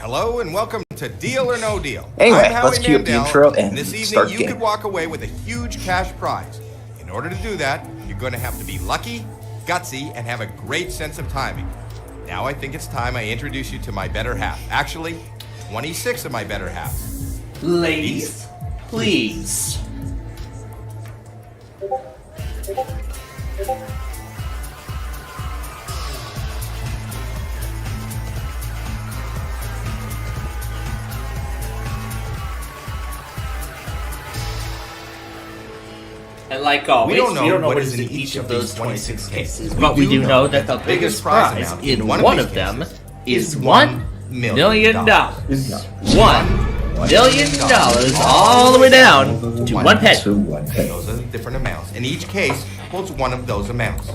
Hello and welcome to Deal or No Deal. Anyway, I'm Howie let's cue up the Mandel, intro and this evening start you game. could walk away with a huge cash prize. In order to do that, you're going to have to be lucky, gutsy, and have a great sense of timing. Now I think it's time I introduce you to my better half. Actually, 26 of my better halves. Ladies, please. And like always, we don't know what is in each of those 26 cases, but we do know that the biggest prize in one of them is $1 million. $1 million all the way down to one penny. Those are the different amounts, and each case holds one of those amounts.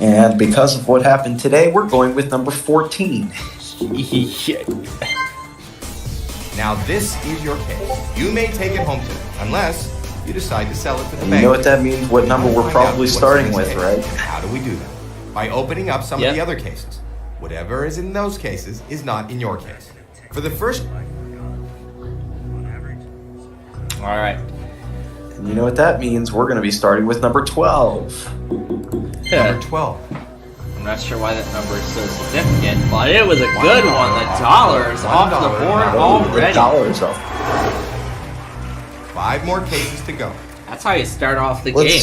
And because of what happened today, we're going with number 14. Now this is your case. You may take it home today, unless you decide to sell it to the And bank. you know what that means? What number we're probably starting with, right? How do we do that? By opening up some of the other cases. Whatever is in those cases is not in your case. For the first... Alright. And you know what that means? We're going to be starting with number 12. Number 12. I'm not sure why that number is so significant, but it was a good one. The dollar's off the board already. The dollar's off. 5 more cases to go. That's how you start off the game.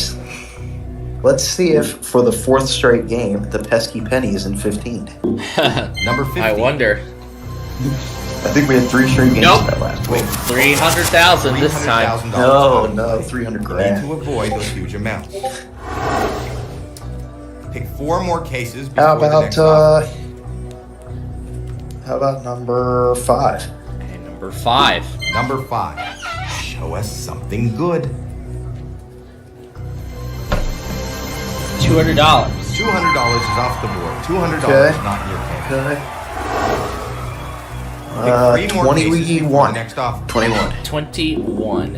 Let's see if, for the 4th straight game, the pesky penny is in 15. Number 15. I wonder. I think we had 3 straight games that last week. 300,000 this time. No, 300 You grand. need to avoid those huge amounts. Pick 4 more cases before the next offer. How about number 5? Okay, number 5. Number 5. Show us something good. $200. $200 is off the board. $200 Okay. is not in your case. Okay. Pick 3 more cases before the 21. next offer. 21. 21.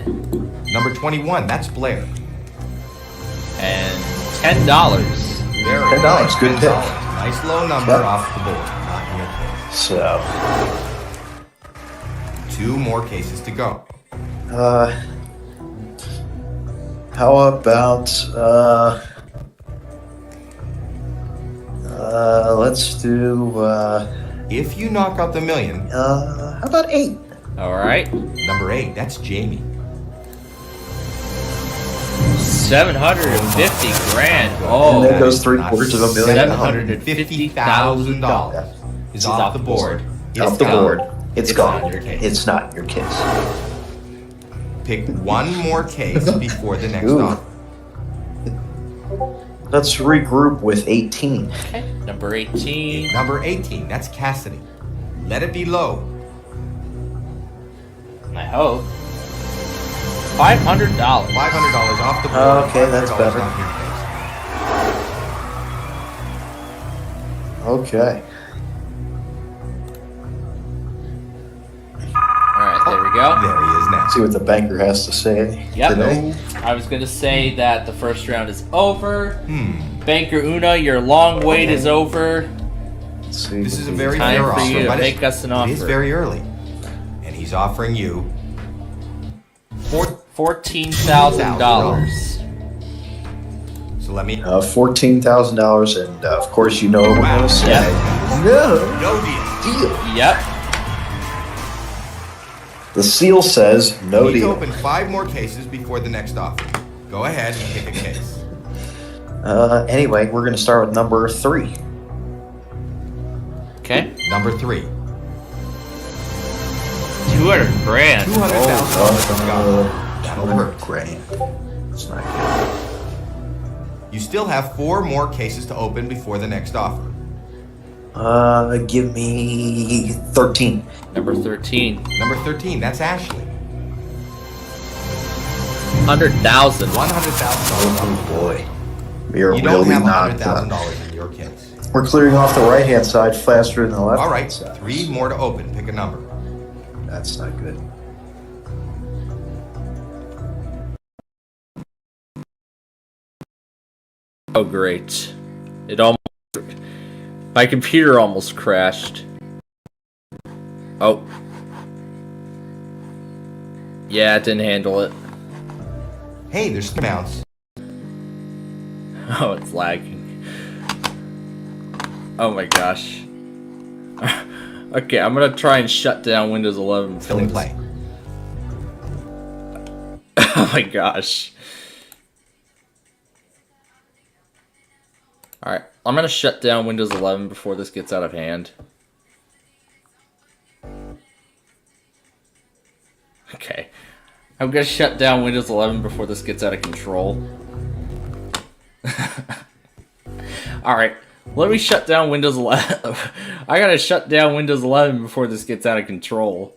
Number 21. That's Blair. And $10. Very $10, nice. good pick. Nice low number Yep. off the board. Not in your case. So, 2 more cases to go. how about, let's do, If you knock out the million, how about 8? Alright. number 8. That's Jamie. 750 grand. Oh, And there that goes is 750,000. $750,000 is off the board. Off the board. It's not gone. in your case. It's not in your case. Pick 1 more case before the next Ooh. offer. Let's regroup with 18. okay. Number 18. Number 18. That's Cassidy. Let it be low. I hope. $500. $500 off the board. Okay, that's $500 better. not in your case. Okay. Alright, there we go. There he is now. See what the banker has to say Yep. today. I was going to say that the first round is over. Hmm. Banker Una, your long wait is over. Let's see. This is a very Time fair for offer, you to but make us an it is offer. very early. And he's offering you $14,000. So let me... $14,000, and of course you know what we're Wow. going to say. Yep. No No deal. deal. Yep. The seal says no You need to deal. open 5 more cases before the next offer. Go ahead and pick a case. Anyway, we're going to start with number 3. Okay. Number 3. 200 grand. $200,000 That'll hurt. Grand. It's not You still have 4 more cases to open before the next offer. good. Give me 13. Number 13. Number 13. That's Ashley. $100,000. $100,000. Oh boy. We are You don't really have not. $100,000 in your case. We're clearing off the right hand side faster than the left. All right, side. 3 more to open. Pick a number. That's not good. Oh, great. It almost My computer almost crashed. Oh. Yeah, it didn't handle it. Hey, there's mounts. Oh, it's lagging. Oh my gosh. Okay, I'm gonna try and shut down Windows 11. Fill in play. Oh my gosh. Alright, I'm gonna shut down Windows 11 before this gets out of hand. Okay. I'm gonna shut down Windows 11 before this gets out of control. Alright, let me shut down Windows 11. I gotta shut down Windows 11 before this gets out of control.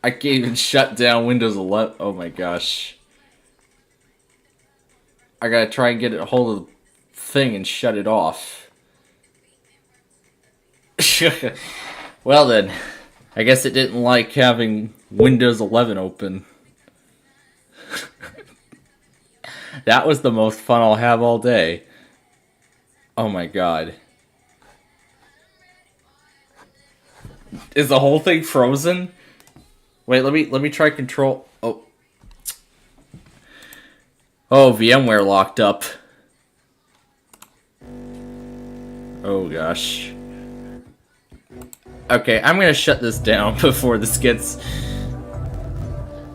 I can't even shut down Windows 11. Oh my gosh. I gotta try and get a hold of the thing and shut it off. Well then, I guess it didn't like having Windows 11 open. That was the most fun I'll have all day. Oh my god. Is the whole thing frozen? Wait, let me try control. Oh. Oh, VMware locked up. Oh gosh. Okay, I'm gonna shut this down before this gets...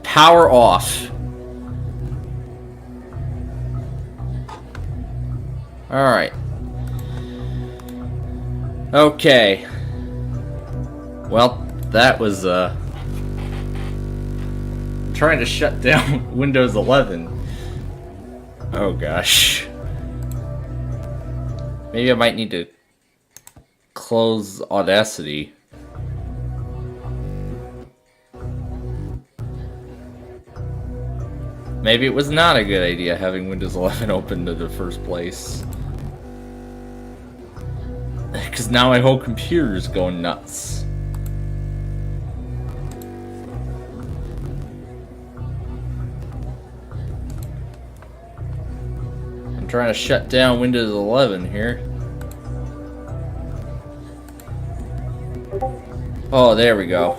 Power off. Alright. Okay. Well, that was, trying to shut down Windows 11. Oh gosh. Maybe I might need to close Audacity. Maybe it was not a good idea having Windows 11 open in the first place. Because now my whole computer is going nuts. I'm trying to shut down Windows 11 here. Oh, there we go.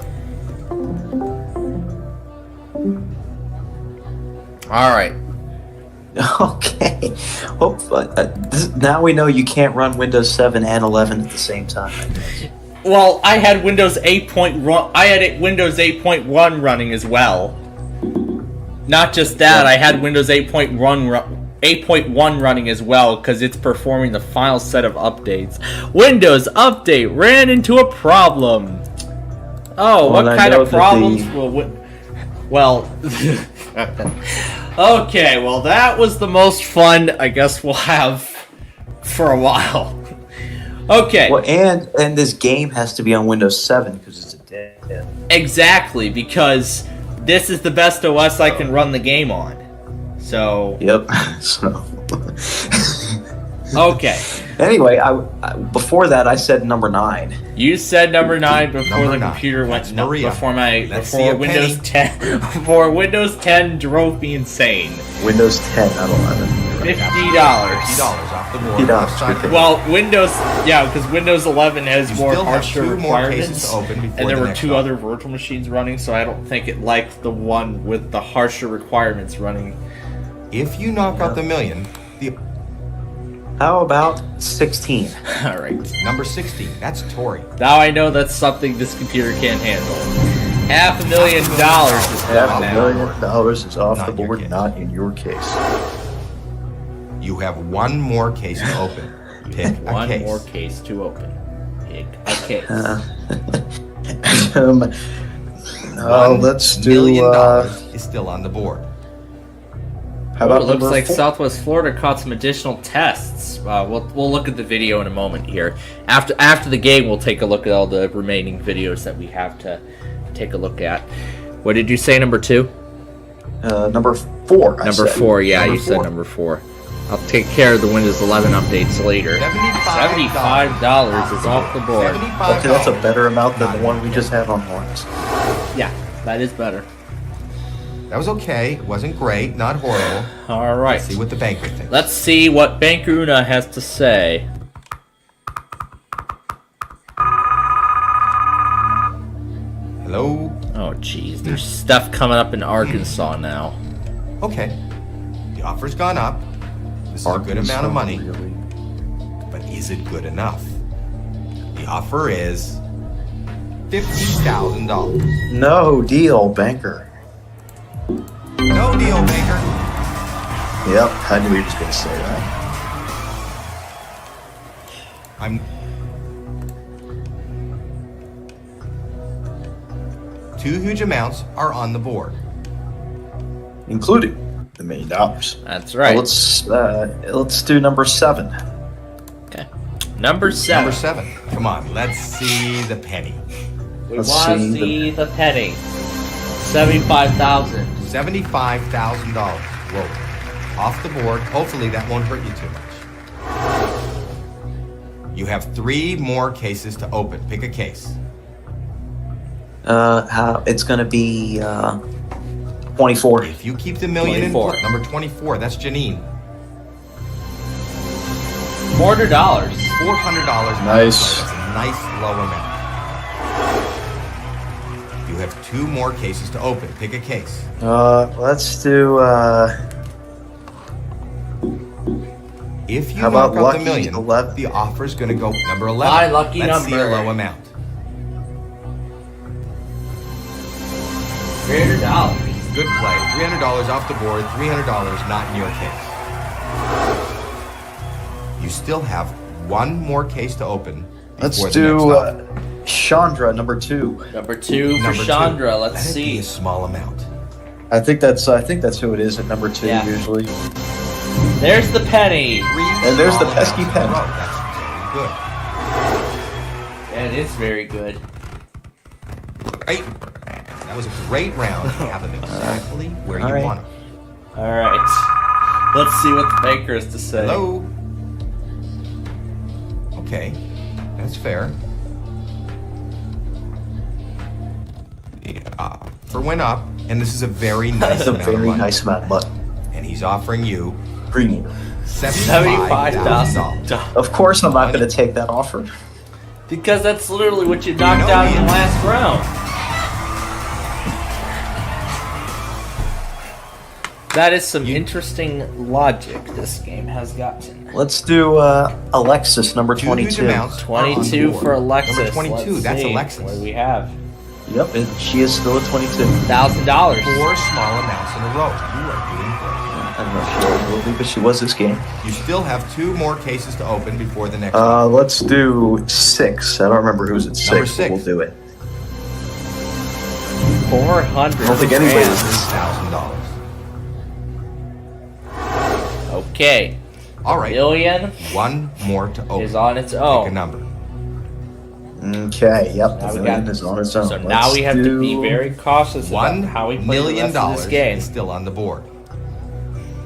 Alright. Okay. Now we know you can't run Windows 7 and 11 at the same time. Well, I had Windows 8.1 running as well. Not just that, I had Windows 8.1 running as well because it's performing the final set of updates. Windows Update ran into a problem. Oh, what kind of problems Well, okay, well that was the most fun I guess we'll have for a while. Okay. Well, and this game has to be on Windows 7 because it's a dead. Exactly, because this is the best OS I can run the game on. So. Yep. So. Okay. Anyway, I before that I said number 9. You said number 9 before Number the 9. computer went nuts. Before Windows 10. Before Windows 10 drove me insane. Windows 10, not 11. $50. $50 off the board. $50. Well, Windows, yeah, because Windows 11 has more harsher more requirements, cases to open before and there the were next 2 one. other virtual machines running, so I don't think it liked the one with the harsher requirements running. If you knock out the million, the How about 16? All right. number 16, that's Tory. Now I know that's something this computer can't handle. $500,000 is $500,000 now. is off Not the in your board, case. not in your case. You have one more case to open. Pick a One case. more case to open. Pick a case. Let's $1 do. million is still on the board. How about it looks number like 4? Southwest Florida caught some additional tests. We'll look at the video in a moment here. After the game, we'll take a look at all the remaining videos that we have to take a look at. What did you say, number 2? Number 4. Number 4, yeah, Number you said 4. number 4. I'll take care of the Windows 11 updates later. $75 is off the board. Okay, that's a better amount than the one we just had on horns. Yeah, that is better. That was okay. It wasn't great. Not horrible. All right. Let's see what the banker thinks. Let's see what Banker Una has to say. Hello? Oh, jeez. There's stuff coming up in Arkansas now. Okay. The offer's gone up. This is a good amount of money. Really? But is it good enough? The offer is $50,000. No deal, banker. No deal, banker. Yep, I knew he was going to say that. I'm... Two huge amounts are on the board. Including the $1 million. That's right. Let's do number 7. Okay. Number 7. Number 7. Come on, let's see the penny. We Let's want to see see the penny. 75,000. $75,000. Whoa. Off the board. Hopefully that won't hurt you too much. You have 3 more cases to open. Pick a case. It's going to be 24. If you keep the million in 24. number 24, that's Janine. $400. $400. Nice. That's a nice low amount. You have 2 more cases to open. Pick a case. Let's do. If you How about knock out the lucky million, 11? the offer's going to go number 11. My lucky Let's see a number. low amount. $300. Good play. $300 off the board. $300 not in your case. You still have 1 more case to open. Let's before the do next offer. Chandra, number 2. Number 2 for Number 2. Chandra. Let's That'd be see. a small amount. I think that's who it is at number 2 Yeah. usually. There's the penny. 3 And there's the small pesky amounts in a penny. row. That's very It is very good. good. Great. That was a great round. You have them exactly where you All right. want them. All right. Let's see what the banker has to say. Hello. Okay, that's fair. The offer went up, and this is a very nice That's a amount of very money. nice amount of money. And he's offering you Premium. $75,000. $75,000. Of course, I'm not going to take that offer. Because that's literally what you knocked know out in the the last round. That is some interesting logic this game has gotten. Let's do Alexis, number 2 huge 22. amounts are on 22 board. for Alexis. Number 22, Let's that's see. Alexis. What do we have? Yep, and she is still at 22. $1,000. 4 small amounts in a row. You are doing great. I don't know if she will be, but she was this game. You still have 2 more cases to open before the next Let's do 6. I don't remember who's at 6. Number but 6. We'll do it. 400. I don't think anybody grand. was $1,000. Okay. All right. Million 1 more to open. is on its Pick a own. number. Okay, yep. Now The we million got- is on its own. So now we have to be very cautious about $1 how we play million the rest of this game. is still on the board.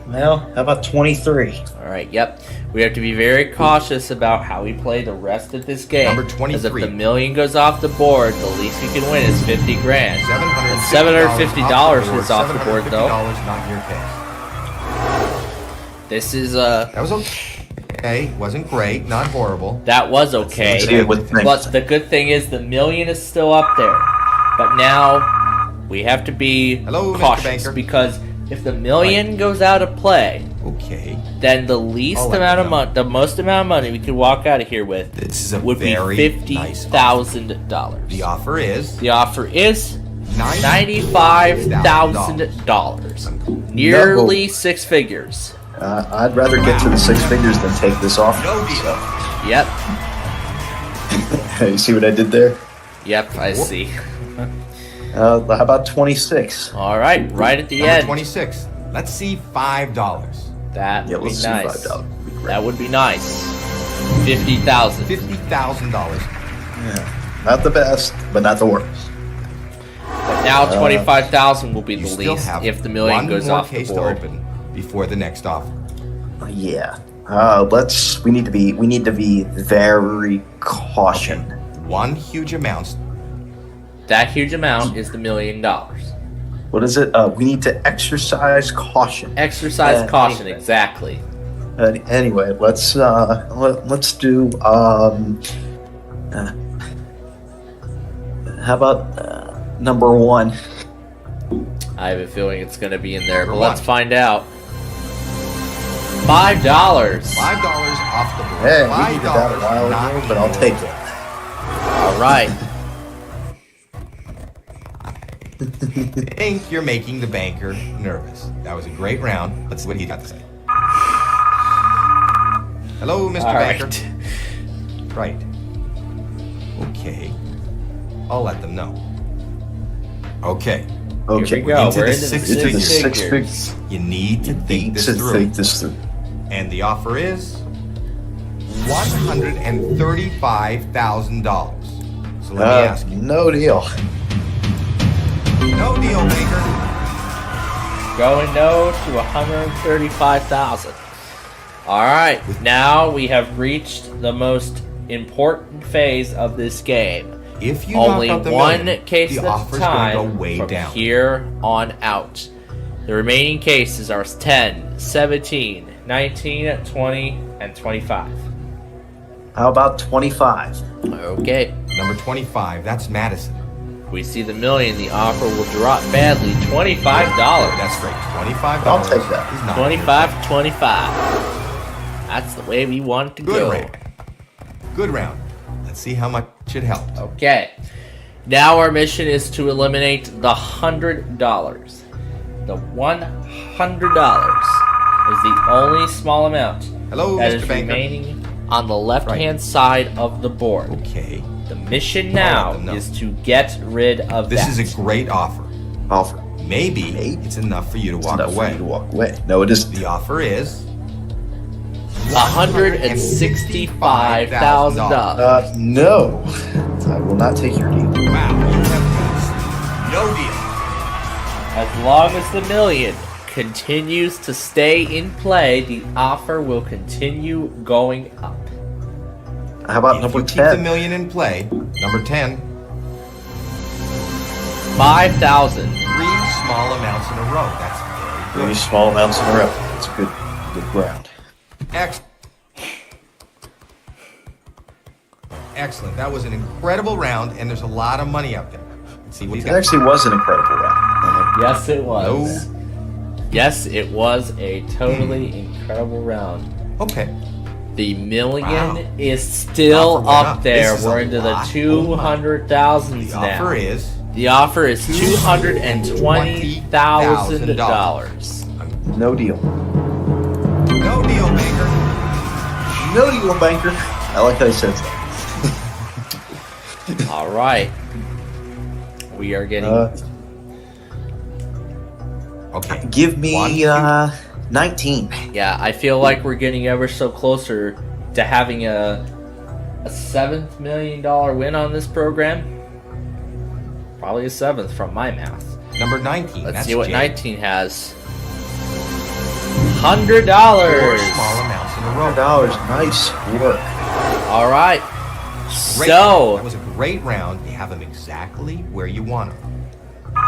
Well, how about 23? All right, yep. We have to be very cautious about how we play the rest of this game. Number Because if 23. the million goes off the board, the least we can win is 50 grand. $750 is off the board, though. $750 not in your case. This is That was okay. Wasn't great. Not horrible. that was Let's see okay. what things. But the good thing is the million is still up there. But now we have to be Hello, Mr. cautious Banker. because if the million goes out of play, Okay. then the least I'll let amount you of know. money, the most amount of money we could walk out of here with This is a would be very $50,000. The offer is The offer is $95,000. $95,000. Nearly 6 figures. I'd rather get to the 6 figures than take this offer. No deal. Yep. You see what I did there? Yep, I see. How about 26? All right, right at the Number end. 26. Let's see $5. That Yeah, would be let's see nice. $5. Be great. That would be nice. 50,000. $50,000. Yeah. Not the best, but not the worst. But now 25,000 will be You the still least have if the million 1 goes more off the case to board. open before the next offer. Yeah. We need to be very cautious. 1 huge amount. That huge amount is the $1 million. What is it? We need to exercise caution. Exercise caution, anyway. exactly. Anyway, let's do. How about number 1? I have a feeling it's going to be in there, but Number let's 1. find out. $5. $5 off the board. Hey, we $5, needed that a while not ago, but I'll take it. All right. I think you're making the banker nervous. That was a great round. Let's see what he's got to say. Hello, Mr. All Banker. right. Right. Okay. I'll let them know. Okay. Okay, Here we go. into We're the into the six six figures. Six figures. figures. You need to think Need this to through. think this through. And the offer is $135,000. So let me ask you. No deal. No deal, Banker. Going no to 135,000. All right. Now we have reached the most important phase of this game. If you Only knock out the one million, case the at a offer's going to time go way from down. here on out. The remaining cases are 10, 17, 19, 20, and 25. How about 25? Okay. Number 25, that's Madison. We see the million. The offer will drop badly. $25. That's great. $25. I'll take that. is not 25, 25. That's the way we want it to Good go. round. Good round. Let's see how much it helped. Okay. Now our mission is to eliminate the $100. The $100 is the only small amount Hello, that Mr. is Banker. remaining on the left-hand side of the board. Okay. The mission now them know. is to get rid of This that. is a great offer. Offer. Maybe it's enough for you to walk Enough for away. you to walk away. No, it isn't. The offer is $165,000. No. I will not take your deal. Wow, you have no deal. As long as the million continues to stay in play, the offer will continue going up. How about If number you keep the 10? million in play, number 10, 5,000. 3 small amounts in a row. That's very Three good. small amounts in a row. That's a good round. Excellent. That was an incredible round, and there's a lot of money out there. Let's see what you It got. actually was an incredible round. Yes, it was. No. Yes, it was a totally incredible round. Okay. The million Wow. is still Offer went up up. there. This is a We're into the lot. 200,000s The now. offer is The offer is $220,000. No deal. no deal, Banker. No deal, banker. I like how he says that. All right. We are getting. Okay. Give me One, 19. Yeah, I feel like we're getting ever so closer to having a $7 million win on this program. Probably a 7th from my math. Number 19. Let's that's see what Jay. 19 has. Four $100. small amounts in a row. $100. Nice work. All right. Great So, round. That was a great round. You have them exactly where you want them.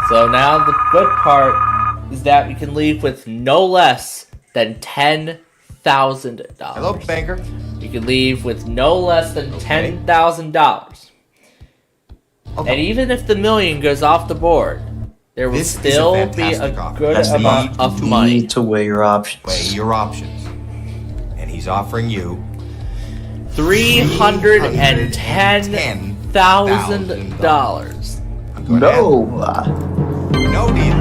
so now the good part is that we can leave with no less than $10,000. Hello, Banker. You can leave with no less than Okay. $10,000. Okay. And even if the million goes off the board, there will This is a still be a fantastic offer. good That's the amount of You money. need to weigh your options. Weigh your options. And he's offering you $310,000. I'm going No. No deal.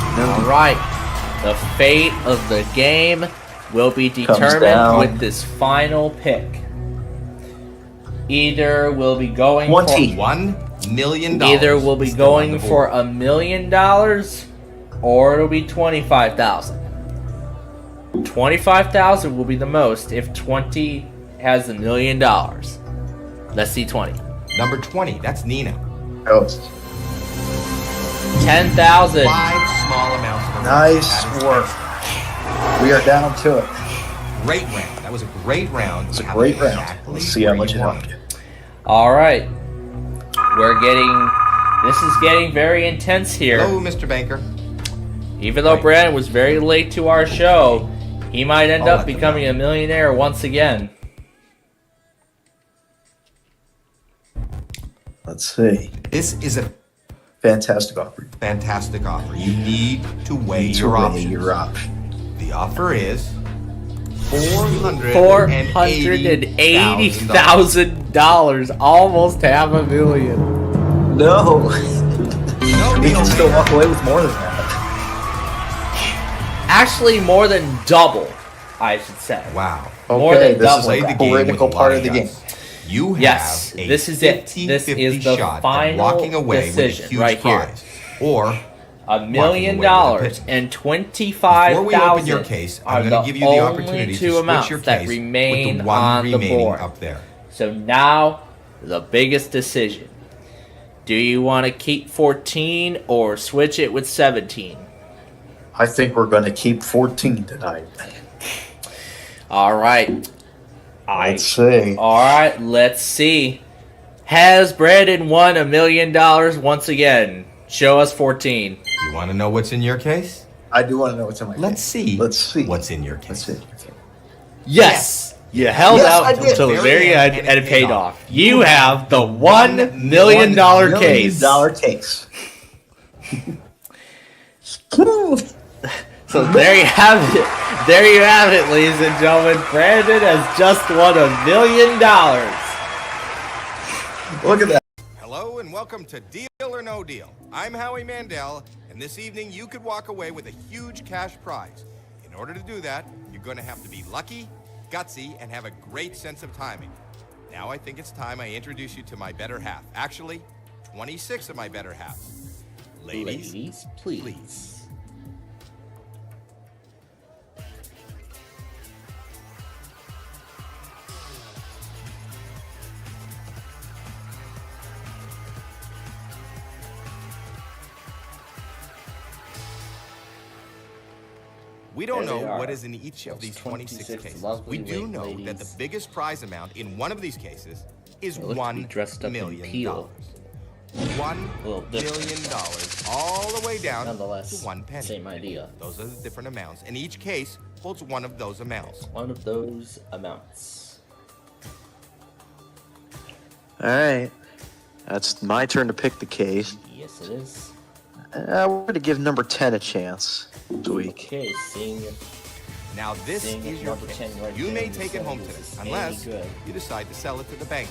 All right. The fate of the game will be determined down. with this final pick. Either we'll be going 20. $1 million. Either we'll be is still on going the for board. $1 million, or it'll be 25,000. 25,000 will be the most if 20 has $1 million. Let's see 20. Number 20. That's Nina. Oh, 10,000. 5 small amounts in a row. nice That is work. We are down to it. Great round. That was a great round. It's a You have great round. exactly Let's see how where much you it want helped you. All right. We're getting This is getting very intense here. Hello, Mr. Banker. Even though Brandon was very late to our show, he might end I'll up let them becoming know. a millionaire once again. Let's see. This is a Fantastic offer. fantastic offer. You need to weigh To your weigh options. your option. The offer is $480,000, almost $500,000. No No. We deal, can still Banker. walk away with more than that. Actually, more than double, I should say. Wow. More Okay, than this double. is Play a the game critical with a part lot of the game. guts. You have Yes, a this is it. This 50-50 is the shot final of walking away decision with a huge right here. prize. Or $1 million walking away with a pit. and Before we open $25,000 your case, are I'm the going to give you the only opportunity to two switch amounts your that case remain with the one on the remaining board. up there. So now, the biggest decision. Do you want to keep 14 or switch it with 17? I think we're going to keep 14 tonight. All right. Let's see. All right, let's see. Has Brandon won $1 million once again? Show us 14. You want to know what's in your case? I do want to know what's in my Let's case. see. Let's see. What's in your case. Let's see. Yes! You held Yes, I out did. until the very end and it paid off. off. You have the $1 million case. $1 million case. So there you have it. There you have it, ladies and gentlemen. Brandon has just won $1 million. Look at that. Hello and welcome to Deal or No Deal. I'm Howie Mandel, and this evening you could walk away with a huge cash prize. In order to do that, you're going to have to be lucky, gutsy, and have a great sense of timing. Now I think it's time I introduce you to my better half. Actually, 26 of my better halves. Ladies, please. We don't There know they are. what is in each of Those these 26 26 cases. lovely We do know ladies. that the biggest prize amount in one of these cases is They look to be $1 dressed up in million. Peel. $1 little different. million all the way down Nonetheless, to 1 penny. same idea. Those are the different amounts, and each case holds one of those amounts. One of those amounts. All right. That's my turn to pick the case. Yes, it is. We're going to give number 10 a chance this week. Okay, seeing Now this Seeing is as your number case. 10 right You there may in the take it home 70s today, is any unless good. you decide to sell it to the banker.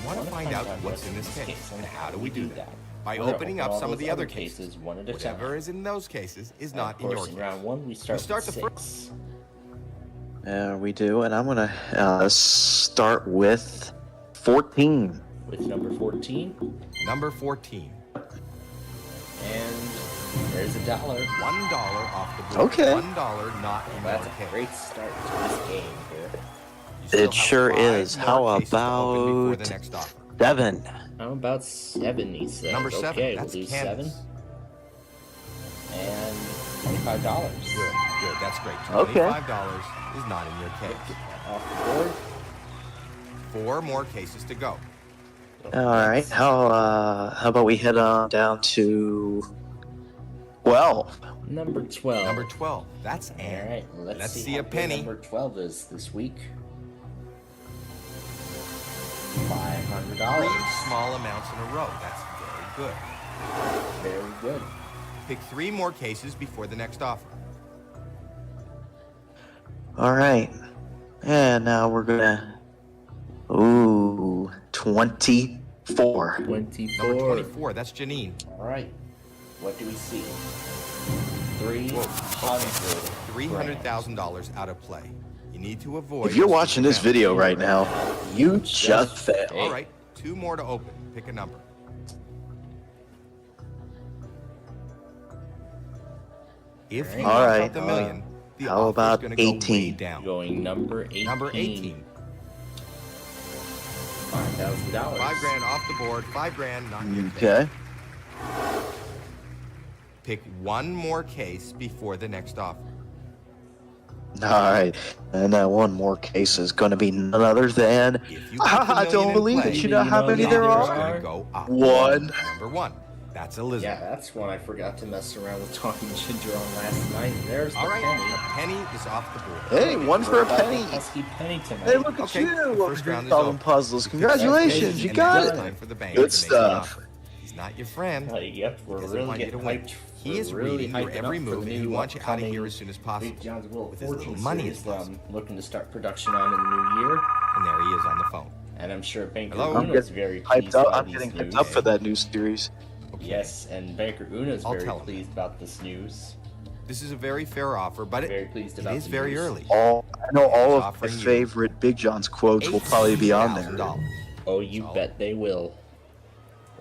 We want to find out what's in this case, and how do we do that? By We're gonna opening open up all some of those the other other cases. one at a time. Whatever is in those cases is And not of in your course, in case. round one, we start start with the 6. We do, and I'm going to start with 14. With number 14. Number 14. And there's $1. $1 off the board. Okay. $1 not in That's your a case. great start to this game here. You still It have sure 5 is. more How cases to open before about the next offer? 7? How about 7, he said. Number 7. Okay, That's we'll do canvas. 7. And $25. Good, good. That's great. Okay. $25 is not in your case. Off the board. 4 more cases to go. All right. How about we head on down to 12? Number 12. Number 12. That's All Ann. right, let's see a how good penny. number 12 is this week. $500. 3 small amounts in a row. That's very good. Very good. Pick 3 more cases before the next offer. All right. And now we're gonna. Ooh, 24. 24. Number 24. That's Janine. All right. What do we see? 300. $300,000 out of play. You need to avoid. If you're watching this penalty. video right now, you just failed. All right. 2 more to open. Pick a number. If you All knock right, out the million, the how offer's about gonna go way 18? down. Going number 18. Number 18. $5,000. $5,000 off the board. $5,000 not in your case. Okay. Pick 1 more case before the next offer. All right. And that one more case is going to be none other than. If you keep the I million don't in believe play, it. You know how the many the there offer's are? gonna go up. One. Number 1. That's a lizard. Yeah, that's one I forgot to mess around with Talking Ginger on last night. There's the All right, penny. a penny is off the board. Hey, one for a What about the penny. pesky penny tonight. Hey, look at Okay, you. the Over first here round is solving over. puzzles. You Congratulations, you and got now it. it's time for the bank Good to make you an stuff. offer. He's not your friend. Yep, we're He doesn't really want you getting to win. hyped. He We're is really reading your hyping every up for move, the and he new wants you out of here upcoming as soon as possible. Big John's Wheel of With as little Fortune money series as that possible. I'm looking to start production on in the new year. And there he is on the phone. And I'm sure Banker Hello? I'm Una's getting very hyped pleased up. by I'm these getting news. hyped up for that new series. Okay. Yes, and Banker Una's I'll very tell him. pleased about this news. This is a very fair offer, but Very pleased it about is the very news. early. I know all of my offering you favorite Big John's quotes will probably be on there. $18,000. Oh, you So- bet they will.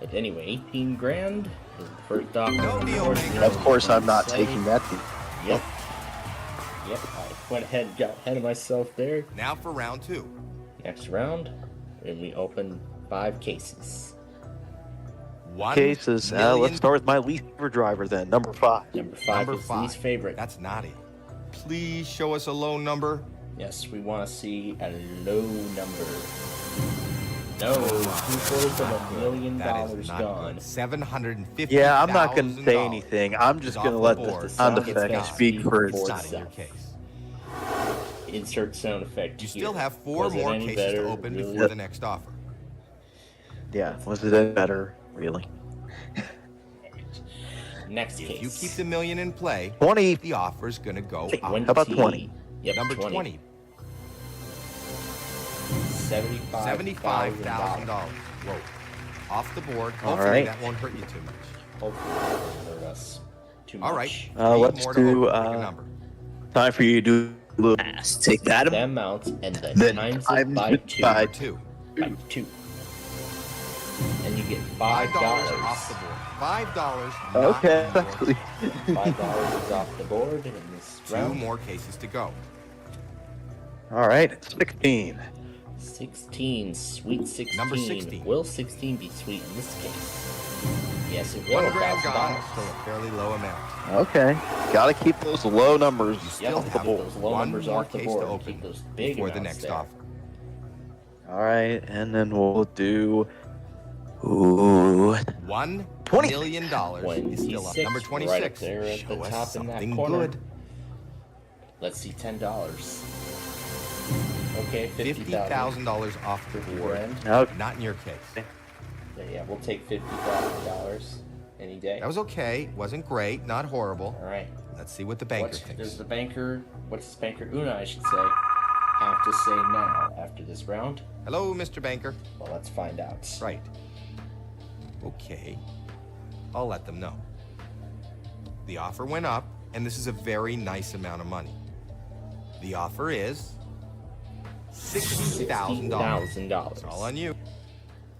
But anyway, 18 grand is the first offer. No deal, Banker. Of course, I'm not Say- taking that deal. Yep. Yep, I got ahead of myself there. Now for round two. Next round, and we open 5 cases. Cases. $1 Let's start with my least favorite driver then, number 5. Number 5 Number is 5. least favorite. That's naughty. Please show us a low number. Yes, we want to see a low number. No, 2/4 of $1 million That is not gone. good. $750,000. Yeah, I'm not going to say anything. I'm just is going to off let the board. the sound It's effect gonna speak for speak It's for not in your itself. case. Insert sound effect. You here. still have 4 Was it more any cases better? to open Really? before the next offer. Yeah, was it any better, really? Next If case. you keep the million in play, 20. the offer's going to go How up. about 20? Yep, Number 20, $75,000. Whoa. Off the board. All Hopefully right. that won't hurt you too much. Hopefully it won't hurt us too much. All right. Let's more to do, open. Pick a number. Time for you to do a little pass. Take that. The amount and then Then times times it by it 2. by- 2. By 2. And you get $5 $5. off the board. $5. not Okay, in your actually. $5 is off the board in this 2 round. more cases to go. All right, 16. 16, sweet 16. Number 16. Will 16 be sweet in this case? Yes, it will. $1 grand gone. $1,000. Still a fairly low amount. Okay, gotta keep those low numbers You Yep, still keep have those low one numbers more off the case board. to open Keep those big before the amounts next there. offer. All right, and then we'll do. Ooh, $1 $20. million is still up. 26, Number right 26. up there at Show the us top in that something corner. good. Let's see, $10. Okay, $50,000. $50,000 off the board. now Not in your case. Yeah, we'll take $50,000 any day. That was okay. Wasn't great. Not horrible. All right. Let's see what the banker Does thinks. the banker, what's Banker Una, I should say, have to say now after this round? Hello, Mr. Banker. Well, let's find out. Right. Okay. I'll let them know. The offer went up, and this is a very nice amount of money. The offer is $60,000. $60,000. It's all on you.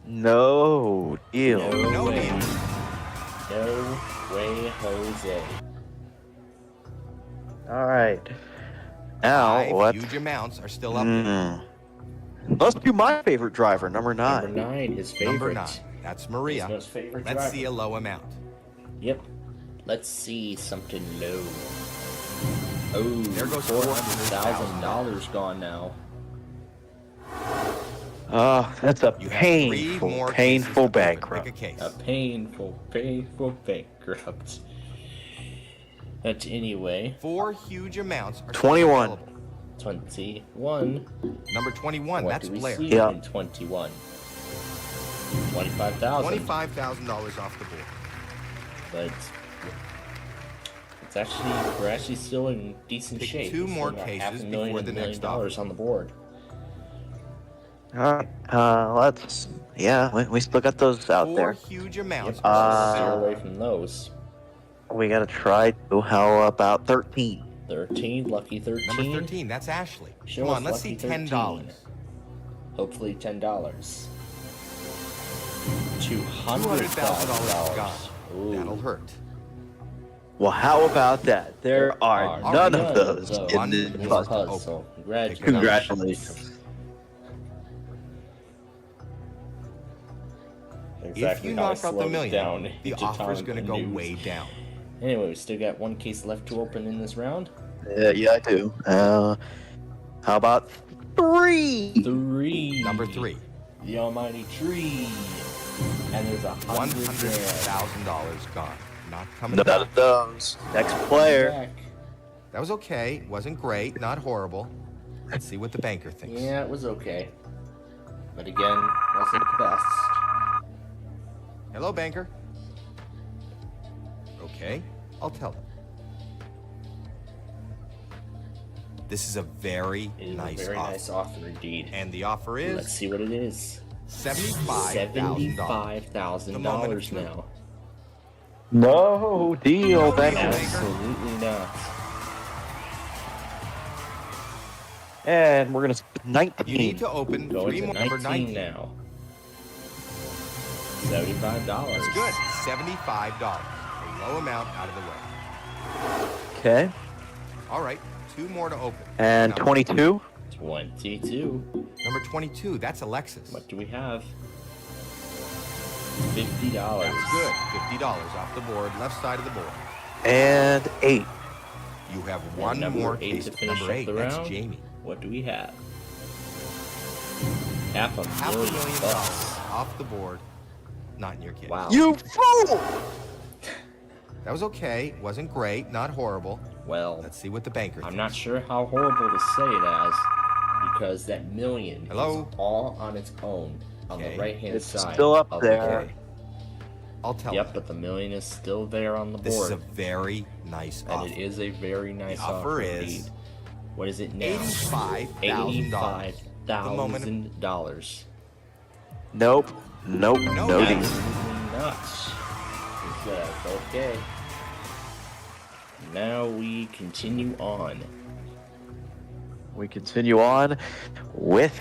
no deal. No way. deal. No way, Jose. All right, now 5 what? huge amounts are still up there. Let's do my favorite driver, number 9. Number 9, his favorite. Number 9. That's Maria. His most favorite Let's driver. see a low amount. Yep. Let's see something low. Oh, There goes $400,000 gone now. That's a You have 3 painful, more painful cases to open. bankrupt. Pick a case. A painful, painful bankrupt. But anyway, 4 huge amounts are 21. still available. 21. Number 21. What That's do we Blair. see Yeah. in 21? 25,000. $25,000 off the board. But it's actually, we're actually still in decent Pick shape. 2 We more still got cases half a million before and the $1 million next offer. on the board. All right, we still got those out 4 there. huge amounts Yep, are stay still away from those. We gotta try to. How about 13? 13, lucky 13. Number 13. That's Ashley. Show Come us on, let's see lucky $10. Hopefully $10. $200,000 gone. Ooh. That'll hurt. Well, how about that? There are Are none of those those in One this in this more to puzzle. puzzle. open. Congratulations. Congratulations. Exactly If you how I knock out the slowed million, down the each offer's time going to the go news. way down. Anyway, we still got 1 case left to open in this round. Yeah, I do. How about 3? 3. Number 3. The almighty tree. And there's $100,000 gone. Not coming None back. of those. Next player. Back. That was okay. Wasn't great. Not horrible. Let's see what the banker thinks. Yeah, it was okay. But again, wasn't the best. Hello, banker. Okay, I'll tell him. This is a very It is nice a very offer. nice offer indeed. And the offer Let's is see what it is. $75,000. $75,000 now. No deal, No banker. deal. Absolutely not. And we're gonna spend 19. You need to open Going three to more. Number 19 19. now. $75. That's good. $75. A low amount out of the way. Okay. All right, two more to open. And Number- 22. 22. Number 22. That's Alexis. What do we have? $50. That's good. $50 off the board, left side of the board. And 8. You have And one number more 8 case. to finish Number up 8. the That's round. Jamie. What do we have? Half a Half million $1 million bucks. off the board. Not in your case. Wow. You fool! That was okay. Wasn't great. Not horrible. Well, Let's see what the banker I'm thinks. not sure how horrible to say it as, because that million Hello? is all on its own on Okay. the right-hand It's side. still up of there. The board. I'll tell Yep, him. but the million is still there on the This is board, a very nice and offer. it is a very nice The offer is indeed. What is it now? $85,000. $85,000. Nope. Nope. No No deal. deal. Absolutely nuts. He says, okay. Now we continue on. We continue on with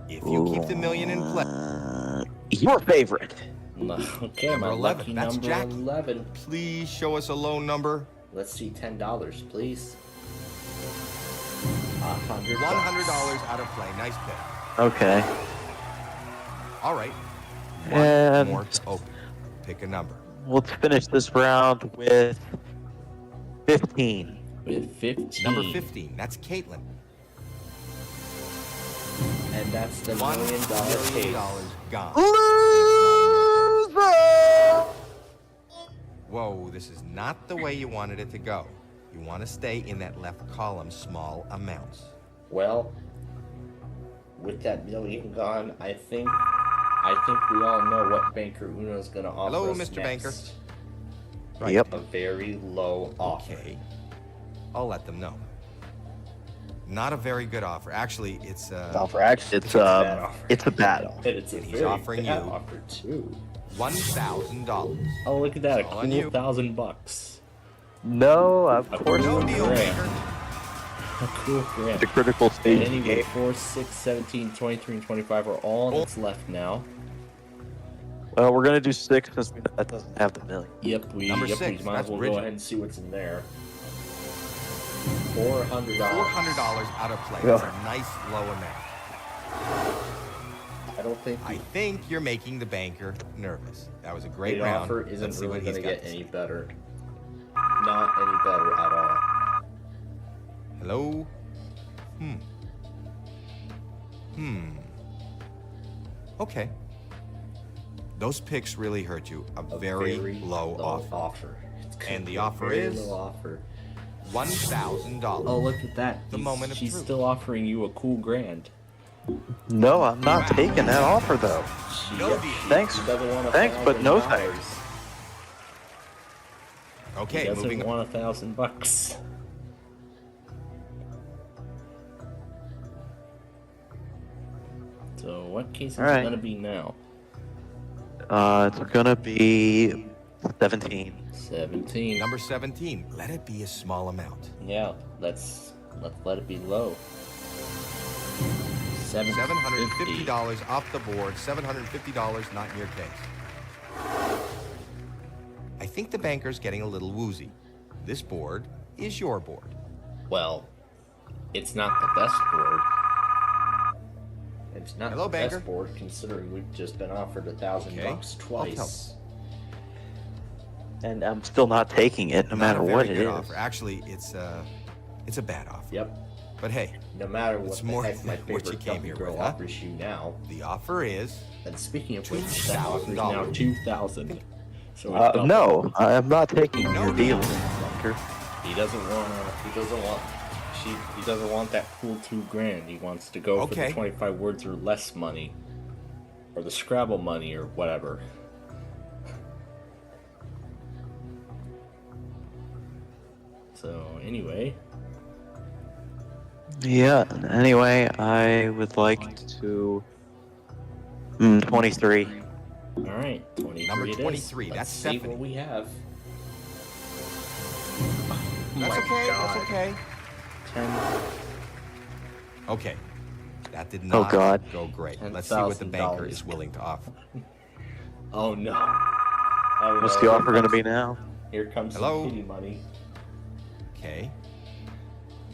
If you keep the million in play, your favorite. Okay, Number my 11, lucky that's number Jackie. 11. please show us a low number. Let's see, $10, please. $100. $100 out of play. Nice pick. Okay. All right. One And- more to open. Pick a number. Let's finish this round with 15. With 15. Number 15. That's Caitlin. And that's the $1 million million case. gone. Whoa, this is not the way you wanted it to go. You want to stay in that left column, small amounts. Well, with that million gone, I think we all know what Banker Uno is going to offer Hello, us Mr. Banker. next. Right. Yep. A very low offer. Okay. I'll let them know. Not a very good offer. Actually, it's Offer actually, it's bad offer. it's a bad offer. And it's a And he's very offering bad you- offer too. $1,000. Oh, look at that! It's A all on cool you. $1,000. No, of A course No cool deal, grand. Banker. A cool grand. the critical stage And anyway, game. 4, 6, 17, 23, and 25 are all that's left now. Well, we're gonna do 6 since that doesn't have the million. Yep, we Number we 6, might that's as well Bridget. go ahead and see what's in there. $400. $400 out of play. Yeah. That's a nice low amount. I don't think I think you're making the banker nervous. That was a great the round. offer isn't Let's see really what going he's to got get to any say. better. Not any better at all. Hello? Okay. Those picks really hurt you. A very low offer. It's gonna And the be a offer very is? low offer. $1,000. Oh, look at that. The moment of She's truth. still offering you a cool grand. No, I'm not taking that offer though. She, No deal. Thanks. She doesn't want Thanks, but no $1,000. thanks. She Okay, doesn't moving on. want $1,000. So what case is All it right. gonna be now? It's gonna be 17. 17. Number 17. Let it be a small amount. Yeah, let's let it be low. $750 off the board. $750 not in your case. I think the banker's getting a little woozy. This board is your board. Well, it's not the best board. It's not Hello, the banker. best board considering we've just been offered $1,000 Okay, twice. And I'm still not taking it no Not matter a very what it good is. offer. Actually, it's a bad offer. Yep. But hey, No matter what it's the more heck my than what you favorite came dummy here girl with, huh? offers you now. the offer is And speaking of which, that offer is now $2,000. 2,000. So we double. No, I'm not taking No your deal. deal, Bunker. He doesn't want that cool $2,000. He wants to go for Okay. the 25 words or less money. Or the Scrabble money or whatever. So anyway, Yeah, anyway, I would like to... 23. alright, 23 Number it is. 23, Let's that's see Stephanie. what we have. That's my okay. God. That's okay. 10. Okay. That did Oh, not God. go great. Let's see what the banker $10,000. is willing to offer. Oh no. Oh, What's no. the offer going to be now? Here comes Hello? some pity money. Okay.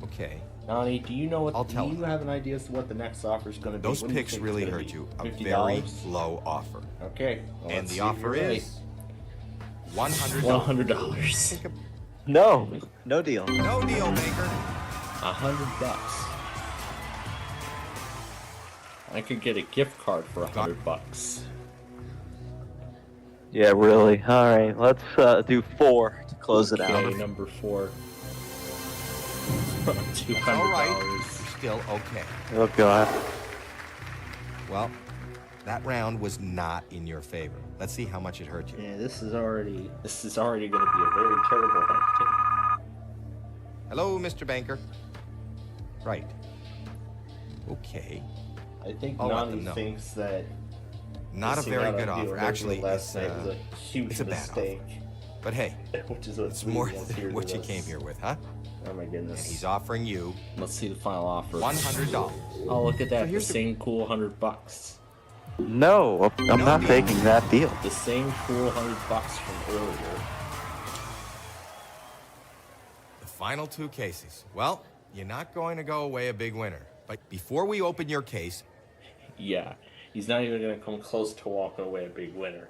Okay. Nani, do you know what? I'll do tell you her. have an idea as to what the next offer is going to be? Those What do you picks think really it's gonna hurt be? you. A $50? very low offer. Okay. Well, And let's the see if offer you're is $100. $100. Take a- No, no deal. No deal, banker. $100. I could get a gift card for $100. Yeah, really. All right, let's do 4 to close it Okay, out. number 4. $200. All right. You're still okay. Oh, God. Well, that round was not in your favor. Let's see how much it hurt you. Yeah, this is already going to be a very terrible thing. Hello, Mr. Banker. Right. Okay. I think I'll let Nani them know. thinks that Not a missing very out good on the offer. original Actually, last it's, night was a huge it's a bad mistake. but hey, Which is what it's more wants here than to what you this. came here with, huh? Oh my And goodness. he's offering you Let's see the final offer. $100. Oh, look at that. So The here's the- same cool $100. No, I'm No not deal. taking that deal. The same cool $100 from earlier. The final 2 cases. Well, you're not going to go away a big winner. But before we open your case, Yeah. He's not even going to come close to walking away a big winner.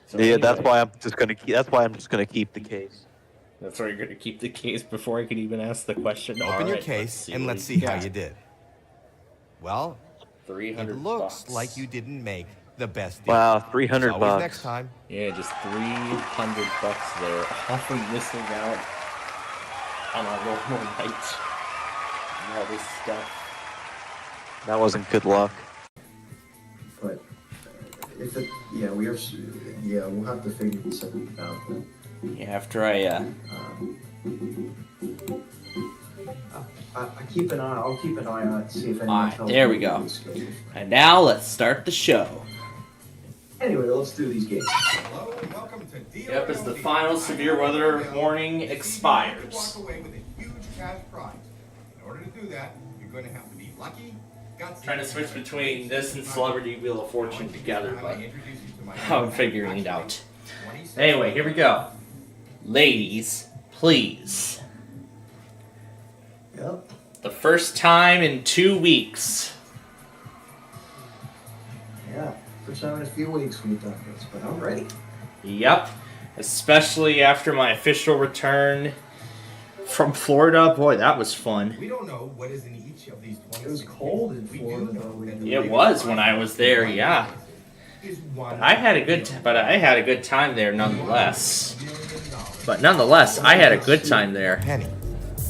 So Yeah, that's anyway, why I'm just gonna keep. That's why I'm just gonna keep the case. That's why you're going to keep the case before I can even ask the question. open your Alright, case and what let's he's see how got. you did. Well, $300. it looks like you didn't make the best deal. Wow, As 300 always, bucks. next time. Yeah, just $300 there. Often missing out on a normal night. And all this stuff. That wasn't good luck. But if it, yeah, we are, yeah, we'll have to figure this out. Yeah, after I I keep an eye. I'll keep an eye on it. See if anyone Alright, tells there me we go. to schedule. And now let's start the show. Anyway, let's do these games. Hello and welcome to Deal Yep, or as No the Deal. final severe weather I'm Bill. warning This evening, expires. you walk away with a huge cash prize. In order to do that, you're going to have to be lucky, gutsy, Trying to switch and between this and great Celebrity Wheel of I Fortune want you to together, know how I but introduce you to my I'm figuring it out. Anyway, here we go. Ladies, please. Yep. The first time in 2 weeks. Yeah. First time in a few weeks we've done this, but I'm ready. Yep. Especially after my official return from Florida. Boy, that was fun. We don't know what is in each of these 26 It was cold in We do Florida, know though, when that you- the It biggest was when prize I was there, yeah. is $1 I had a good time there nonetheless. But nonetheless, I had a good time there. penny.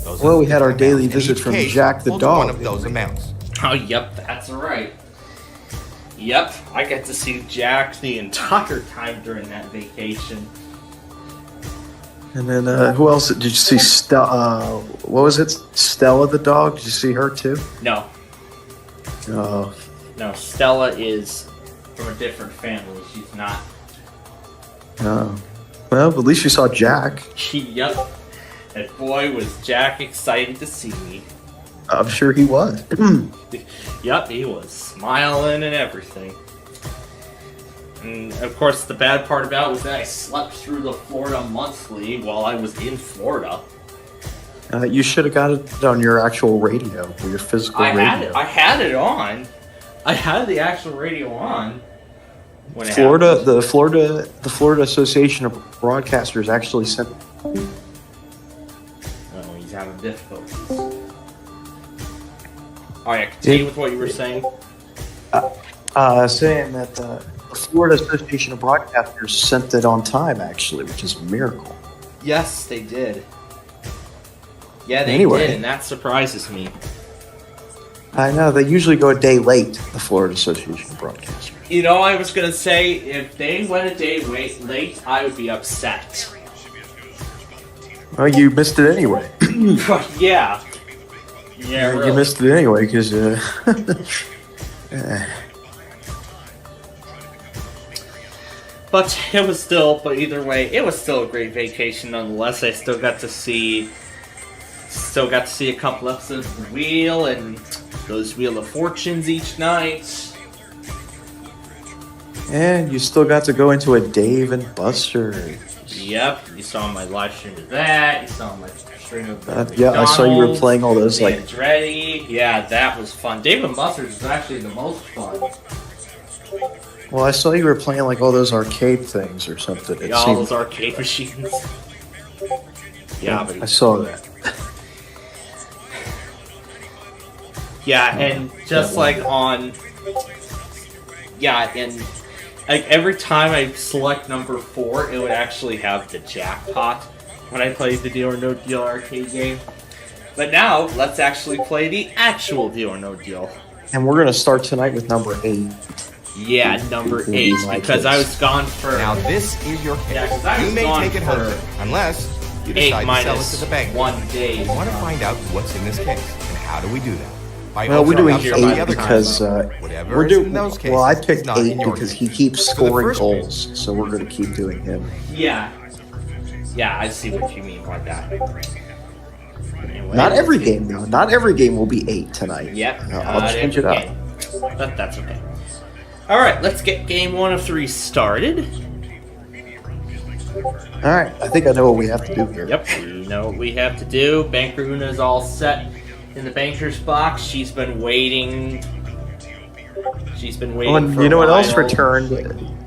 Those Well, are we had our amounts, daily and visit each from case Jack the holds dog. One of those amounts. Oh, yep, that's right. Yep, I got to see Jack the entire time during that vacation. And then who else did you see? What was it? Stella the dog. Did you see her too? No, Oh, no, Stella is from a different family. She's not. oh. Well, at least you saw Jack. Yep. And boy, was Jack excited to see me. I'm sure he was. Yep, he was smiling and everything. And of course, the bad part about it was that I slept through the Florida Monthly while I was in Florida. You should have got it on your actual radio, or your physical I radio. had it. I had it on. I had the actual radio on. When it Florida, happened. the Florida Association of Broadcasters actually sent. Oh, he's having difficulties. Oh yeah, continue with what you were saying. Saying that the Florida Association of Broadcasters sent it on time, actually, which is a miracle. Yes, they did. Yeah, they Anyway. did, and that surprises me. I know, they usually go a day late, the Florida Association of Broadcasters. You know, I was gonna say, if they went a day late, I would be upset. Well, you missed it anyway. Yeah. Yeah, really. You missed it anyway, because... But either way, it was still a great vacation nonetheless. I still got to see a couple episodes of The Wheel and those Wheel of Fortunes each night. And you still got to go into a Dave and Buster. Yep, you saw my live stream of that. You saw my stream of Yeah, I saw you were playing all those, like... Andretti. Yeah, that was fun. Dave and Buster's was actually the most fun. Well, I saw you were playing, like, all those arcade things or something. Yeah, all those arcade machines. Yeah, but I saw that. yeah, and just like on... Yeah, and... Like, every time I select number 4, it would actually have the jackpot when I played the Deal or No Deal arcade game. But now, let's actually play the actual Deal or No Deal. And we're going to start tonight with number 8. Yeah, number 8, because I was gone for... Now this is your case. Yeah, 'cause I was you may gone take it home, for unless you 8 decide to sell it minus to the bank. 1 day. We want to find out what's in this case, and how do we do that? By Well, we're opening doing up some of the 8 other because Whatever we're is in doing. those cases Well, I is picked not 8 in your because case. he keeps For the scoring first goals, so we're going to keep doing him. Yeah. Yeah, I see what you mean by that. Anyway, Not every game, though. Not every game will be 8 tonight. Yep. I'll change it up. But that's okay. Alright, let's get game 1 of 3 started. All right, I think I know what we have to do here. Yep, we know what we have to do. Banker Una is all set in the banker's box. She's been waiting. She's been waiting Oh, and for you know a what else while. returned?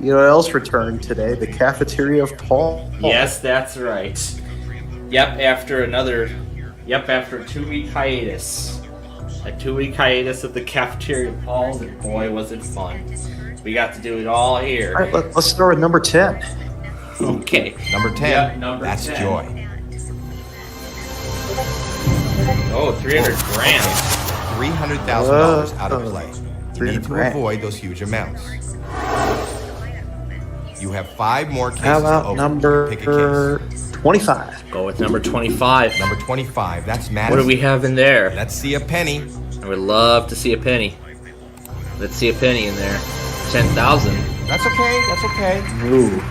You know what else returned today? The cafeteria of Paul. Yes, that's right. Yep, after a 2-week hiatus. A 2-week hiatus of the cafeteria of Paul's, and boy, was it fun. We got to do it all here. All right, let's start with number 10. Okay. Number 10, Yep, number that's 10. joy. Oh, 300 grand. $300,000 out of play. You 300 need to grand. avoid those huge amounts. You have 5 more cases How to about open. number Pick a 25? Go with number 25. case. Number 25, that's What Madison. do we have in there? Let's see a penny. I would love to see a penny. Let's see a penny in there. 10,000. That's okay, that's okay. Ooh.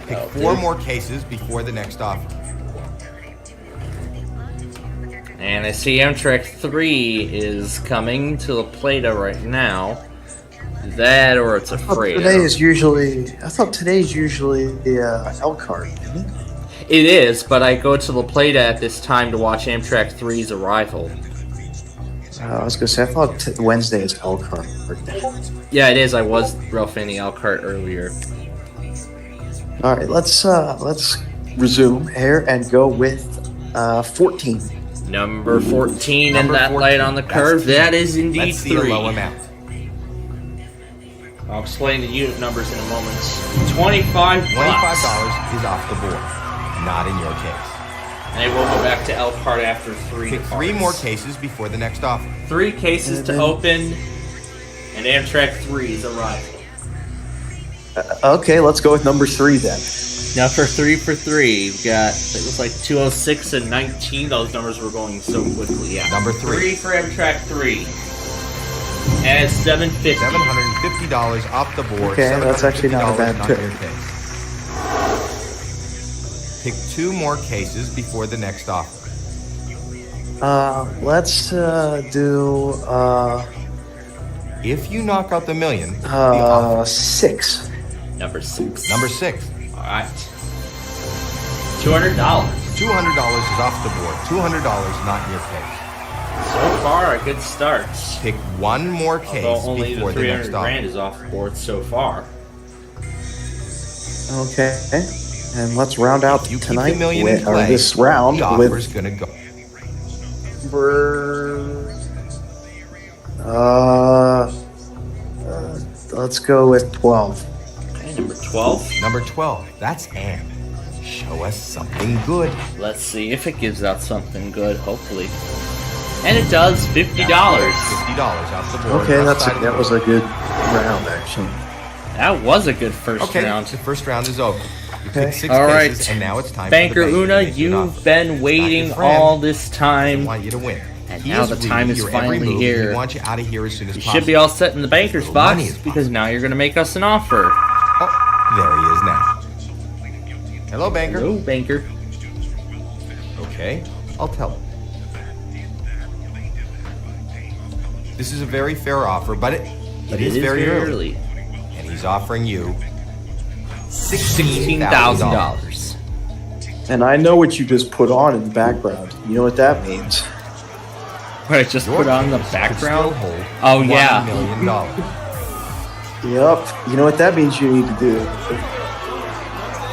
Pick that'll 4 do. more cases before the next offer. And I see Amtrak 3 is coming to the Plata right now. That or it's a I thought freighter. today's usually the Elkhart, isn't it? It is, but I go to La Plata at this time to watch Amtrak 3's arrival. I was gonna say I thought Wednesday is Elkhart. Yeah, it is. I was roughing the Elkhart earlier. All right, let's resume here and go with 14. Number 14 Number and that 14. light on the That's curve. key. That is indeed Let's see 3. a low amount. I'll explain the unit numbers in a moment. $25. $25 is off the board. Not in your case. And we'll go back to Elkhart after 3. Pick 3 cards. more cases before the next offer. 3 cases to open, and Amtrak 3's arrival. Okay, let's go with number 3 then. Now for 3 for 3, we've got, it looks like 206 and 19. Those numbers were going so quickly, yeah. Number 3. 3 for Amtrak 3. And it's $750. $750 off the board. Okay, that's actually not a bad $750 pick. your case. Pick 2 more cases before the next offer. Let's do If you knock out the million, the offer. 6. Number 6. Number 6. Alright. $200. $200 is off the board. $200 not in your case. So far, a good start. Pick 1 more case Although only before the the 300 next grand offer. is off the board so far. Okay, and let's round out If you keep tonight the million in with, or play, this round the with offer's gonna go. number Let's go with 12. Okay, number 12. Number 12. That's Anne. Show us something good. Let's see if it gives out something good, hopefully. And it does, $50. $50 off the board. Okay, Left side of that the was a board. good round, actually. That was a good first Okay, round. the first round is over. You Okay. picked 6 All cases, right. and now it's time Banker for the banker Una, to make you an you've offer. been Not waiting your friend. all this I time. want you to win. And He now is the reading time is your every finally move, and here. We want you out of here as soon as You possible. should be all set in the banker's Little box money is because now you're going to make us an offer. Oh, there he is now. Hello, banker. Hello, banker. Okay, I'll tell him. This is a very fair offer, but it is very early. And he's offering you $16,000. $16,000. And I know what you just put on in the background. You know what that means? What I just put on the background? Hold Oh, yeah. $1 million. Yep. You know what that means you need to do?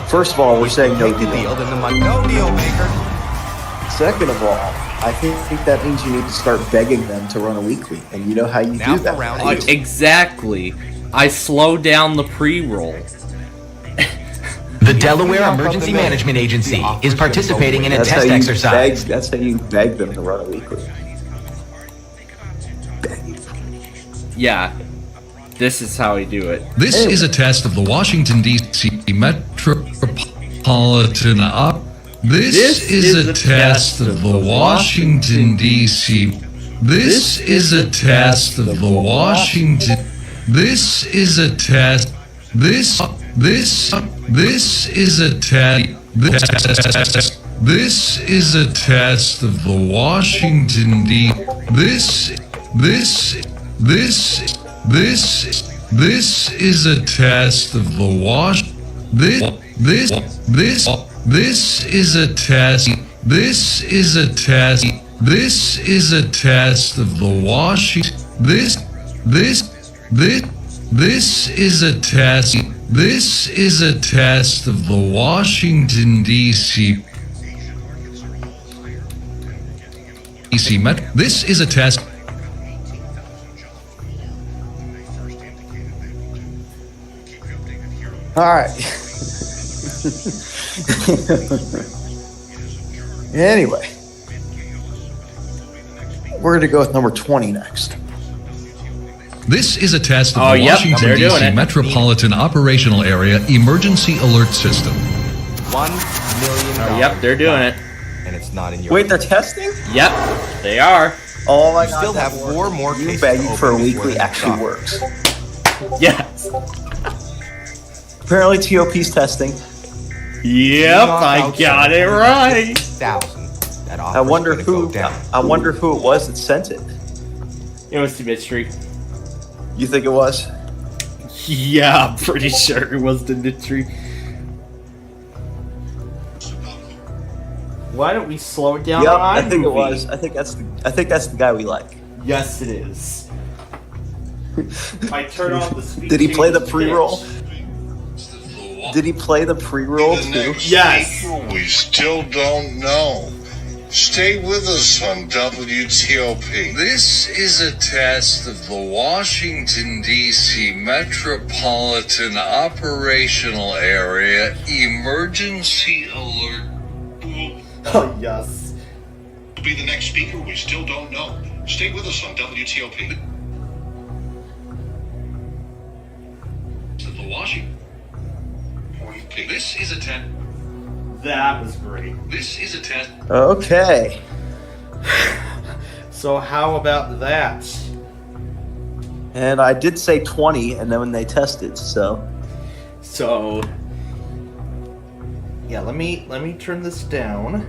First of all, we're saying no Make the deal. deal, then the money. No deal, banker. Second of all, I think that means you need to start begging them to run a weekly. And you know how you Now do that. for round right? two. Exactly. I slowed down the pre-roll. The Delaware Knock off the Emergency million. Management Agency The offer's is gonna participating go in a away. test exercise. That's how you beg them to run a weekly. Yeah. This is how we do it. This is a test of the Washington, D.C. metropolitan op. This is a test of the Washington, D.C. This is a test of the Washington. This is a test. This is a test. This is a test of the Washington, D. This is a test of the Wash. This is a test. This is a test. This is a test of the Washington. This is a test. This is a test of the Washington, D.C. Met. This is a test. All right. Anyway, we're going to go with number 20 next. This is a test of Oh, the yep, Washington, they're doing D.C. it. Metropolitan Operational Area Emergency Alert System. $1 million. Oh, yep, they're doing it. And it's not in your. Wait, they're testing? Yep, they are. Oh my You still have 4 more You cases begging to for a open before weekly the next actually offer. works. Yes. Apparently, TOP's testing. Yep, I got it right. 1,000. That offer. I wonder Go who. down. I wonder who it was that sent it. It was Dimitri. You think it was? Yeah, I'm pretty sure it was Dimitri. Why don't we slow it down? Yep, on I think it iMovie? was. I think that's the guy we like. Yes, it is. I turn on the speech. Did he play the change pre-roll? pitch. Did he play the pre-roll too? Yes. We still don't know. Stay with us on WTOP. This is a test of the Washington, D.C. Metropolitan Operational Area Emergency Alert. Oh yes. Who'll be the next speaker? We still don't know. Stay with us on WTOP. Of the Washington. This is a test. That was great. This is a test. Okay. So how about that? And I did say 20, and then when they tested, so So yeah, let me turn this down.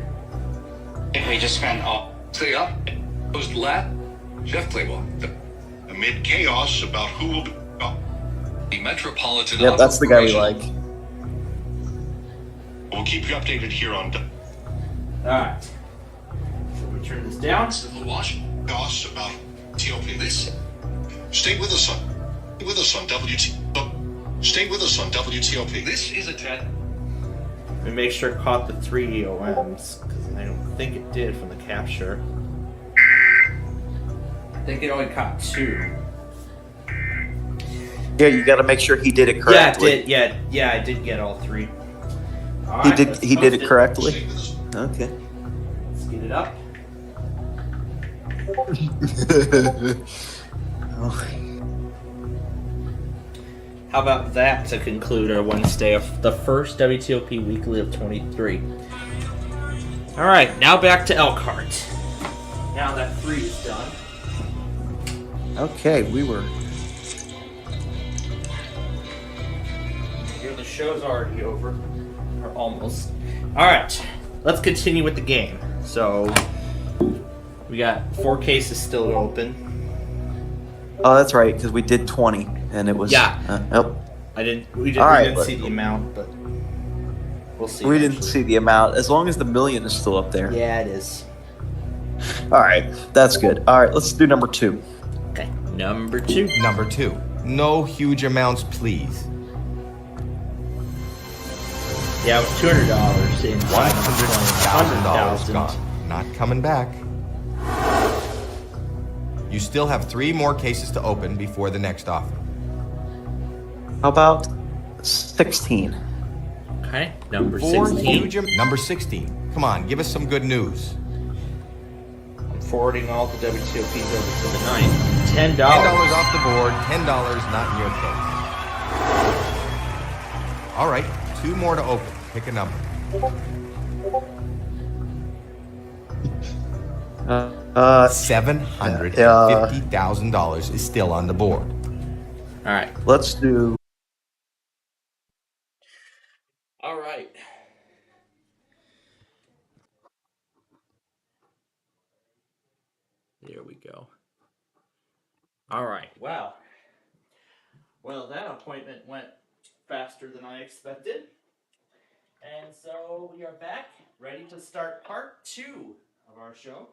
We just spent all. Stay up. Post left. Jeff Claymore. Amid chaos about who will be. The Metropolitan. yep, that's the guy we like. We'll keep you updated here on Alright. So we turn this down. The Washington. chaos about TOP. This. Stay with us on WTOP. Stay with us on WTOP. This is a test. Let me make sure it caught the 3 OMs, because I don't think it did from the capture. I think it only caught 2. Yeah, you got to make sure he did it Yeah, correctly. I did get all 3. All He right, did. let's He did post it correctly. Stay with us. Okay. Let's get it up. How about that to conclude our Wednesday of the first WTOP Weekly of 23? All right, now back to Elkhart. Now that 3 is done. Okay, we were. Here the show's already over, or almost. All right, let's continue with the game. So we got 4 cases still open. Oh, that's right, because we did 20, and it was. Yeah. Oh, We didn't All right, see the amount, but we'll see. we didn't eventually. see the amount. As long as the million is still up there. Yeah, it is. All right, that's good. All right, let's do number 2. Okay, number 2. Number 2. No huge amounts, please. Yeah, it was $200 in $100,000 $100,000. gone. Not coming back. You still have 3 more cases to open before the next offer. How about 16? Okay, number 4 16. huge Number 16. Come on, give us some good news. I'm forwarding all the WTOPs over to the 9th. $10. $10 off the board, $10 not in your case. All right, 2 more to open. Pick a number. $750,000 is still on the board. All right. Let's do. All right. There we go. All right. Wow. Well, that appointment went faster than I expected. And so we are back, ready to start part 2 of our show.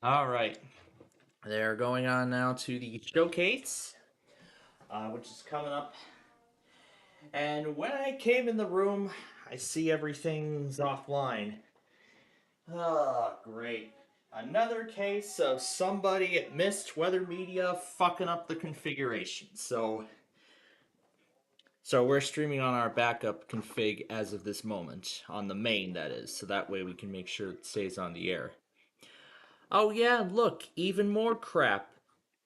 All right. They're going on now to the showcase, which is coming up. And when I came in the room, I see everything's offline. Oh, great. Another case of somebody at Mist Weather Media fucking up the configuration. So we're streaming on our backup config as of this moment, on the main, that is, so that way we can make sure it stays on the air. Oh yeah, look, even more crap.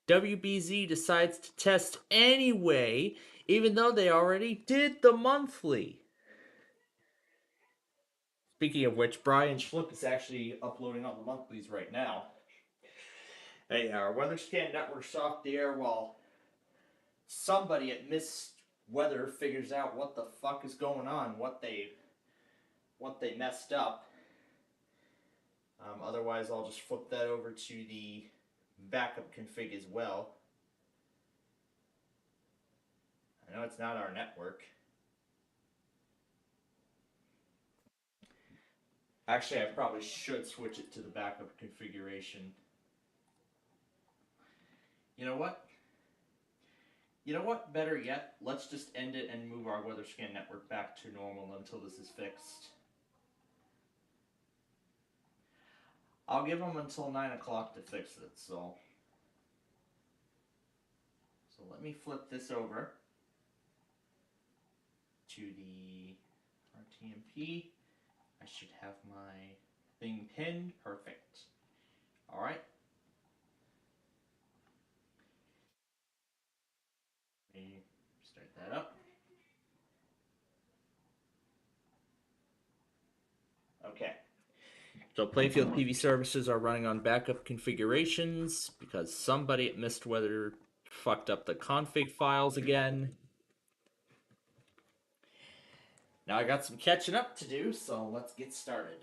WBZ decides to test anyway, even though they already did the monthly. Speaking of which, Brian Schlipp is actually uploading on the monthlies right now. Hey, our weather scan network's off the air while somebody at Mist Weather figures out what the fuck is going on, what they messed up. Otherwise, I'll just flip that over to the backup config as well. I know it's not our network. Actually, I probably should switch it to the backup configuration. You know what? Better yet, let's just end it and move our weather scan network back to normal until this is fixed. I'll give them until 9 o'clock to fix it, so let me flip this over to the RTMP. I should have my thing pinned. Perfect. Alright. Let me start that up. Okay. So Plainfield PV services are running on backup configurations because somebody at Mist Weather fucked up the config files again. Now I got some catching up to do, so let's get started.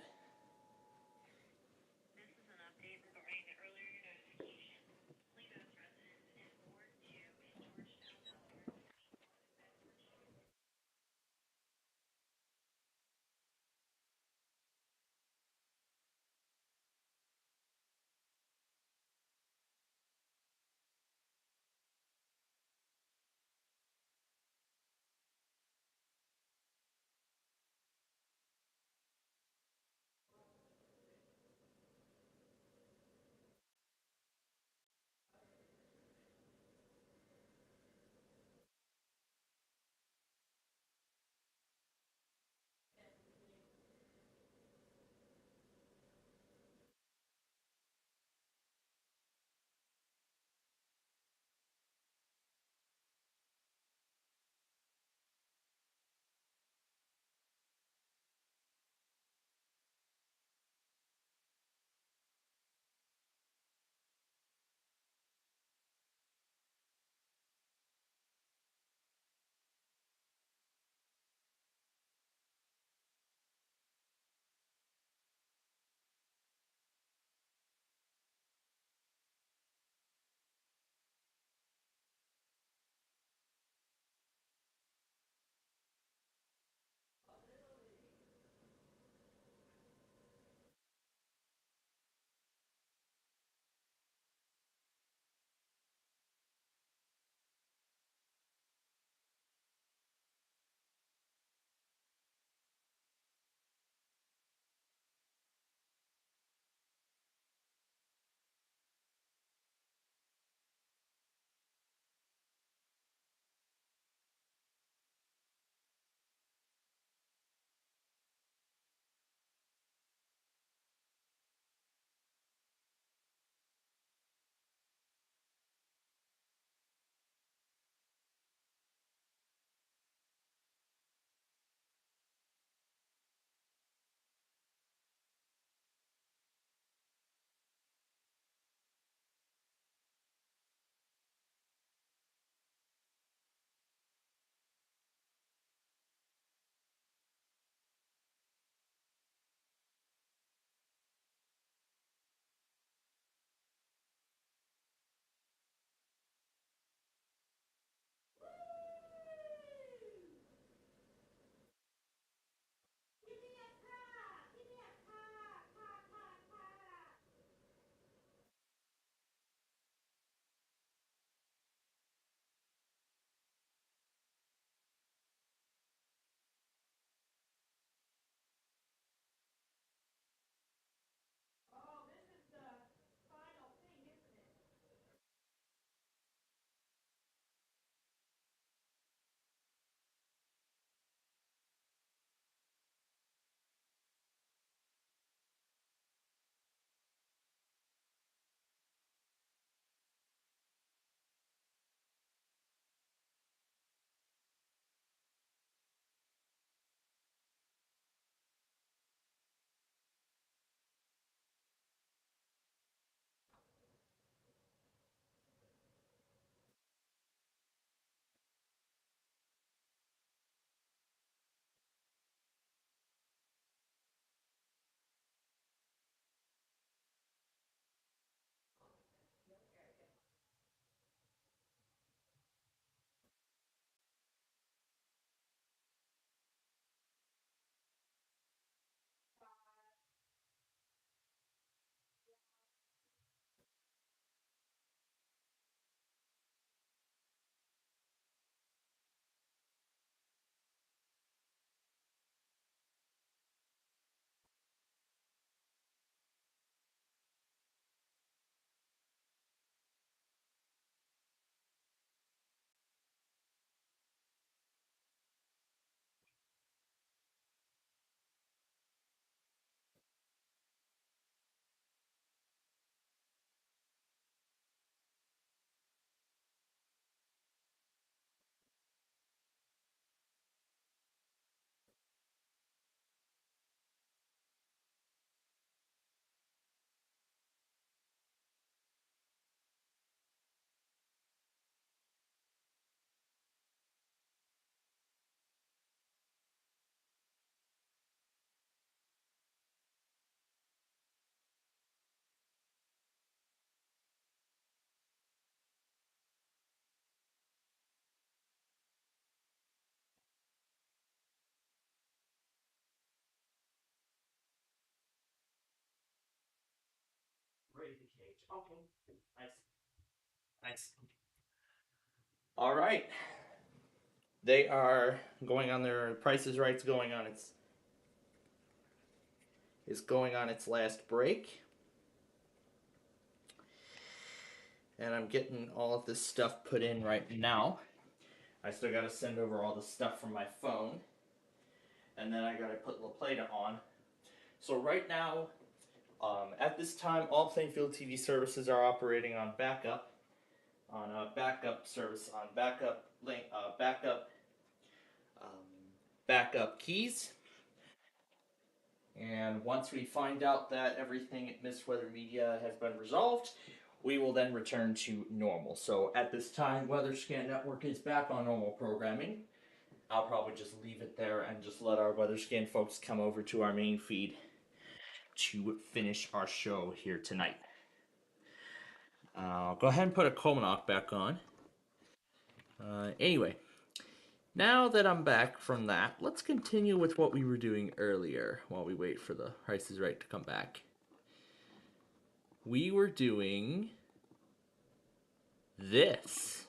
Okay. Nice. Nice. All right. They are going on their Price is Right's going on its last break. And I'm getting all of this stuff put in right now. I still got to send over all the stuff from my phone. And then I got to put La Plata on. So right now, at this time, all Plainfield TV services are operating on backup, on a backup service, on backup keys. And once we find out that everything at Mist Weather Media has been resolved, we will then return to normal. So at this time, WeatherScan Network is back on normal programming. I'll probably just leave it there and just let our WeatherScan folks come over to our main feed to finish our show here tonight. I'll go ahead and put a Comanach back on. Anyway, now that I'm back from that, let's continue with what we were doing earlier while we wait for the Price is Right to come back. We were doing this.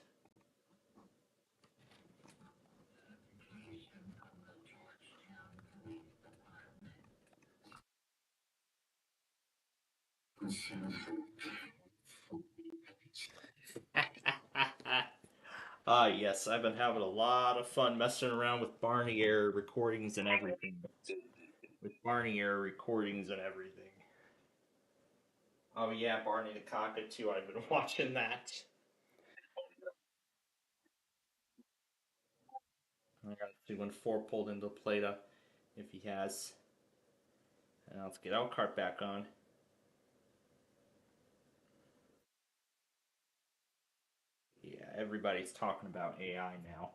Yes, I've been having a lot of fun messing around with Barney Air recordings and everything. Oh yeah, Barney the Cockatoo, I've been watching that. I gotta see when 4 pulled into Plata, if he has. And let's get Elkhart back on. Yeah, everybody's talking about AI now.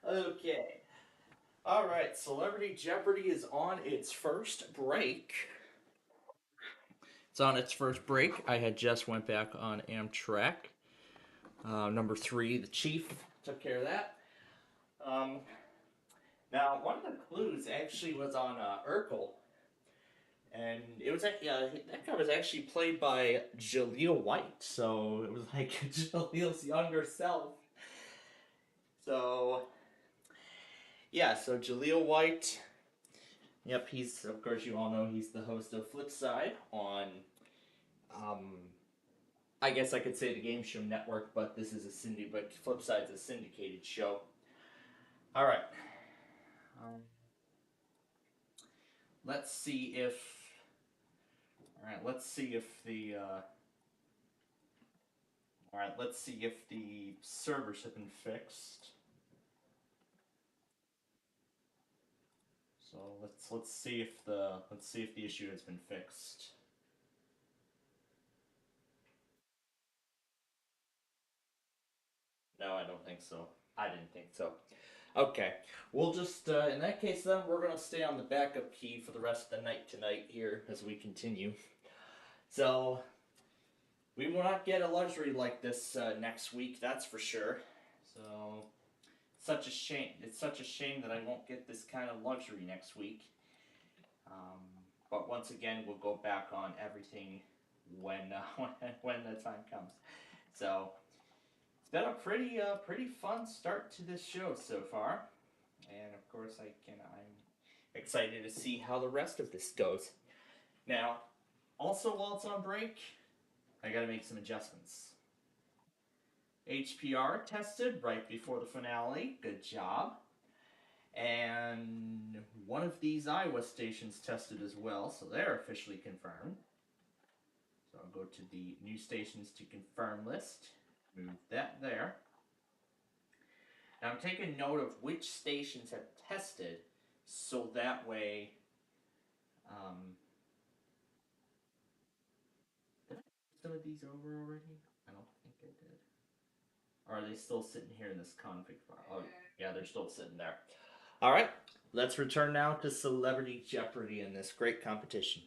Okay. All right. Celebrity Jeopardy is on its first break. It's on its first break. I had just went back on Amtrak. Number 3, the Chief took care of that. Now, one of the clues actually was on Urkel, and it was that guy was actually played by Jaleel White, so it was like Jaleel's younger self. So yeah, so Jaleel White. Yep, he's, of course, you all know he's the host of Flipside on, I guess I could say the Game Show Network, but this is but Flipside's a syndicated show. All right. Let's see if. All right. Let's see if the. All right. Let's see if the servers have been fixed. So let's see if the issue has been fixed. No, I don't think so. I didn't think so. Okay, we'll just in that case then we're gonna stay on the backup key for the rest of the night tonight here as we continue. So we will not get a luxury like this next week, that's for sure. So such a shame. It's such a shame that I won't get this kind of luxury next week. But once again, we'll go back on everything when when the time comes. So it's been a pretty fun start to this show so far, and of course I'm excited to see how the rest of this goes. Now, also while it's on break, I got to make some adjustments. HPR tested right before the finale. Good job. And one of these Iowa stations tested as well, so they're officially confirmed. So I'll go to the new stations to confirm list. Move that there. Now I'm taking note of which stations have tested, so that way, did I move some of these over already? I don't think I did. Or are they still sitting here in this config file? Oh, yeah, they're still sitting there. All right, let's return now to Celebrity Jeopardy in this great competition.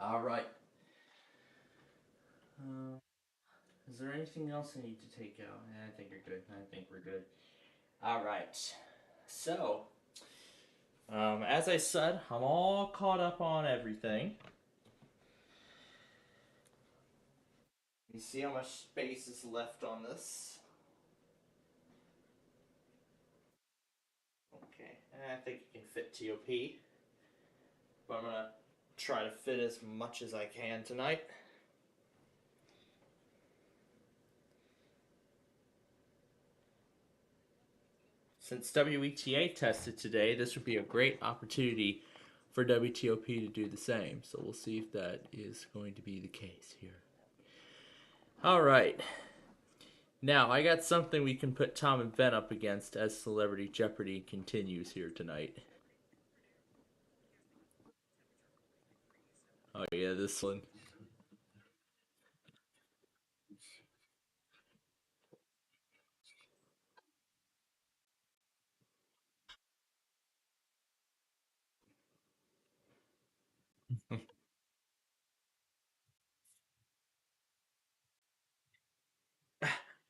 All right. Is there anything else I need to take out? I think you're good. I think we're good. All right. So, as I said, I'm all caught up on everything. You see how much space is left on this? Okay, I think you can fit TOP. But I'm gonna try to fit as much as I can tonight. Since WETA tested today, this would be a great opportunity for WTOP to do the same. So we'll see if that is going to be the case here. All right. Now, I got something we can put Tom and Ben up against as Celebrity Jeopardy continues here tonight. Oh yeah, this one.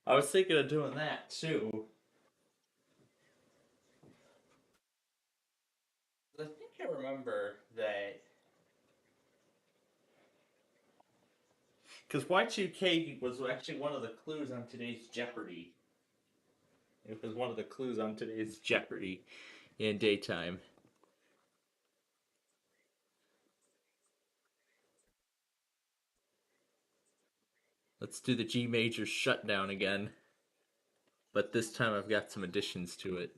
I was thinking of doing that too. I think I remember that. Because Y2K was actually one of the clues on today's Jeopardy. It was one of the clues on today's Jeopardy in daytime. Let's do the G major shutdown again. But this time I've got some additions to it.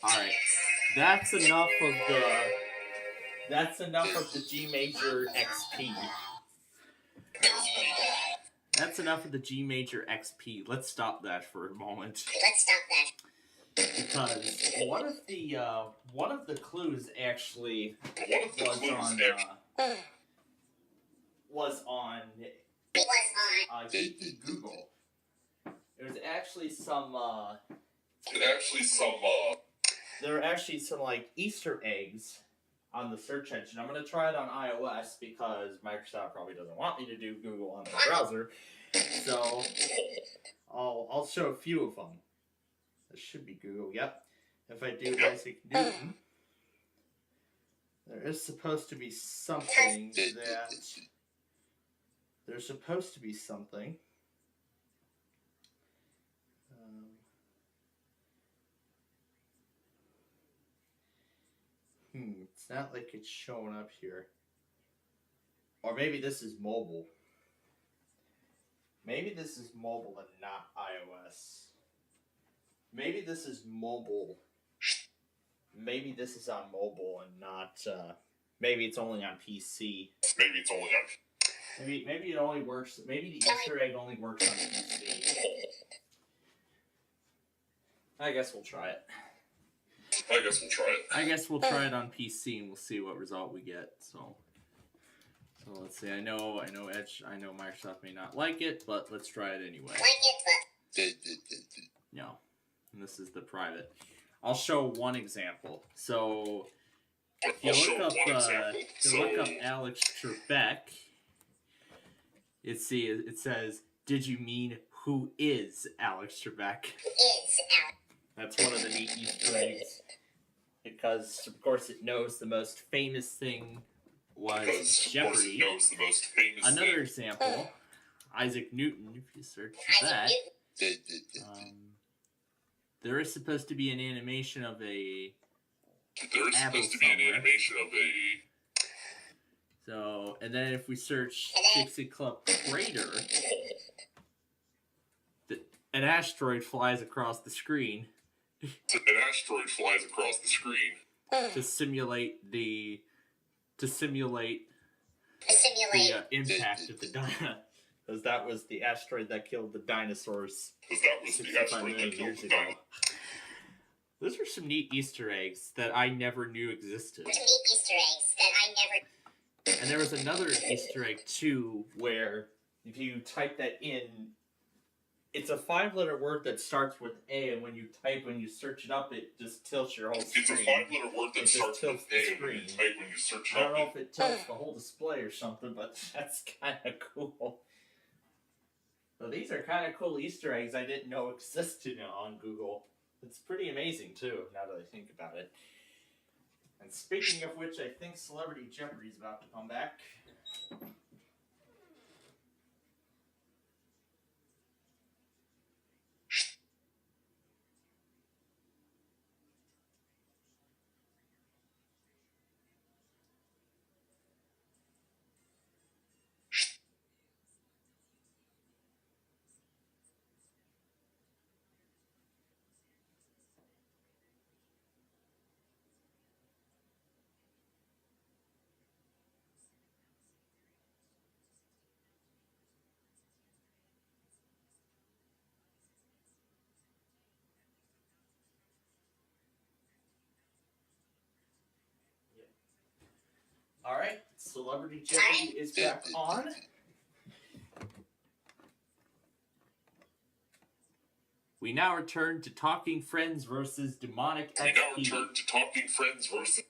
Alright. That's enough of the G major XP. That's enough of the G major XP. Let's stop that for a moment. Because one of the clues actually was on Geeky Google. There was actually there were actually some like Easter eggs on the search engine. I'm going to try it on iOS because Microsoft probably doesn't want me to do Google on the browser. So I'll show a few of them. This should be Google. Yep. If I do Isaac Newton, there is supposed to be something that there's supposed to be something. It's not like it's showing up here. Or maybe this is mobile. Maybe this is mobile and not iOS. Maybe this is mobile. Maybe this is on mobile and not, maybe it's only on PC. Maybe it only works, maybe the Easter egg only works on PC. I guess we'll try it. I guess we'll try it on PC and we'll see what result we get. So let's see. I know Edge. I know Microsoft may not like it, but let's try it anyway. No, and this is the private. I'll show one example. So if you look up Alex Trebek, it says, "Did you mean who is Alex Trebek?" That's one of the neat Easter eggs, because of course it knows the most famous thing was Jeopardy. Another example, Isaac Newton. If you search for that, there is supposed to be an animation of a. So, and then if we search Dixie Club Crater, an asteroid flies across the screen. To simulate the impact of the dinosaur, because that was the asteroid that killed the dinosaurs 65 million years ago. Those are some neat Easter eggs that I never knew existed. And there was another Easter egg too, where if you type that in, it's a 5-letter word that starts with A, and when you search it up, it just tilts your whole screen. It's a 5-letter word that starts with A, and when you type when you search it up. I don't know if it tilts the whole display or something, but that's kind of cool. So these are kind of cool Easter eggs I didn't know existed on Google. It's pretty amazing too, now that I think about it. And speaking of which, I think Celebrity Jeopardy is about to come back. Alright, Celebrity Jeopardy is back on. We now return to Talking Friends versus Demonic XP. We now return to Talking Friends versus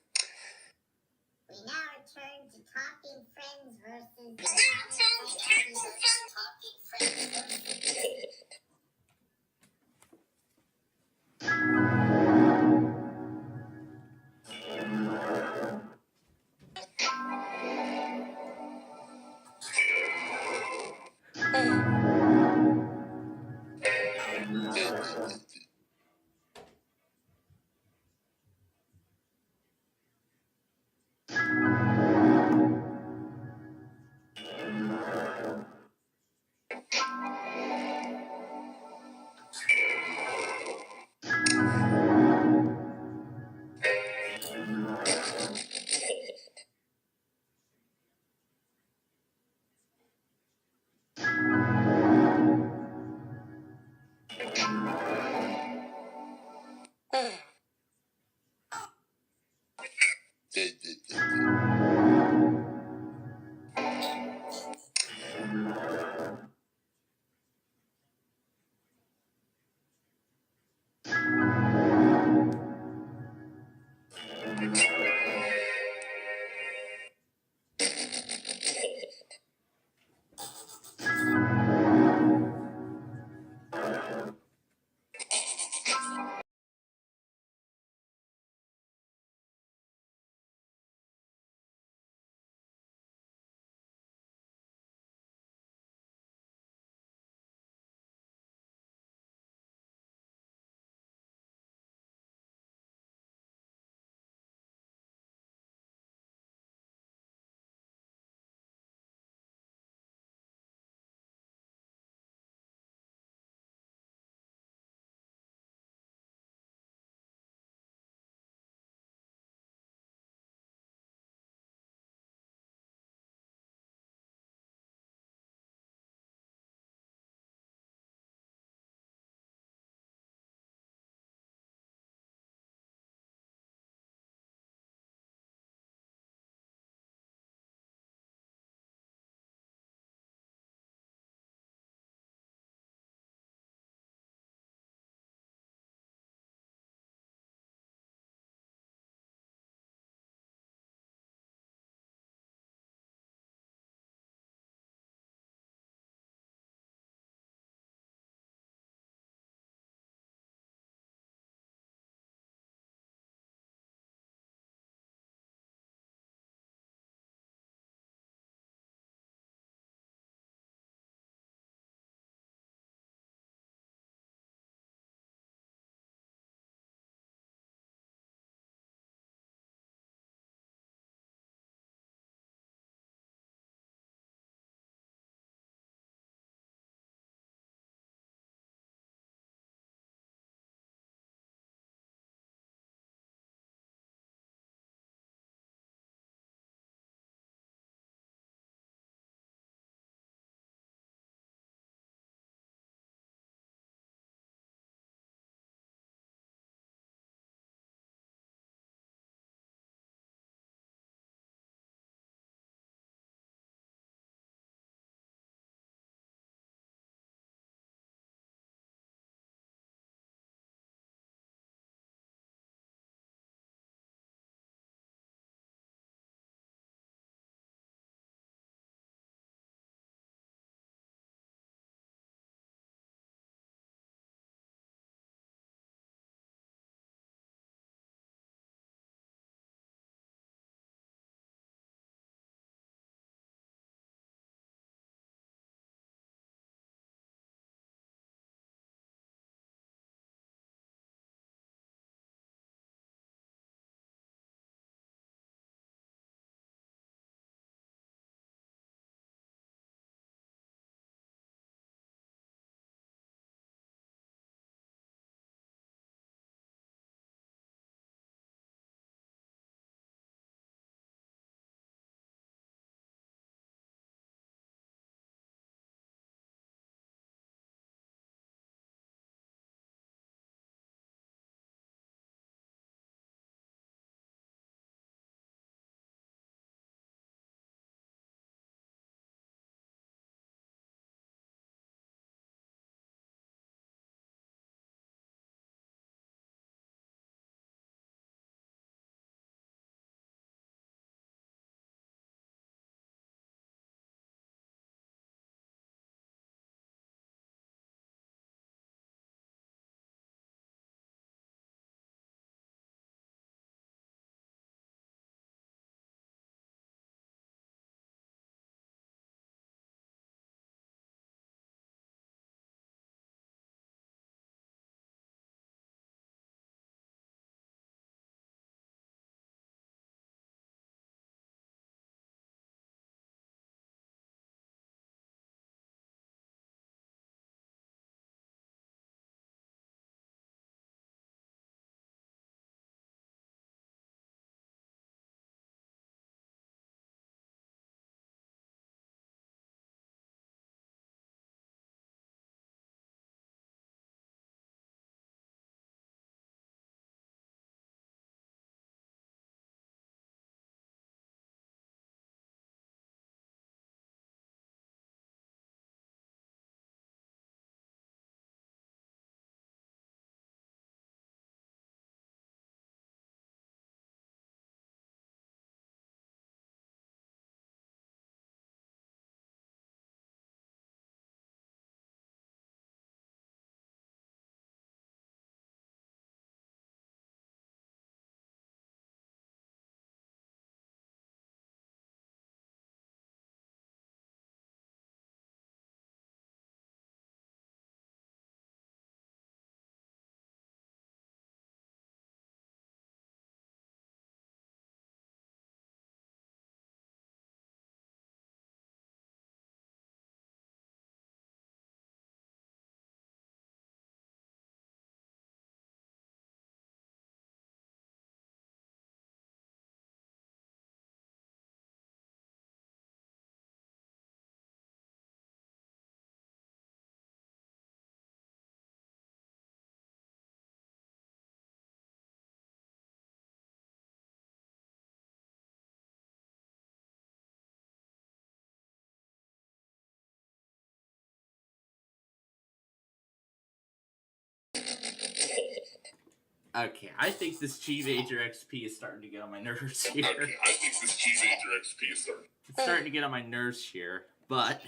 Okay, I think this G Major XP is starting to get on my nerves here. Okay, I think this G Major XP is starting. It's starting to get on my nerves here, but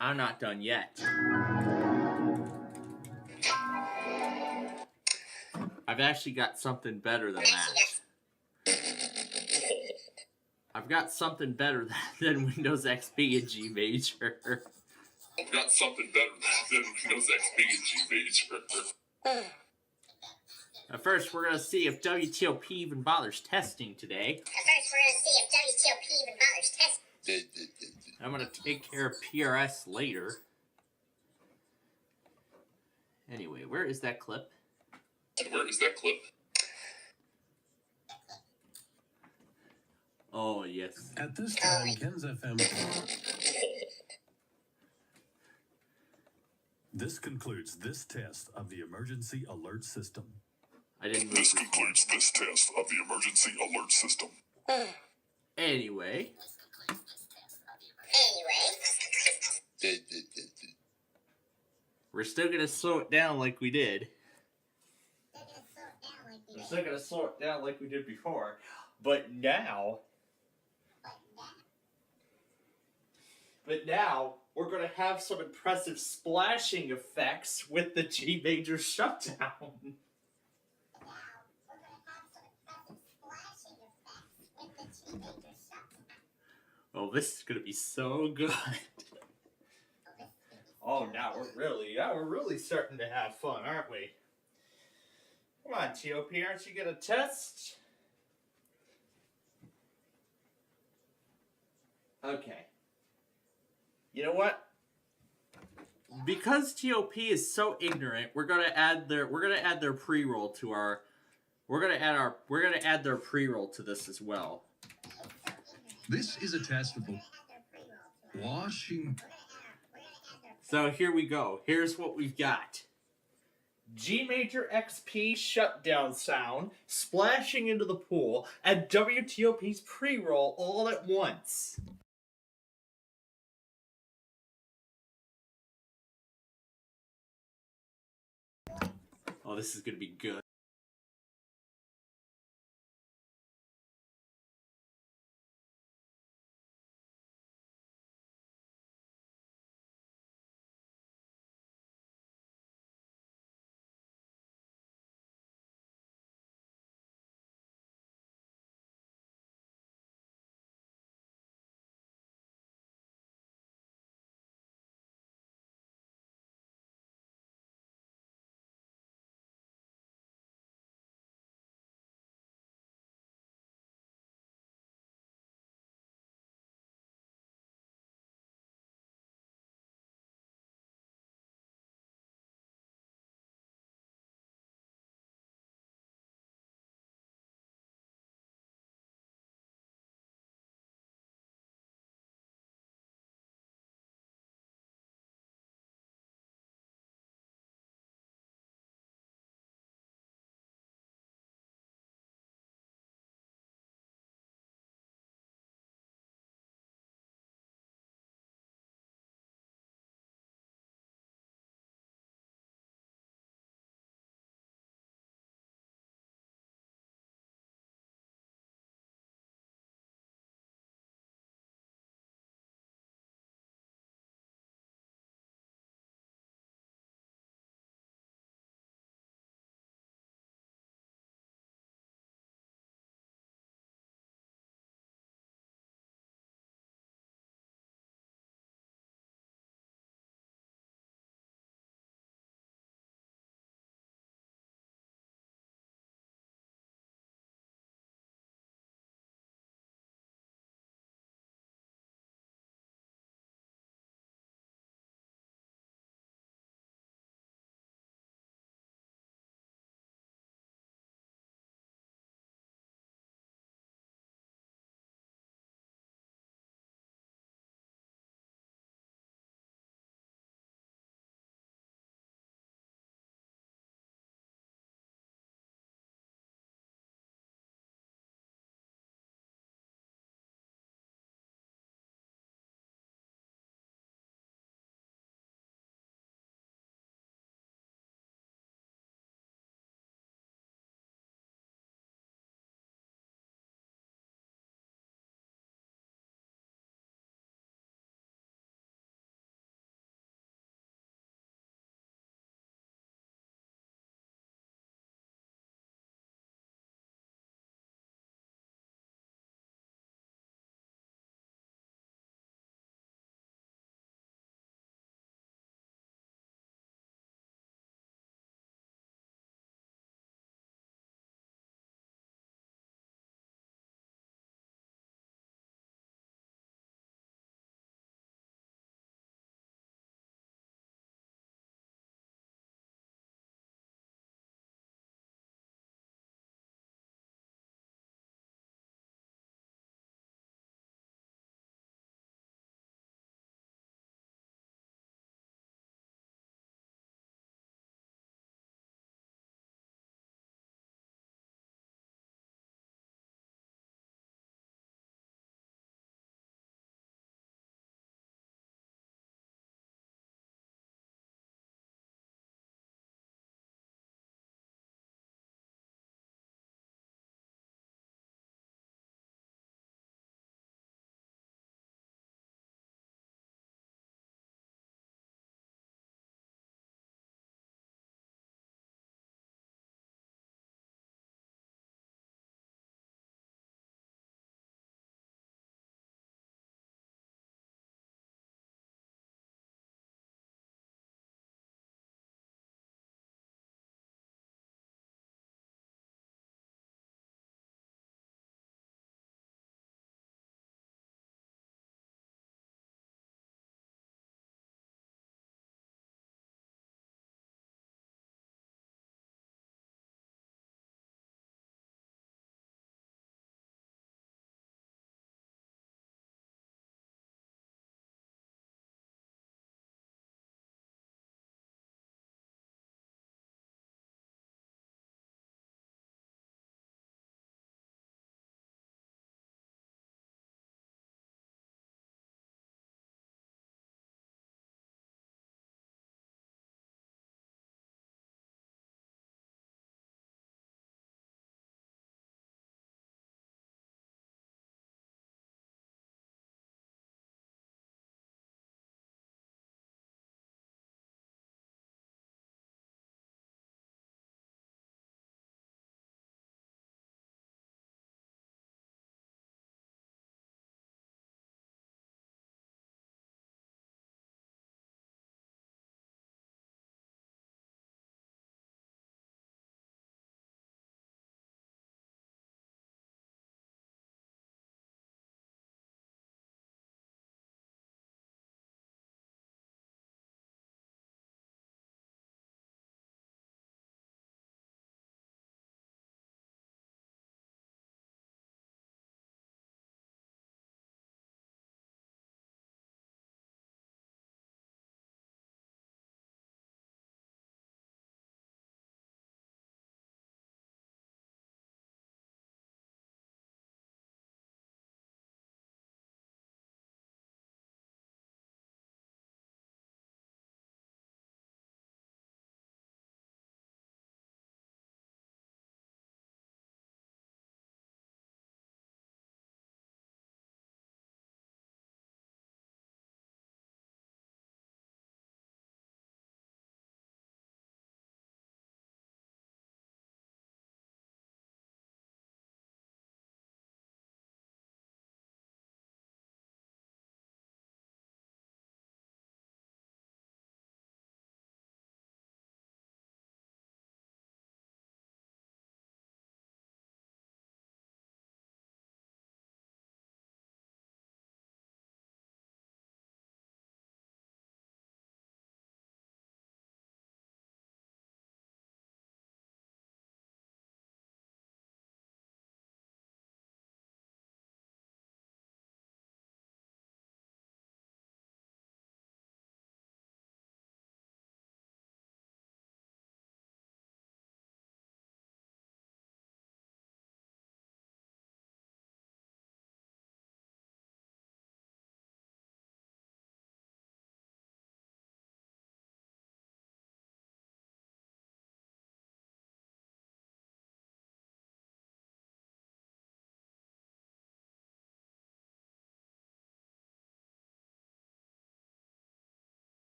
I'm not done yet. I've actually got something better than that. I've got something better than Windows XP and G Major. I've got something better than Windows XP and G Major. Now first, we're going to see if WTOP even bothers testing today. I'm going to take care of PRS later. Anyway, where is that clip? Where is that clip? Oh, yes. At this time, Ken's FM. This concludes this test of the emergency alert system. I didn't. This concludes this test of the emergency alert system. Anyway. We're still going to slow it down like we did. We're still going to slow it down like we did before. But now, we're going to have some impressive splashing effects with the G Major shutdown. Oh, this is going to be so good. Oh, now we're really starting to have fun, aren't we? Come on, TOP, aren't you going to test? Okay. You know what? Because TOP is so ignorant, we're gonna add their pre-roll to our. We're gonna add their pre-roll to this as well. This is a test of the Washington. So here we go. Here's what we've got. G Major XP shutdown sound splashing into the pool and WTOP's pre-roll all at once. Oh, this is going to be good.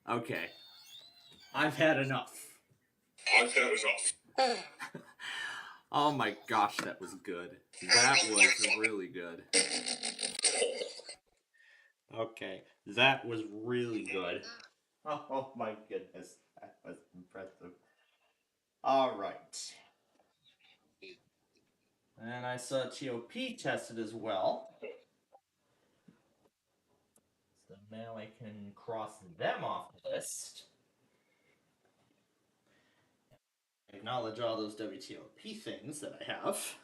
Okay. I've had enough. I've had enough. Oh my gosh, that was good. That was really good. Okay, that was really good. Oh my goodness, that was impressive. Alright. And I saw TOP tested as well. So now I can cross them off the list. Acknowledge all those WTOP things that I have.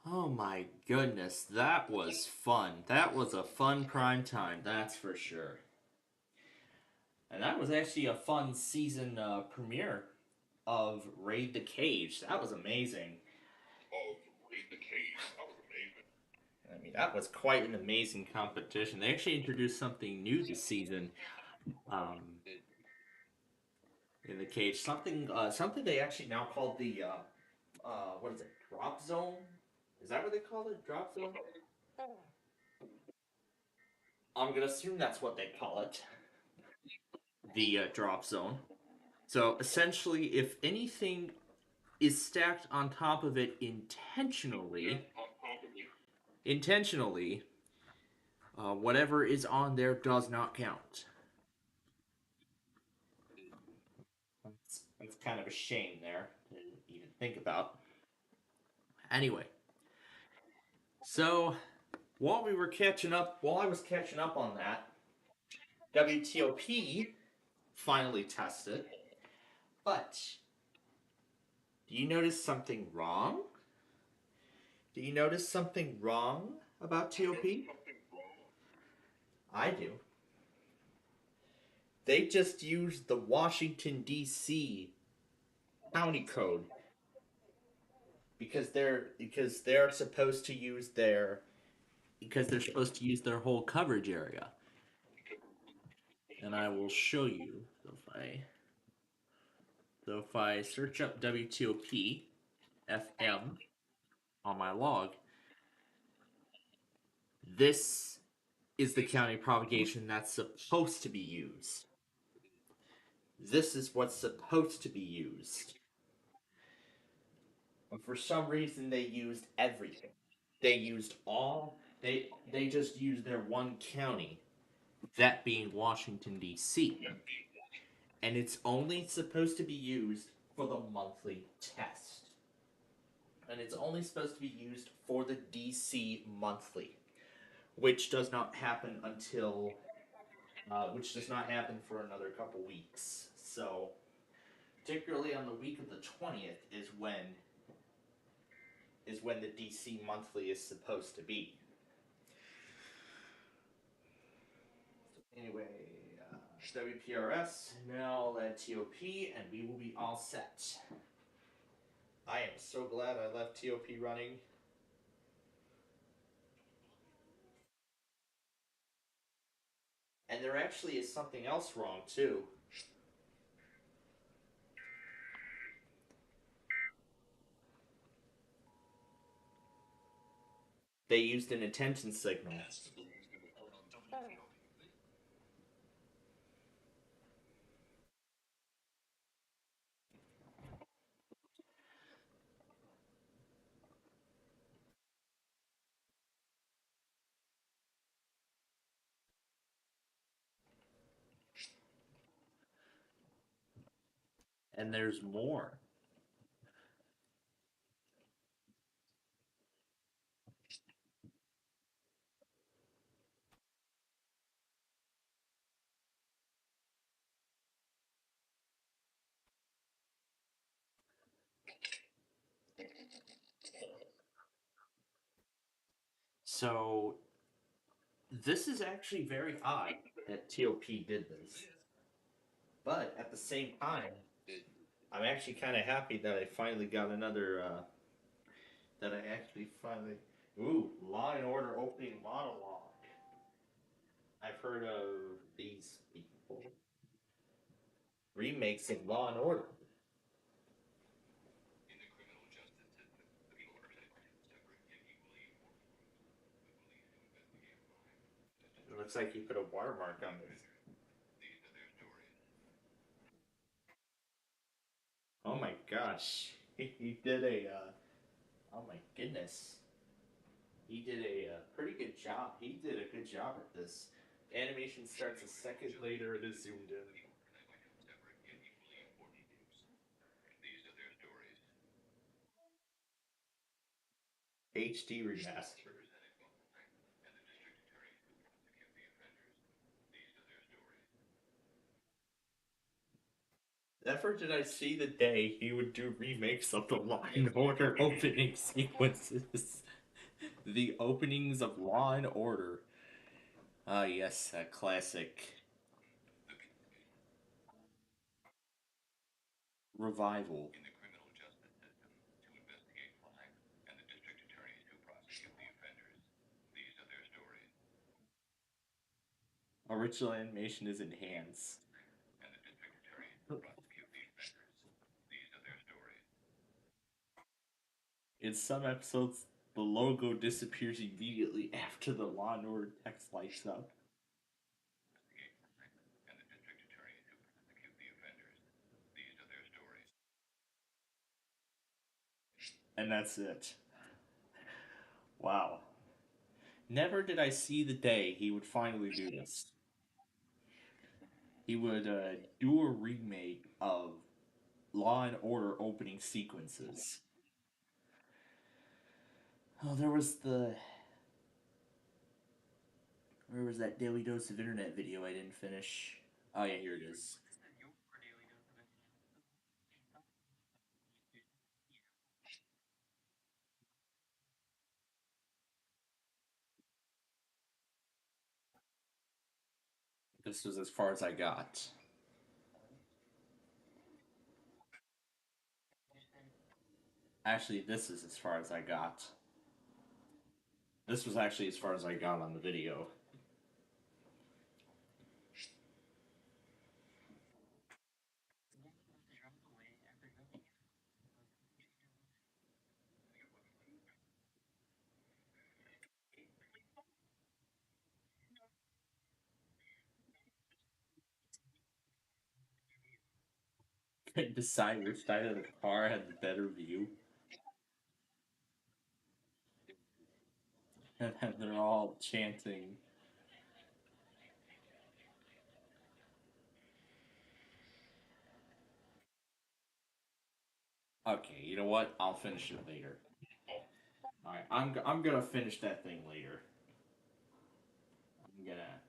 Oh my goodness, that was fun. That was a fun prime time, that's for sure. And that was actually a fun season premiere of Raid the Cage. That was amazing. Oh, Raid the Cage. That was amazing. I mean, that was quite an amazing competition. They actually introduced something new this season. In the cage, something they actually now call the what is it? Drop zone? Is that what they call it? Drop zone? I'm gonna assume that's what they call it. The drop zone. So essentially, if anything is stacked on top of it intentionally, whatever is on there does not count. That's kind of a shame there to even think about. Anyway, so while I was catching up on that, WTOP finally tested. But do you notice something wrong? Do you notice something wrong about TOP? I do. They just used the Washington D.C. county code because they're supposed to use their whole coverage area. And I will show you. So if I search up WTOP FM on my log, this is the county propagation that's supposed to be used. This is what's supposed to be used. But for some reason they used everything. They just used their one county, that being Washington D.C. And it's only supposed to be used for the monthly test. And it's only supposed to be used for the DC monthly, which does not happen for another couple weeks. So, particularly on the week of the 20th is when the DC monthly is supposed to be. Anyway, WPRS, now let TOP, and we will be all set. I am so glad I left TOP running. And there actually is something else wrong, too. They used an attention signal. And there's more. So, this is actually very odd that TOP did this. But at the same time, I'm actually kind of happy that I finally got another, that I actually finally. Ooh, Law and Order opening monologue. I've heard of these people. Remakes of Law and Order. Looks like he put a watermark on this. Oh my gosh. He did a, oh my goodness. He did a pretty good job. He did a good job at this. Animation starts a second later, it is zoomed in. HD remaster. Never did I see the day he would do remakes of the Law and Order opening sequences. The openings of Law and Order. Ah, yes, a classic revival. Original animation is enhanced. In some episodes, the logo disappears immediately after the Law and Order text lights up. And that's it. Wow. Never did I see the day he would finally do this. He would do a remake of Law and Order opening sequences. Oh, there was the. Where was that Daily Dose of Internet video I didn't finish? Oh, yeah, here it is. This was as far as I got. Actually, this is as far as I got. This was actually as far as I got on the video. Couldn't decide which side of the car had the better view. And then they're all chanting. Okay, you know what? I'll finish it later. Alright, I'm gonna finish that thing later. I'm gonna.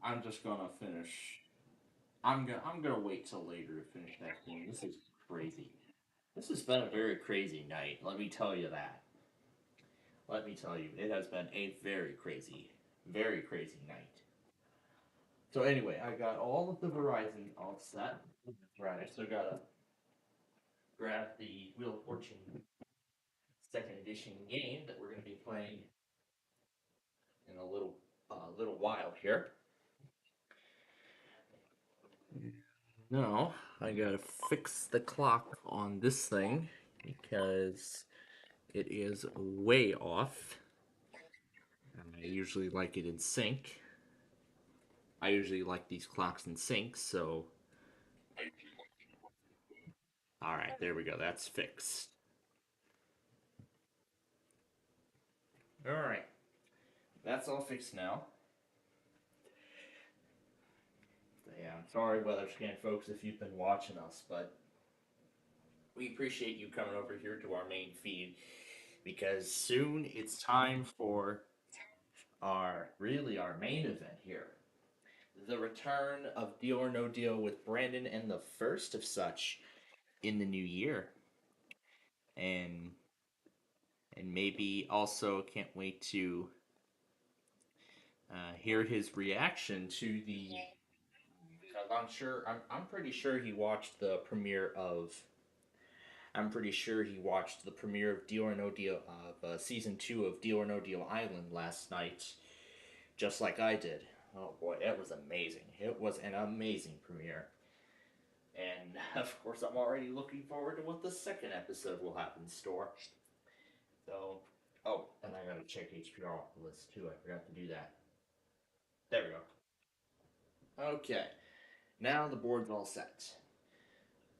I'm just gonna finish. I'm gonna wait till later to finish that thing. This is crazy. This has been a very crazy night. Let me tell you that. Let me tell you, it has been a very crazy night. So anyway, I got all of the Verizon all set. Right, I still gotta grab the Wheel of Fortune second edition game that we're gonna be playing in a little while here. No, I gotta fix the clock on this thing because it is way off. And I usually like it in sync. I usually like these clocks in sync, so. Alright, there we go. That's fixed. Alright, that's all fixed now. So, yeah, I'm sorry, Weather Scan folks, if you've been watching us, but we appreciate you coming over here to our main feed because soon it's time for our main event here. The return of Deal or No Deal with Brandon and the first of such in the new year. And maybe also can't wait to hear his reaction to the. Because I'm pretty sure he watched the premiere of. I'm pretty sure he watched the premiere of Deal or No Deal of season 2 of Deal or No Deal Island last night, just like I did. Oh boy, it was amazing. It was an amazing premiere. And of course, I'm already looking forward to what the second episode will have in store. So, oh, and I gotta check HPR off the list too. I forgot to do that. There we go. Okay. Now the board's all set.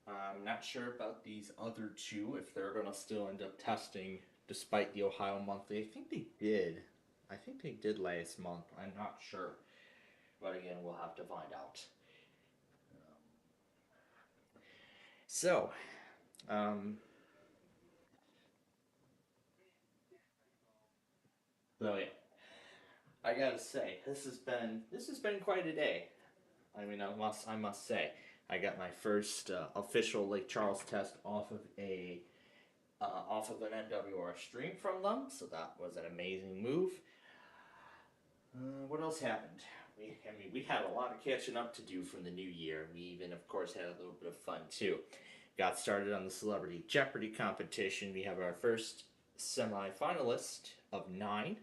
I'm not sure about these other two, if they're going to still end up testing despite the Ohio Monthly. I think they did. I think they did last month. I'm not sure. But again, we'll have to find out. So, so yeah, I gotta say, this has been quite a day. I mean, I must say, I got my first official Lake Charles test off of an NWR stream from them, so that was an amazing move. What else happened? We had a lot of catching up to do from the new year. We even, of course, had a little bit of fun too. Got started on the Celebrity Jeopardy competition. We have our first semi-finalist of 9.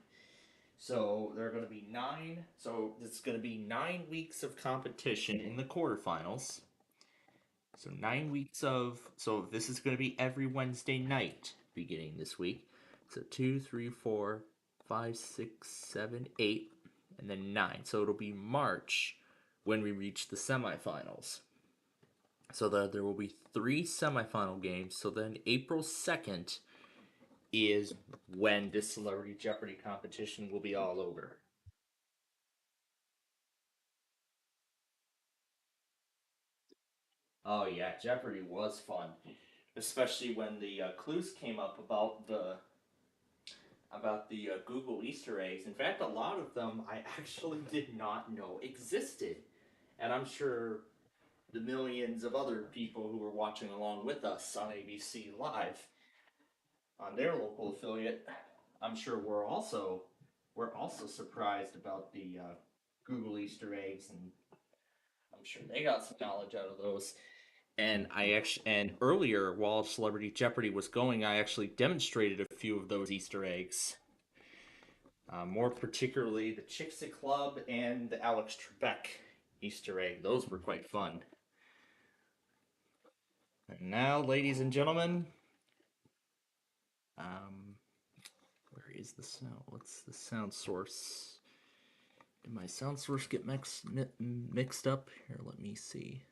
So there are going to be 9. So it's going to be 9 weeks of competition in the quarterfinals. So 9 weeks of. So this is going to be every Wednesday night beginning this week. So 2, 3, 4, 5, 6, 7, 8, and then 9. So it'll be March when we reach the semifinals. So there will be 3 semifinal games. So then April 2nd is when this Celebrity Jeopardy competition will be all over. Oh yeah, Jeopardy was fun, especially when the clues came up about the Google Easter eggs. In fact, a lot of them I actually did not know existed, and I'm sure the millions of other people who were watching along with us on ABC Live on their local affiliate, I'm sure we're also surprised about the Google Easter eggs, and I'm sure they got some knowledge out of those. And earlier, while Celebrity Jeopardy was going, I actually demonstrated a few of those Easter eggs. More particularly the Chicksy Club and the Alex Trebek Easter egg. Those were quite fun. And now, ladies and gentlemen, where is the sound? What's the sound source? Did my sound source get mixed up? Here, let me see.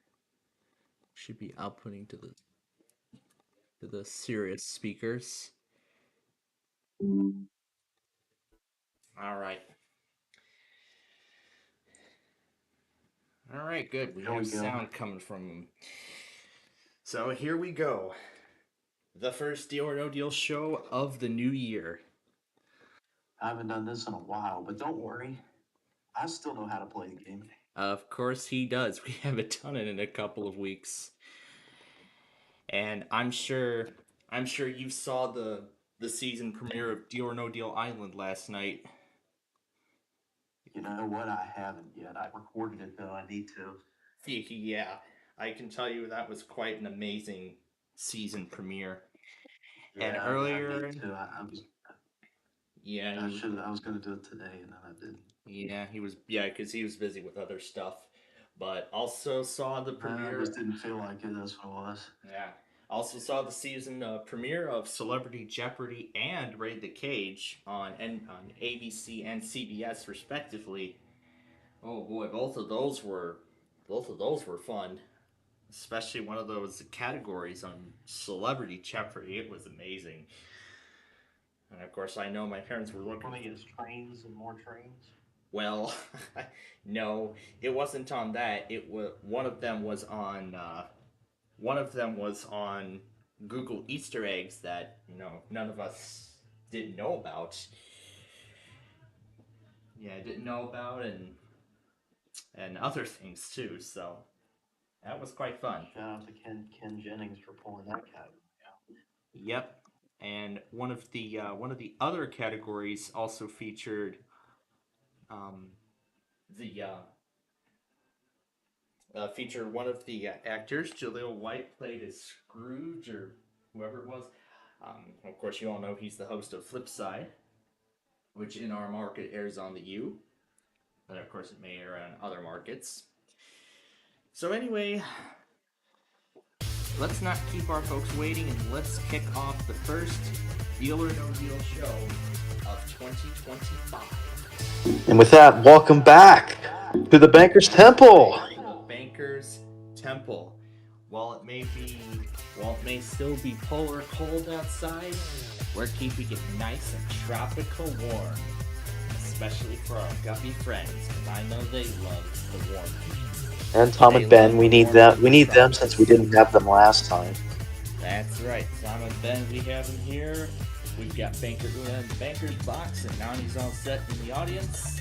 Should be outputting to the Sirius speakers. All right. All right, good. We have sound coming from them. So here we go. The first Deal or No Deal show of the new year. I haven't done this in a while, but don't worry. I still know how to play the game. Of course he does. We haven't done it in a couple of weeks. And I'm sure you saw the season premiere of Deal or No Deal Island last night. You know what? I haven't yet. I recorded it, though. I need to. Yeah, I can tell you that was quite an amazing season premiere. Yeah, and earlier, I need to. I was going to do it today, and then I didn't. Yeah, because he was busy with other stuff. But also saw the premiere. I just didn't feel like it. That's what it was. Yeah. Also saw the season premiere of Celebrity Jeopardy and Raid the Cage on ABC and CBS respectively. Oh boy, both of those were fun. Especially one of those categories on Celebrity Jeopardy. It was amazing. And of course, I know my parents were looking. Want to use trains and more trains? Well, no, it wasn't on that. One of them was on Google Easter eggs that none of us didn't know about. Yeah, I didn't know about and other things too. So that was quite fun. Shout out to Ken Jennings for pulling that category out. Yep, and one of the other categories also featured featured one of the actors. Jaleel White played as Scrooge or whoever it was. Of course, you all know he's the host of Flipside, which in our market airs on the U. But of course, it may air on other markets. So anyway, let's not keep our folks waiting, and let's kick off the first Deal or No Deal show of 2025. And with that, welcome back. To the Banker's Temple. The Banker's Temple. While it may still be polar cold outside, we're keeping it nice and tropical warm. Especially for our guppy friends, because I know they love the warm. And Tom and Ben, we need them. We need them since we didn't have them last time. That's right. Tom and Ben, we have them here. We've got Banker Una in the Banker's box, and Nani's all set in the audience.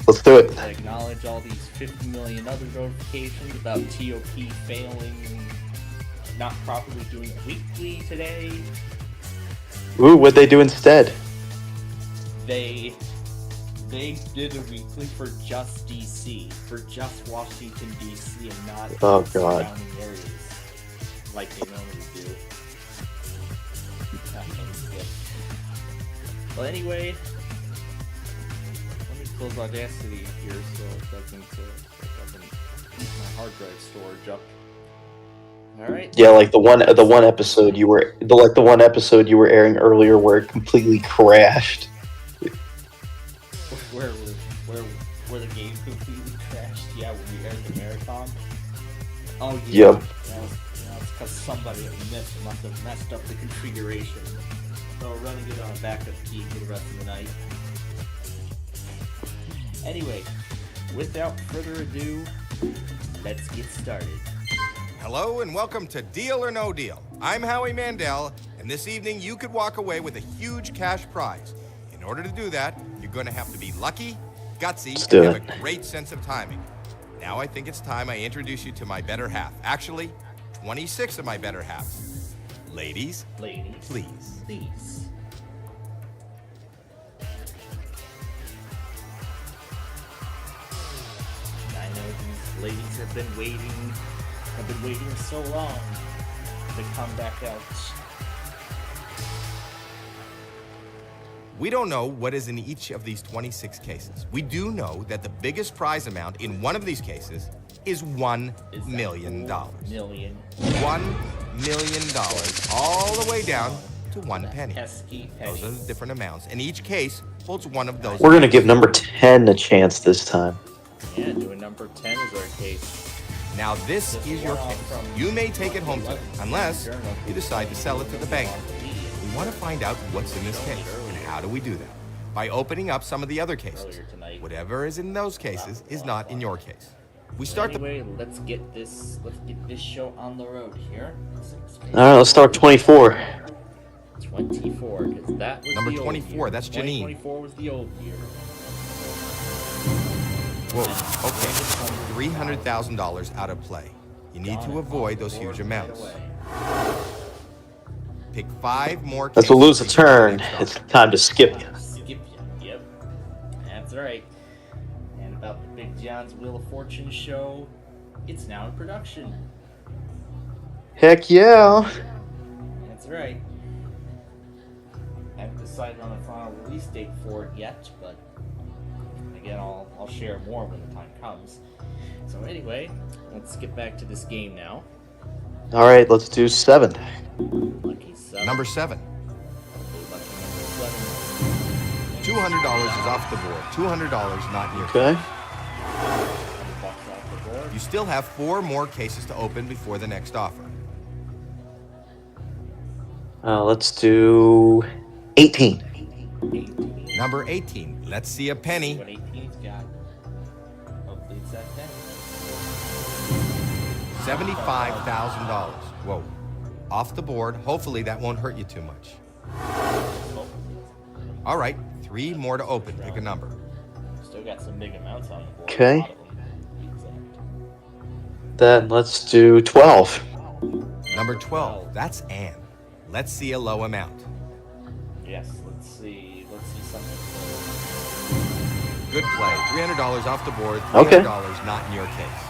Let's do it. To acknowledge all these 50 million other notifications about TOP failing, not properly doing it weekly today. Ooh, what'd they do instead? They did a weekly for just DC, for just Washington DC, and not surrounding areas like they normally do. Well, anyway, let me close Audacity here so it doesn't eat my hard drive storage up. All right. Yeah, like the one episode you were airing earlier where it completely crashed. Where the game completely crashed? Yeah, when we aired the marathon. Oh yeah. Yep. It's because somebody must have messed up the configuration. So we're running it on a backup key for the rest of the night. Anyway, without further ado, let's get started. Hello and welcome to Deal or No Deal. I'm Howie Mandel, and this evening you could walk away with a huge cash prize. In order to do that, you're going to have to be lucky, gutsy, and have a great sense of timing. Now I think it's time I introduce you to my better half. Actually, 26 of my better halves. Ladies, please. I know these ladies have been waiting so long to come back out. We don't know what is in each of these 26 cases. We do know that the biggest prize amount in one of these cases is $1 million. $1 million, all the way down to 1 penny. Those are the different amounts, and each case holds one of those. We're going to give number 10 a chance this time. Yeah, doing number 10 is our case. Now this is your case. You may take it home today, unless you decide to sell it to the bank. We want to find out what's in this case, and how do we do that? By opening up some of the other cases. Whatever is in those cases is not in your case. We start let's get this show on the road here. All right, let's start 24. 24, because that was number the 24. That's Janine. 24 was the old year. Whoa, okay. $300,000 out of play. You need to avoid those huge amounts. Pick 5 more cases. Let's lose a turn. It's time to skip you. Yep. That's right. And about the Big John's Wheel of Fortune show, it's now in production. Heck yeah. That's right. I haven't decided on a final release date for it yet, but again, I'll share more when the time comes. So anyway, let's get back to this game now. All right, let's do 7. Lucky 7. Number 7. $200 is off the board. $200 not in your Okay. You still have 4 more cases to open before the next offer. Let's do 18. Number 18. Let's see a penny. What 18's got? Hopefully it's that penny. $75,000. Whoa. Off the board. Hopefully that won't hurt you too much. All right. 3 more to open. Pick a number. Still got some big amounts on the board. Okay. Then let's do 12. Number 12. That's Ann. Let's see a low amount. Yes, let's see something. Good play. $300 off the board. $300 Okay. not in your case.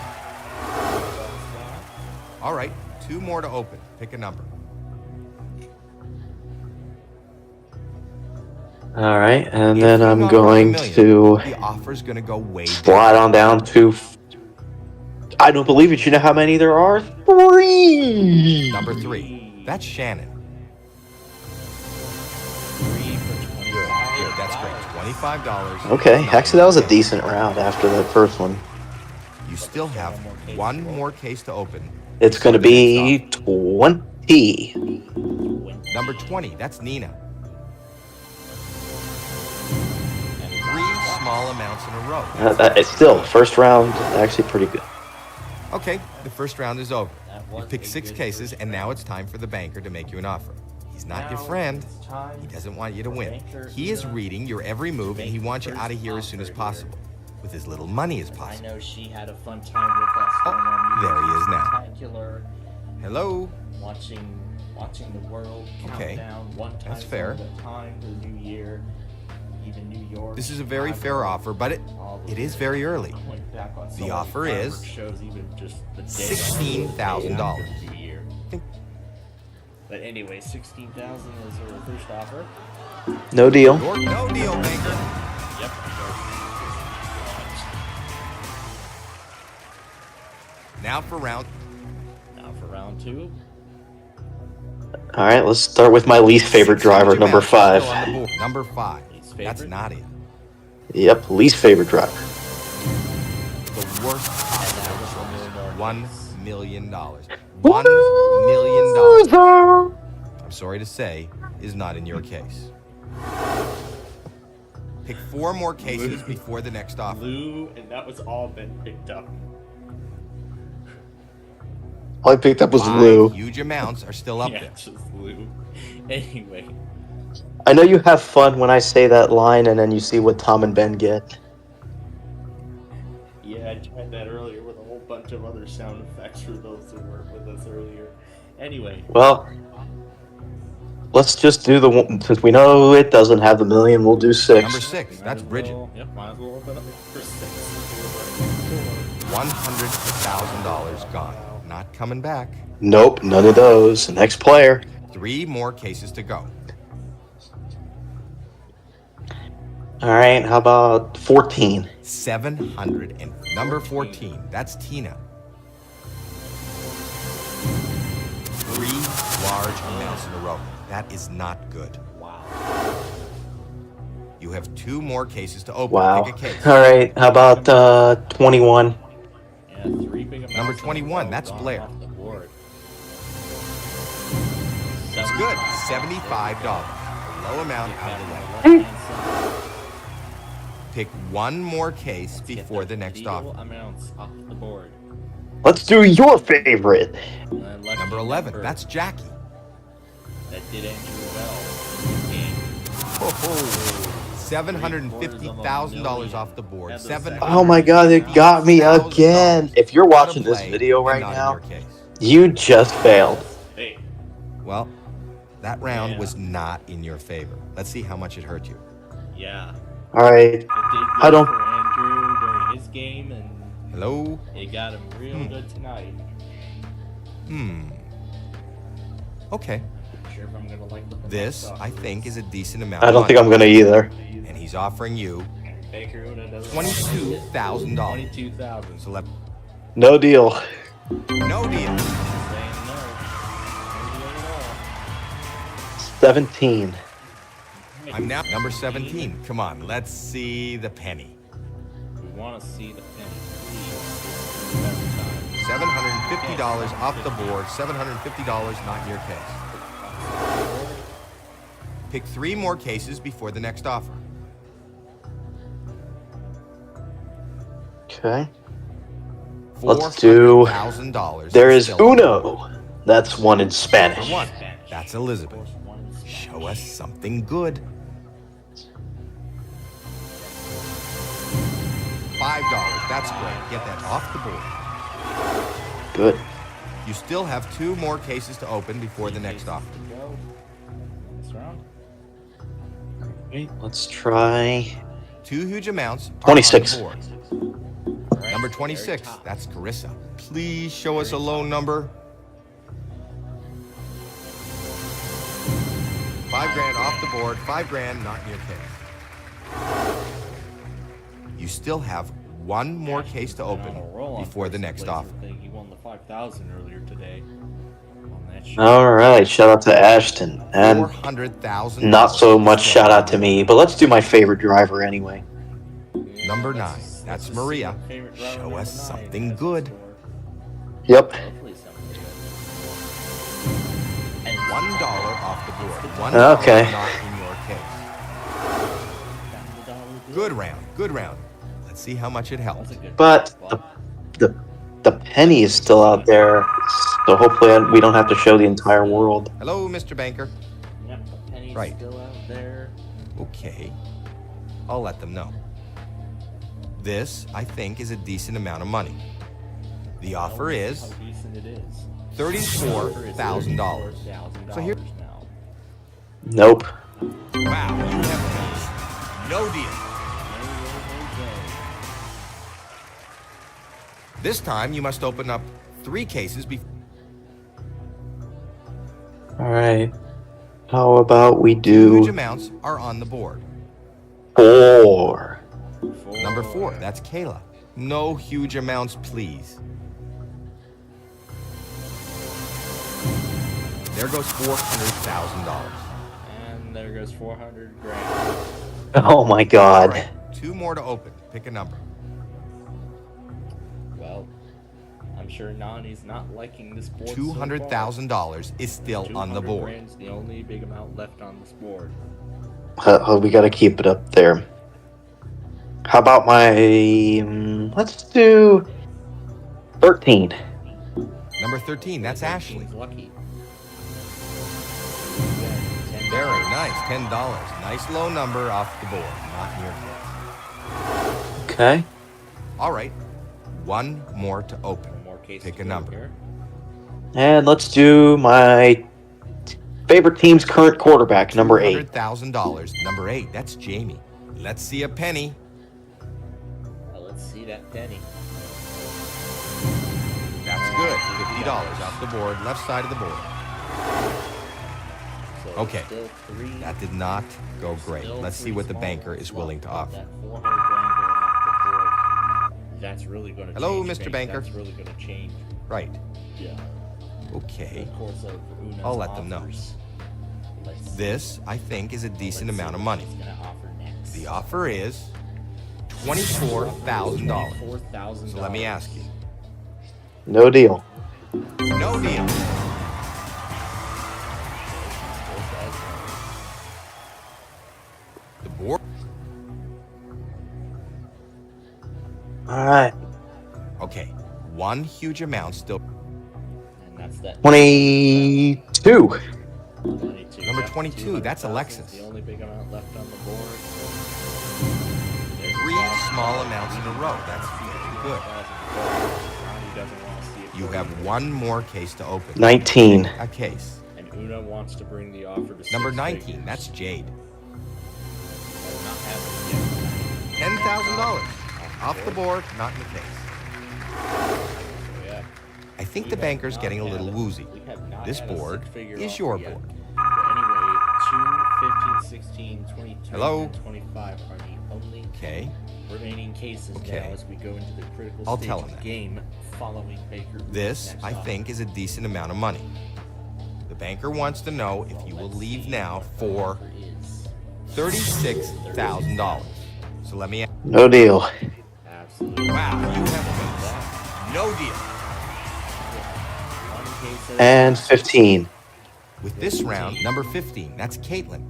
All right. 2 more to open. Pick a number. All right, and then I'm going to The offer's going to go way down. slide on down to. I don't believe it. You know how many there are? 3. Number 3. That's Shannon. 3 for 25. Good. That's great. $25. Okay, is not actually, in that was a your case. decent round after that first one. You still have one more case to open. It's going to before the be next 20. offer. Number 20, that's Nina. 3 small amounts in a row. It's still, first round, actually pretty good. Okay, the first round is over. You've picked 6 cases, and now it's time for the banker to make you an offer. He's not your friend. He doesn't want you to win. He is reading your every move, and he wants you out of here as soon as possible, with as little money as I possible. know she had a fun time with us. there he is now. Spectacular, Hello? watching the world Okay, count down one time that's fair. at a time for the new year. Even New York. This is a very fair offer, but it is very early. The offer is $16,000. But anyway, 16,000 is our first offer. No deal. No deal, banker. Yep. Now for round. Now for round 2. All right, let's start with my least favorite driver, number 5. Still on the board. Number 5. That's not it. Yep, least favorite driver. The worst possible choice. $1 million. $1 million. I'm sorry to say, is not in your case. Pick 4 more cases before the next offer. Lou, and that was all been picked up. All I picked up was 5 Lou. huge amounts are still up Yeah, there. just Lou. Anyway. I know you have fun when I say that line and then you see what Tom and Ben get. Yeah, I tried that earlier with a whole bunch of other sound effects for those who weren't with us earlier. Anyway. Well, let's just do the one, since we know it doesn't have the million, we'll do 6. Number 6, that's Bridget. Yep, might as well open up for 6. $100,000 gone. Not coming back. Nope, none of those. Next player. 3 more cases to go. All right, how about 14? 700 and number 14. That's Tina. 3 large amounts in a row. That is not good. Wow. You have 2 more cases to open. Wow. Pick a case. All right, how about 21? Yeah, 3 big amounts. Number 21, that's gone Blair. off the board. It's good. $75. A low amount out of the way. Pick 1 more case before the next Legal offer. amounts off the board. Let's do your favorite. Lucky Number 11, number that's Jackie. that did Andrew well in this game. $750,000 off the board. Oh my god, it got me again. If you're watching this video right now, you just failed. Hey, Well, that round Yeah. was not in your favor. Let's see how much it hurt you. yeah. All right, It did I good don't- for Andrew during his game, and Hello? it got him real good tonight. Okay. Not sure if I'm gonna like what the This, next I offer think, is a decent amount I of don't think money. I'm gonna either. And he's offering you Baker Una doesn't $22,000. 22,000. So let No deal. no deal. Saying no. No deal at all. 17. I'm now number 17. Come on, let's see the penny. We want to see the penny, please. This is the best time. $750 off the board. $750 not in your case. Pick 3 more cases before the next offer. Okay. Let's do. $400,000. There is still Uno. That's one in for Spanish. 1. That's Elizabeth. Show us something good. $5. That's great. Get that off the board. Good. You still have 2 more cases to open before the next offer. Go. Next round. Okay, let's try 2 huge amounts. are 26. on the board. All right, Number very 26. top. That's Carissa. Please show us a low number. $5,000 off the board. $5,000 not in your case. You still have 1 more case to Been on open a roll on before the first next place. offer. I think he won the 5,000 earlier today on All right, shout out to Ashton, and $400,000. not so much Still shout on out the to board. me. But let's do my favorite driver anyway. Number 9. That's Maria. Show us something good. Yep. Hopefully something good. And $1 off the board. $1 Okay. not in your case. Good round. Good round. Let's see how much it helps. But the penny is still out there, so hopefully we don't have to show the entire world. Hello, Mr. Banker. Yep, the penny's Right. still out there. Okay. I'll let them know. This, I think, is a decent amount of money. The offer is How decent it is. $34,000. So here. now. Nope. Wow, you have no deal. This time you must open up 3 cases before. All right. How about we Huge do amounts are on the board. 4? Number 4, that's Kayla. No huge amounts, please. There goes $400,000. And there goes 400 grand. Oh my All God. right, 2 more to open. Pick a number. Well, I'm sure Nani's not liking this board. $200,000 is still on the board. Grand's the only big amount left on this board. We got to keep it up there. How about my? Let's do 13. Number 13, that's Ashley. Lucky. Very nice, $10. Nice low number off the board. Not in your case. Okay. All right, 1 more to open. More cases. Pick a number. Here. And let's do my favorite team's current quarterback, number 8. $100,000. Number 8, that's Jamie. Let's see a penny. Well, let's see that penny. That's good. $50 off the board, left side of the board. So Okay. still 3. That did not go great. Still Let's see 3 what the small banker ones is left. willing to offer. That 400 grand going off the board. That's really going to Hello, change. Mr. Banker. That's really going to change. Right. Yeah. Okay. Of course, Una's I'll let them know. offers. Let's see. This, I think, is a decent Let's see amount of what money. she's gonna offer next. The offer is $24,000. $24,000. So let me ask you. No deal. No deal. The board. All right. Okay. 1 huge amount still. And that's that. 22. 22. Number Yep, 22, that's 200,000 Alexis. is the only big amount left on the board. 3 small amounts in a row. That's very good. Ronnie doesn't want to see it You go have either. 1 more case to open. 19. A case. And Una wants to bring the offer to Number 6 19, figures. that's Jade. That's not happening yet. $10,000. Off the board, not in the case. So, yeah. I think We the have banker's not getting a had little it. woozy. We have not This had a board six-figure is offer your yet. board. But anyway, 2, 15, 16, 22, Hello? and 25 are the only Okay. remaining cases Okay. now as we go into the critical I'll stage tell of him the that. game following Baker. This, I think, is a decent amount of money. The banker wants to know if you will leave now for $36,000. So let me ask. No deal. Absolutely. Wow, you have no deal. One case at a And time. 15. With this round, number 15, that's Caitlin.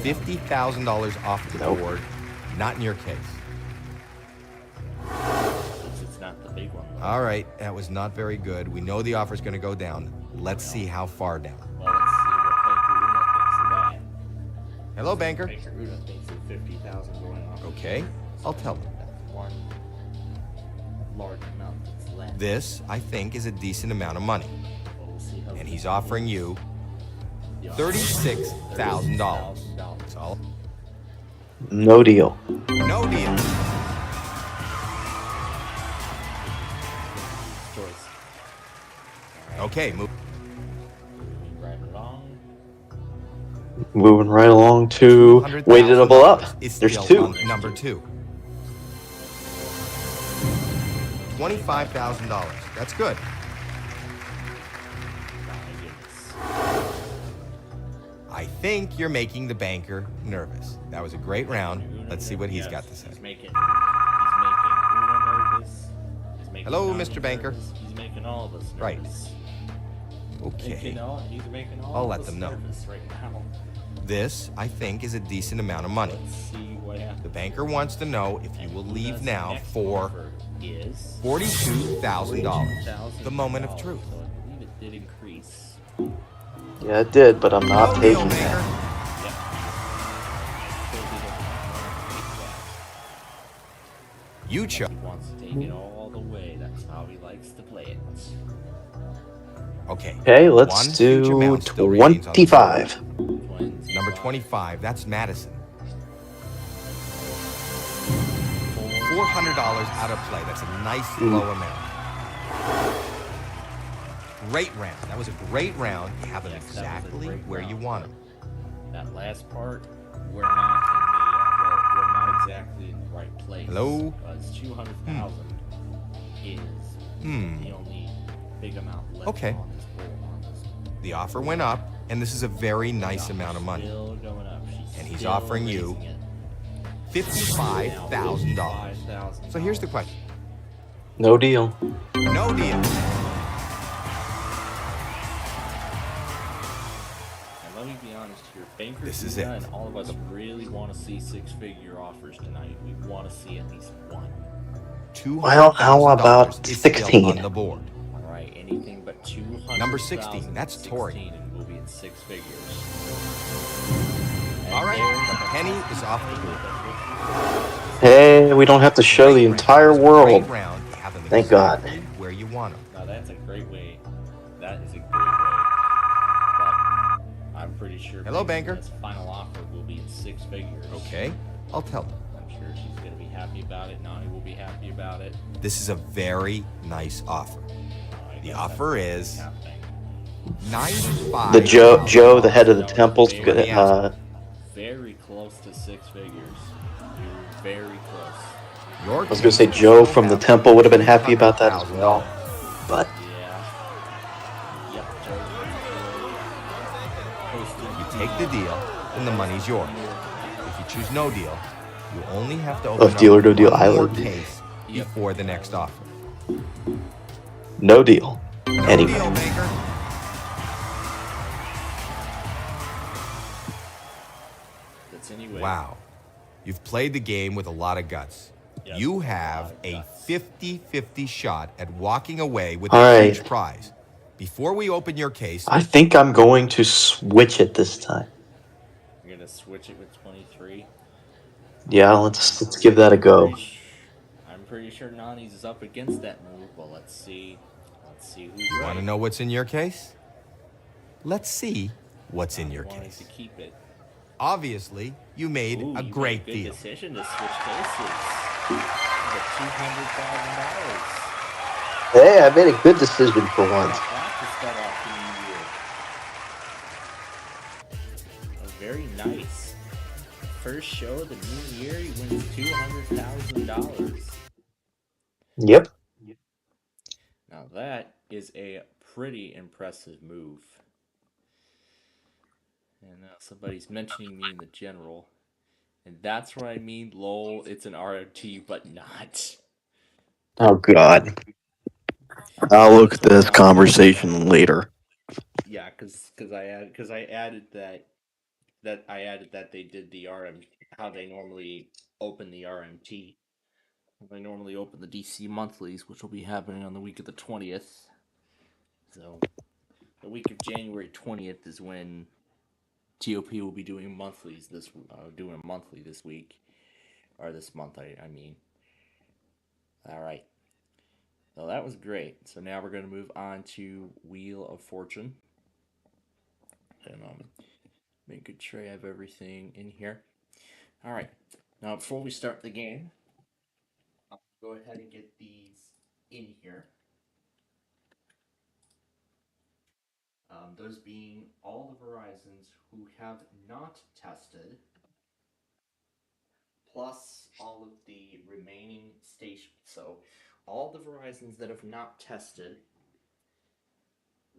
$50,000 off the Nope. board, not in your case. Since it's not the big one. All right, that was not very good. We know the offer's going to go down. Let's see how far down. Well, let's see what Baker Una thinks of that. Hello, banker. Baker Una thinks of 50,000 going off. Okay, I'll tell him. That's one large amount that's left. This, I think, is a decent amount of money. Well, we'll see how And he he's offering you the offer. $36,000. $36,000. That's all. No deal. No deal. Choice. Okay, move. Moving right along. Moving right along to weightable up. Is There's still 2. on number 2. $25,000. That's good. I think you're making the banker nervous. That was a great round. Let's see what he's got to say. He's making Una nervous. He's making Hello, Nani Mr. Banker. nervous. He's making all of us nervous. Right. Okay. He's making all I'll of let us them know. nervous right now. This, I think, is a decent amount of money. Let's see what happens. The banker wants to know if you will leave now Next for offer is $42,000. The moment of truth. So I believe it did increase. Yeah, it did, but I'm not No deal, taking banker. that. You chose. He wants to take it all the way. That's how he likes to play it. Okay. Okay, One let's huge do amount still remains on the 25. board. Number 25, that's Madison. $400 out of play. That's a nice low amount. Great round. That was a great round. You have them Yes, that was a exactly great where you round. want them. That last part, we're not exactly in the right place. Hello? Because 200,000 is the only big amount left Okay. on this board. The offer went up, and this is a very nice amount of money. Still going up. She's And he's still offering you raising it. $55,000. So here's the question. No deal. No deal. And let me be honest here, Banker This is Una it. and all of us really want to see six-figure offers tonight. We want to see at least one. Well, how about $200,000 is still 16? on the board. All right, anything but 200. Number 16, that's Tori. And we'll be in six figures. All right, the penny is off the board. Hey, we don't have to show the entire world. Great round. You have them Thank God. exactly where you want them. Now that's a great way. That is a great way. But I'm pretty sure. Hello, banker. His final offer will be in six figures. Okay, I'll tell them. I'm sure she's gonna be happy about it. Nani will be happy about it. This is a very nice offer. I The guess offer that's is happening. 95. The Joe, the head of the temple's gonna. Very close to six figures. You're very close. Your I was gonna say Joe from the temple would have been happy about that as well, but Yeah. Yep. You take the deal, and the money's yours. If you choose no deal, you only have to open up Deal or No Deal one more Island. case before the next offer. no deal. No Anyway. deal, banker. That's anyway. Wow. You've played the game with a lot of guts. Yes, You a have lot of a guts. 50-50 shot at walking away with All a right. huge prize. Before we open your case, I think I'm going to switch it this time. You're gonna switch it with 23. Yeah, let's give that a go. I'm pretty sure Nani's is up against that move, but let's see. Let's see who's you right. want to know what's in your case? Let's see what's in Nani your wanted case. to keep it. Obviously, you made Ooh, a you great made a good deal. decision to switch cases. The $200,000. Hey, I made a good decision for once. That to start off the new year. Very nice. First show of the new year, he wins $200,000. Yep. Now that is a pretty impressive move. And now somebody's mentioning me in the general. And that's what I mean, lol, it's an ROT, but not. Oh God. I'll look at this conversation later. Yeah, because I added that they did the how they normally open the RMT. They normally open the DC monthlies, which will be happening on the week of the 20th. So the week of January 20th is when TOP will be doing monthlies doing a monthly this week, or this month. I mean. All right. So that was great. So now we're going to move on to Wheel of Fortune, and make sure I have everything in here. All right. Now before we start the game, I'll go ahead and get these in here. Those being all the Verizons who have not tested, plus all of the remaining stations. So all the Verizons that have not tested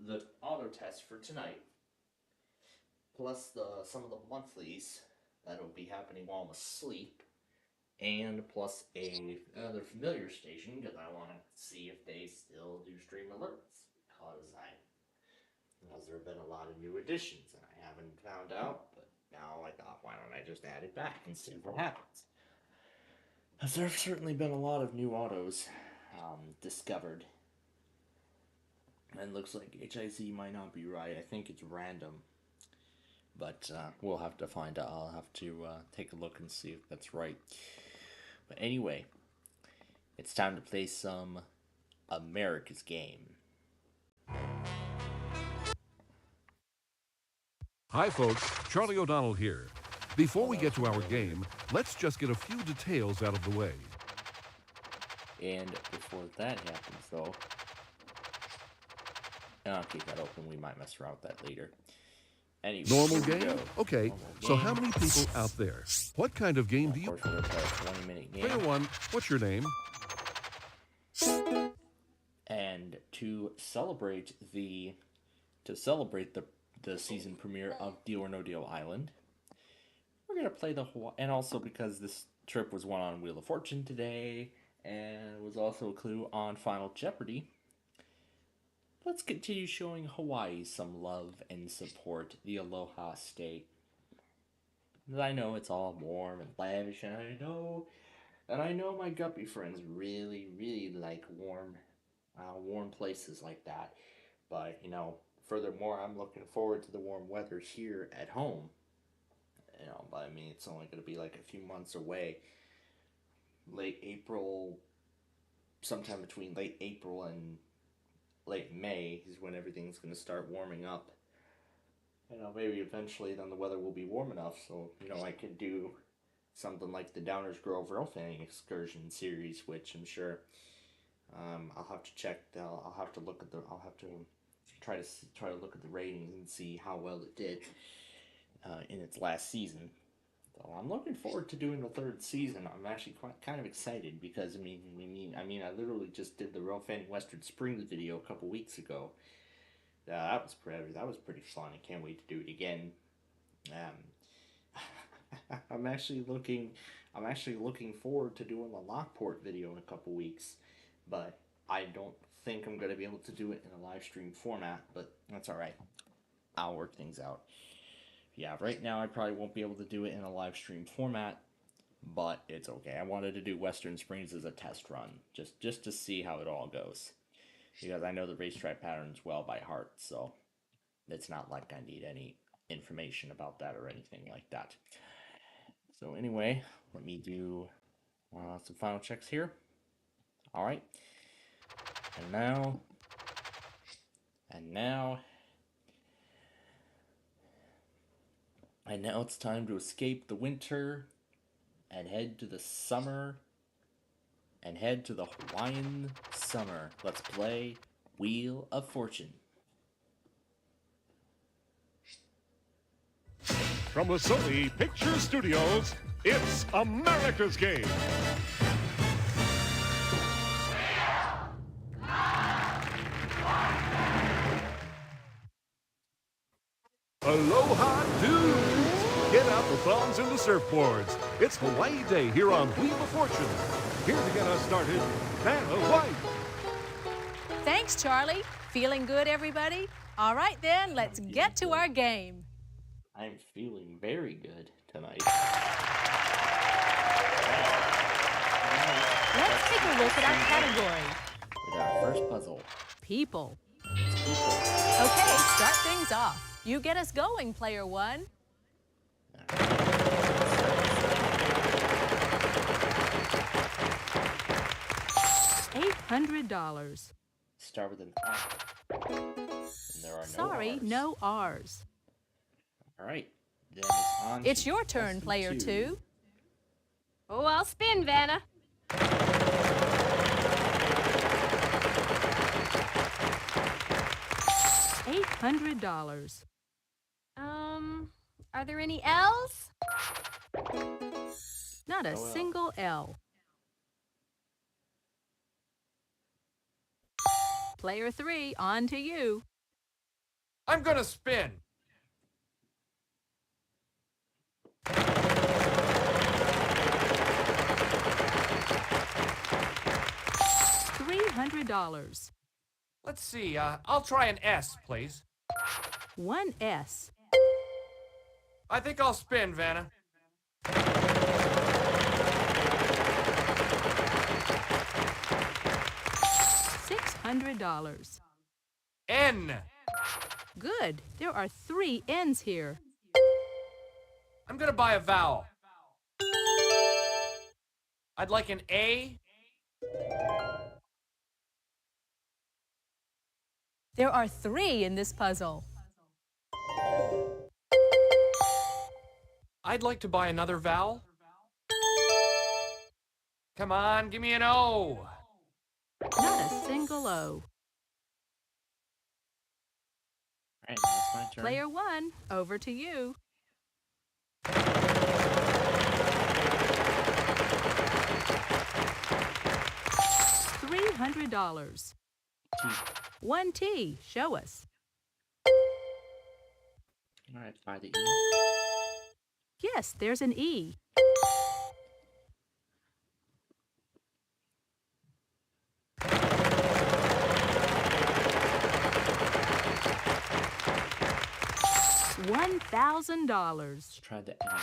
the auto test for tonight plus some of the monthlies that'll be happening while I'm asleep, and plus another familiar station because I want to see if they still do stream alerts because there have been a lot of new additions and I haven't found out, but now I thought, why don't I just add it back and see what happens? Because there have certainly been a lot of new autos discovered. And looks like HIZ might not be right. I think it's random. But we'll have to find out. I'll have to take a look and see if that's right. But anyway, it's time to play some America's Game. Hi, folks. Charlie O'Donnell here. Before we get to our game, let's just get a few details out of the way. And before that happens, though, I'll keep that open. We might mess around with that later. Anyway, normal game? Okay, so how many people out there? What kind of game do you play? A 20-minute game. Fair one. What's your name? And to celebrate the season premiere of Deal or No Deal Island, we're gonna play the Hawaii, and also because this trip was won on Wheel of Fortune today, and was also a clue on Final Jeopardy. Let's continue showing Hawaii some love and support, the Aloha State. I know it's all warm and lavish, and I know my guppy friends really, really like warm places like that. But, furthermore, I'm looking forward to the warm weather here at home. But I mean, it's only going to be like a few months away. Late April, sometime between late April and late May is when everything's going to start warming up. Maybe eventually then the weather will be warm enough so, I could do something like the Downers Grove Rail Fanning Excursion series, which I'm sure I'll have to check. I'll have to try to look at the ratings and see how well it did in its last season. So I'm looking forward to doing the third season. I'm actually kind of excited because I literally just did the Rail Fanning Western Springs video a couple weeks ago. That was pretty fun. I can't wait to do it again. I'm actually looking forward to doing the Lockport video in a couple weeks, but I don't think I'm going to be able to do it in a live stream format, but that's all right. I'll work things out. Yeah, right now I probably won't be able to do it in a live stream format, but it's okay. I wanted to do Western Springs as a test run, just to see how it all goes, because I know the racetrack patterns well by heart, so it's not like I need any information about that or anything like that. So anyway, let me do some final checks here. All right, and now it's time to escape the winter and head to the summer and head to the Hawaiian summer. Let's play Wheel of Fortune. From the Sony Picture Studios, it's America's Game. Aloha dudes! Get out the thongs and the surfboards. It's Hawaii Day here on Wheel of Fortune. Here to get us started, Vanna White. Thanks, Charlie. Feeling good, everybody? All right, then, let's get to our game. I'm feeling very good tonight. Let's take a look at our category. With our first puzzle. People. Okay, start things off. You get us going, player one. $800. Start with an R. And there are Sorry, no R's. no R's. All right. Then it's on. It's your turn, player two. Oh, I'll spin, Vanna. $800. Are there any L's? Not a single L. Player three, on to you. I'm gonna spin. $600. Let's see, I'll try an S, please. One S. I think I'll spin, Vanna. $600. N. Good. There are 3 N's here. I'm gonna buy a vowel. I'd like an A. There are 3 in this puzzle. I'd like to buy another vowel. Come on, give me an O. Not a single O. All right, now it's my turn. Player 1, over to you. $300. T. 1 T. Show us. All right, by the E. Yes, there's an E. $1,000. Let's try the M.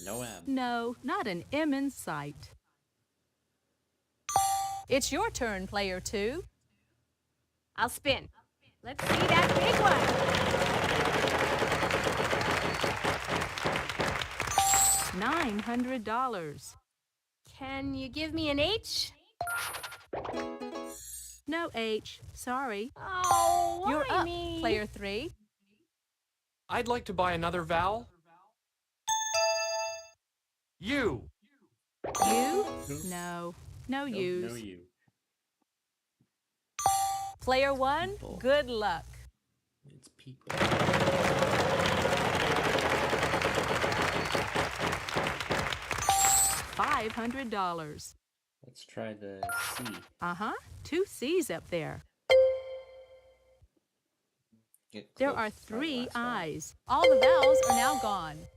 No M. No, not an M in sight. It's your turn, player 2. I'll spin. Let's see that big one. $900. Can you give me an H? No H. Sorry. Oh, why You're up, me? player 3. I'd like to buy another vowel. U. U? No. No U's. No U. Player 1, People. good luck. It's people. $500. Let's try the C. Uh-huh. 2 C's up there. Get There close are to the 3 last vowel. I's. All the vowels are now gone.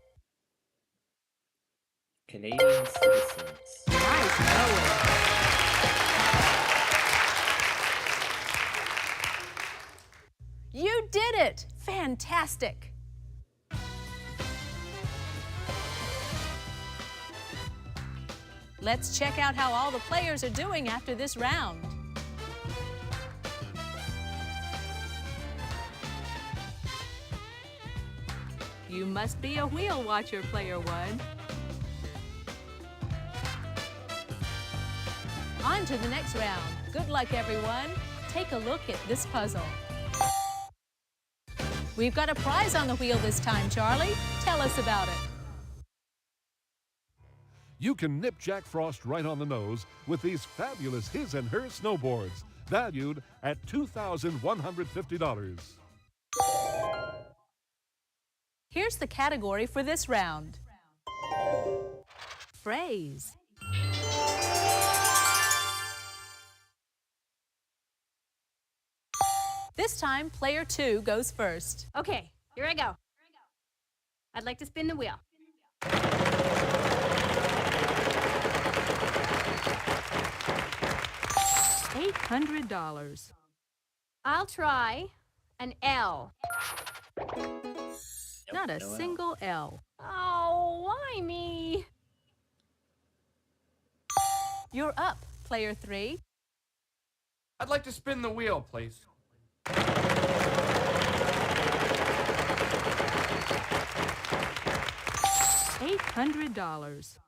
Canadian citizens. Nice going. You did it! Fantastic! Let's check out how all the players are doing after this round. You must be a wheel watcher, player 1. On to the next round. Good luck, everyone. Take a look at this puzzle. We've got a prize on the wheel this time, Charlie. Tell us about it. You can nip Jack Frost right on the nose with these fabulous his and her snowboards, valued at $2,150. Here's the category for this round. Phrase. This time, player 2 goes first. Okay, here I go. I'd like to spin the wheel. $800. I'll try an L. Not a single L. Oh, why me? You're up, player 3. I'd like to spin the wheel, please. $800.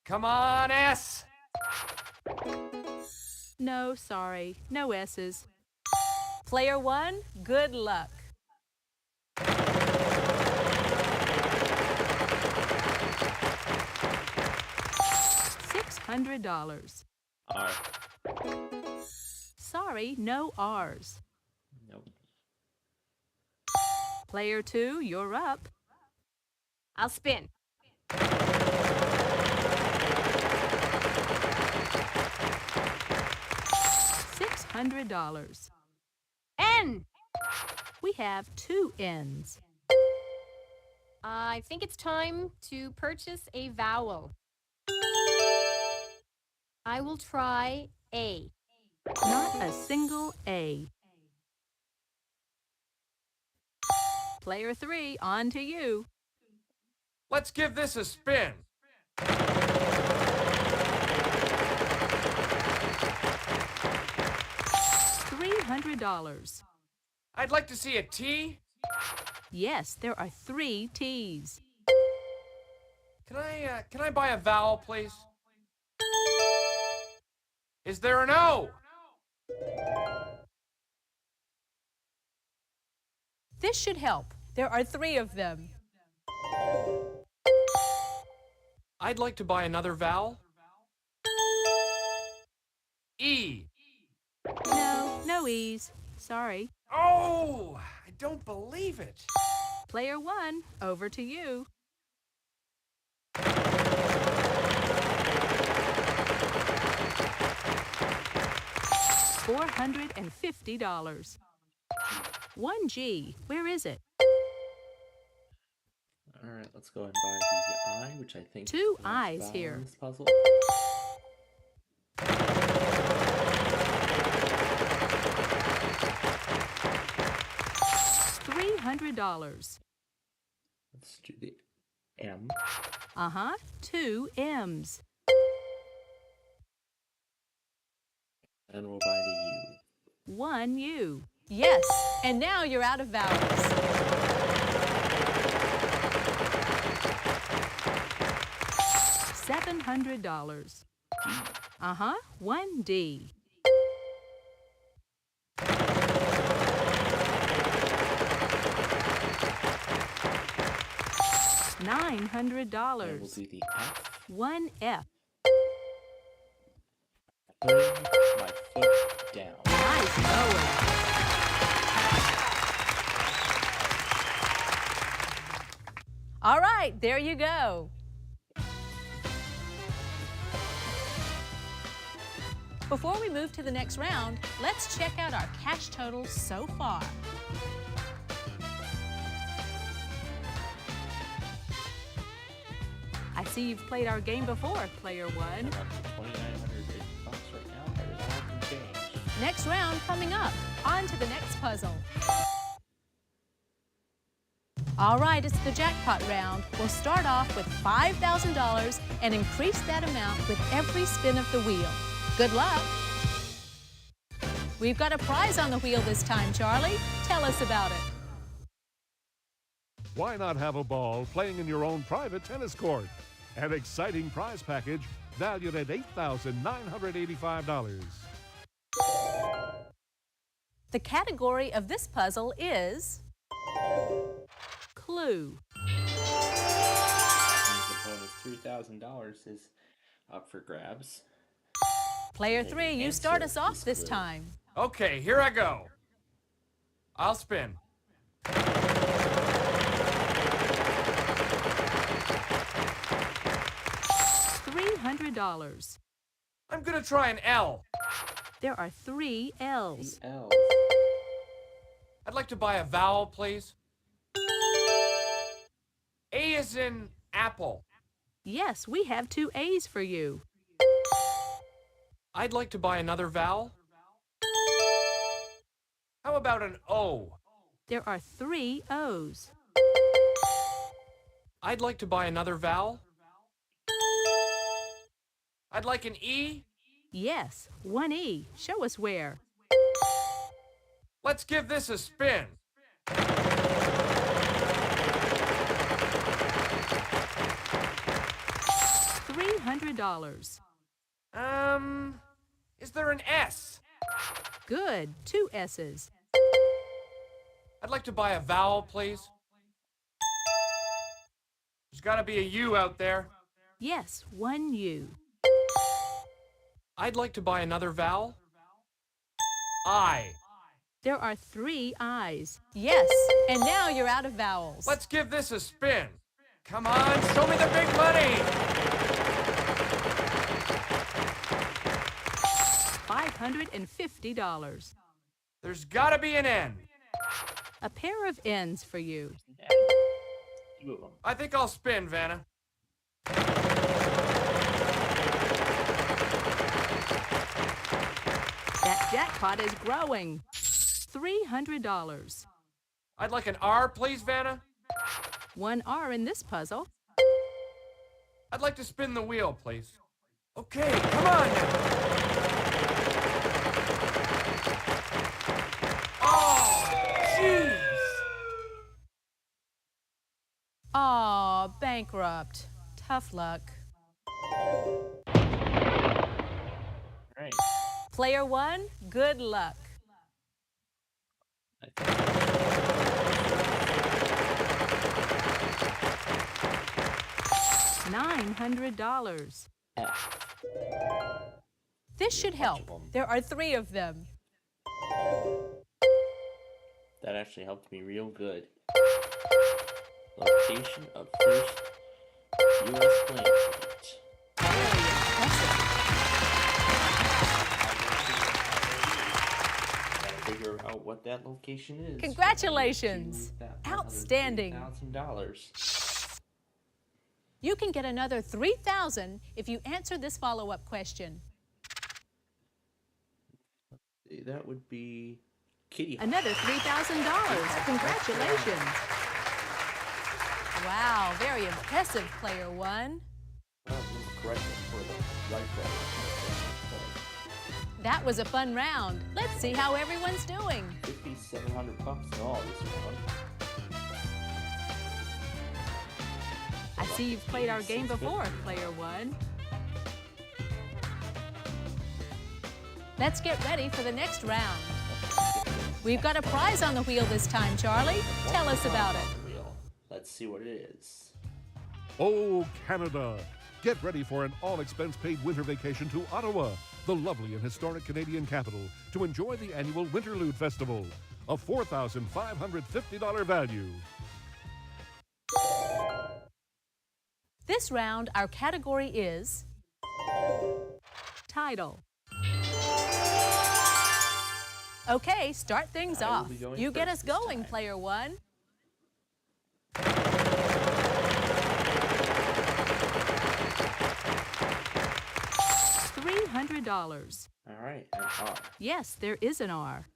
Come on, S. No, sorry. No S's. Player 1, good luck. $600. R. Sorry, no R's. Nope. Player 2, you're up. I'll spin. $600. N. We have 2 N's. I think it's time to purchase a vowel. I will try A. Not a single A. Player 3, on to you. Let's give this a spin. $300. I'd like to see a T. Yes, there are 3 T's. Can I buy a vowel, please? Is there an O? This should help. There are 3 of them. I'd like to buy another vowel. E. No E's. Sorry. Oh, I don't believe it. Player 1, over to you. $450. 1G, where is it? All right, let's go and buy the I, which I think 2 is the I's vowel here. in this puzzle. $300. Let's do the M. 2 M's. And we'll buy the U. 1 U. Yes, and now you're out of vowels. $700. 1 D. $900. And we'll do the F. 1 F. Putting my foot down. Nice going. All right, there you go. Before we move to the next round, let's check out our cash totals so far. I see you've played our game before, Player 1. I'm up to $2,980 right now. That is all can change. Next round coming up. On to the next puzzle. All right, it's the jackpot round. We'll start off with $5,000 and increase that amount with every spin of the wheel. Good luck. We've got a prize on the wheel this time, Charlie. Tell us about it. Why not have a ball playing in your own private tennis court? An exciting prize package valued at $8,985. The category of this puzzle is Clue. The bonus $3,000 is up for grabs. Player 3, you start us off this time. Okay, here I go. I'll spin. $300. I'm gonna try an L. There are 3 L's. L's. I'd like to buy a vowel, please. A is in apple. Yes, we have 2 A's for you. I'd like to buy another vowel. How about an O? There are 3 O's. I'd like to buy another vowel. I'd like an E. Yes, 1 E. Show us where. Let's give this a spin. $300. Is there an S? Good, 2 S's. I'd like to buy a vowel, please. There's gotta be a U out there. Yes, 1 U. I'd like to buy another vowel. I. There are 3 I's. Yes, and now you're out of vowels. Let's give this a spin. Come on, show me the big money. $550. There's gotta be an N. A pair of N's for you. I think I'll spin, Vanna. That jackpot is growing. $300. I'd like an R, please, Vanna. One R in this puzzle. I'd like to spin the wheel, please. Okay, come on now. Oh, jeez. Aw, bankrupt. Tough luck. Right. Player 1, good luck. $900. This should help. There are 3 of them. That actually helped me real good. Location of first U.S. plane flight. Gotta figure out what that location is. Congratulations! Outstanding. $3,000. You can get another $3,000 if you answer this follow-up question. That would be Kitty. Another $3,000. Congratulations. Wow, very impressive, player 1. That was a fun round. Let's see how everyone's doing. $5,700 in all this round. I see you've played our game before, player 1. Let's get ready for the next round. We've got a prize on the wheel this time, Charlie. Tell us about it. Let's see what it is. Oh, Canada! Get ready for an all-expense-paid winter vacation to Ottawa, the lovely and historic Canadian capital, to enjoy the annual Winterlude Festival, a $4,550 value. This round, our category is title. Okay, start things off. You get us going, player 1. $300. All right, an R. Yes, there is an R.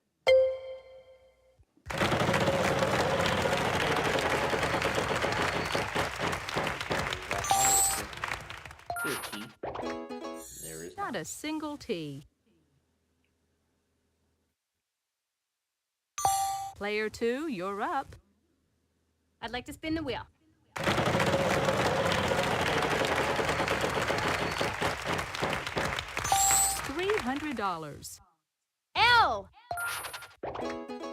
There is not a single T. Player 2, you're up. I'd like to spin the wheel. $300. L!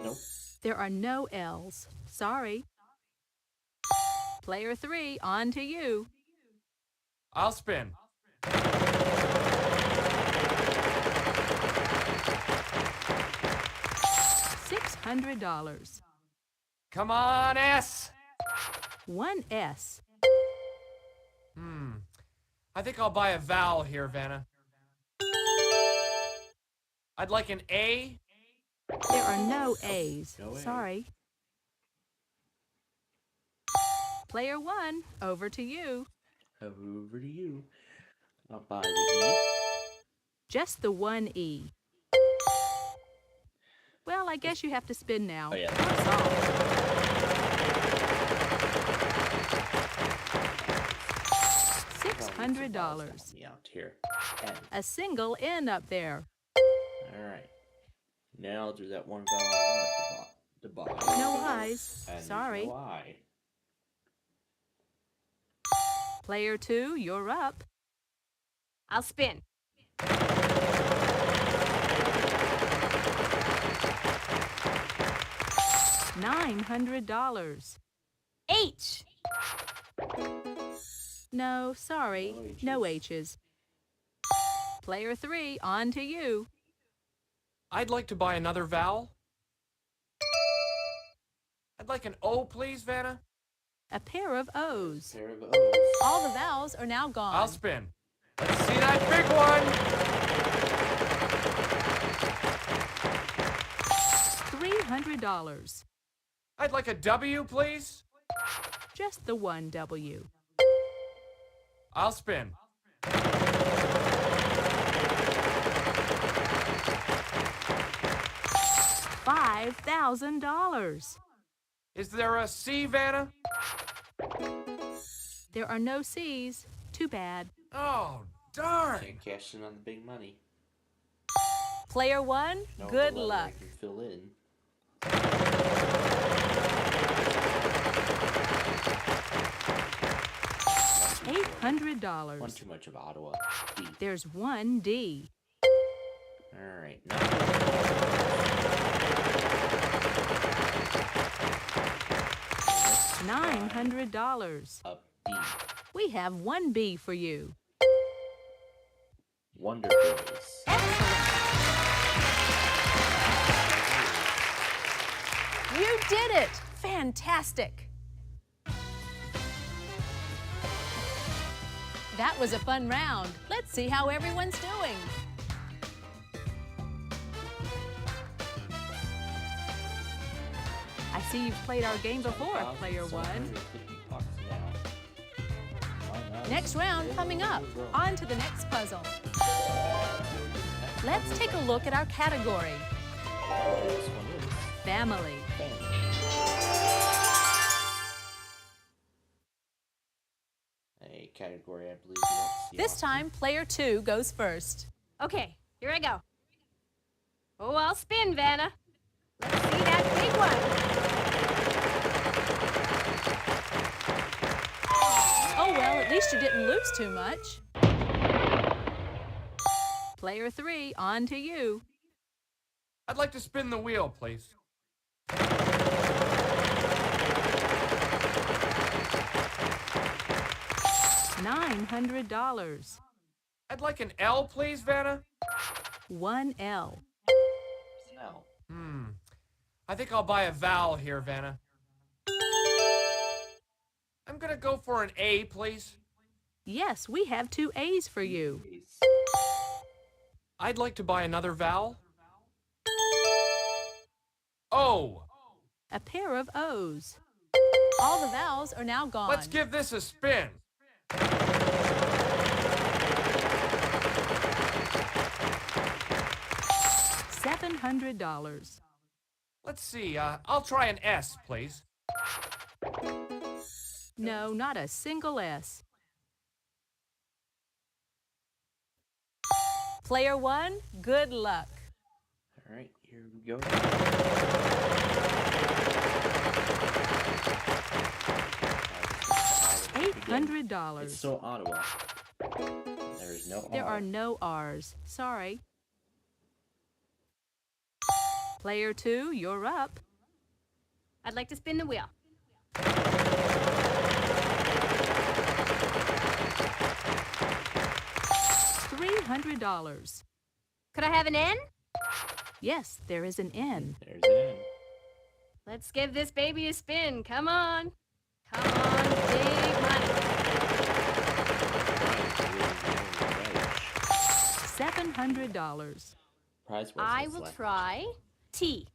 Nope. There are no L's. Sorry. Player 3, on to you. I'll spin. $600. Come on, S. One S. I think I'll buy a vowel here, Vanna. I'd like an A. There are no A's. No A. Sorry. Player 1, over to you. Over to you. I'll buy the E. Just the one E. Well, I guess you have to spin now. Oh, yeah. That's all. $600. Me out here. N. A single N up there. All right. Now there's that one vowel I want to buy. No I's. And Sorry. no I. Player 2, you're up. I'll spin. $900. H! No, sorry. No H's. Player 3, on to you. I'd like to buy another vowel. I'd like an O, please, Vanna. A pair of O's. Pair of O's. All the vowels are now gone. I'll spin. Let's see that big one. $300. I'd like a W, please. Just the one W. I'll spin. $5,000. Is there a C, Vanna? There are no C's. Too bad. Oh, darn. Can't cash in on the big money. Player 1, No, good the letter luck. I can fill in. $800. One too much of Ottawa. D. There's one D. Alright, $900. Up D. We have one B for you. Wonder Boys. You did it! Fantastic! That was a fun round. Let's see how everyone's doing. I see you've played our game before, Player 1. Next round coming up. On to the next puzzle. Let's take a look at our category. Family. A category I believe you don't see This often. time, Player 2 goes first. Okay, here I go. Oh, I'll spin, Vanna. Let's see that big one. Oh well, at least you didn't lose too much. Player 3, on to you. I'd like to spin the wheel, please. $900. I'd like an L, please, Vanna. One L. No. I think I'll buy a vowel here, Vanna. I'm gonna go for an A, please. Yes, we have two A's for you. I'd like to buy another vowel. O. A pair of O's. All the vowels are now gone. Let's give this a spin. $700. Let's see, I'll try an S, please. No, not a single S. Player 1, good luck. Alright, here we go. $800. It's still Ottawa. There's no R. There are no R's. Sorry. Player 2, you're up. I'd like to spin the wheel. $300. Could I have an N? Yes, there is an N. There's an N. Let's give this baby a spin. Come on. Come on, big money. $700. Prize was I will try T.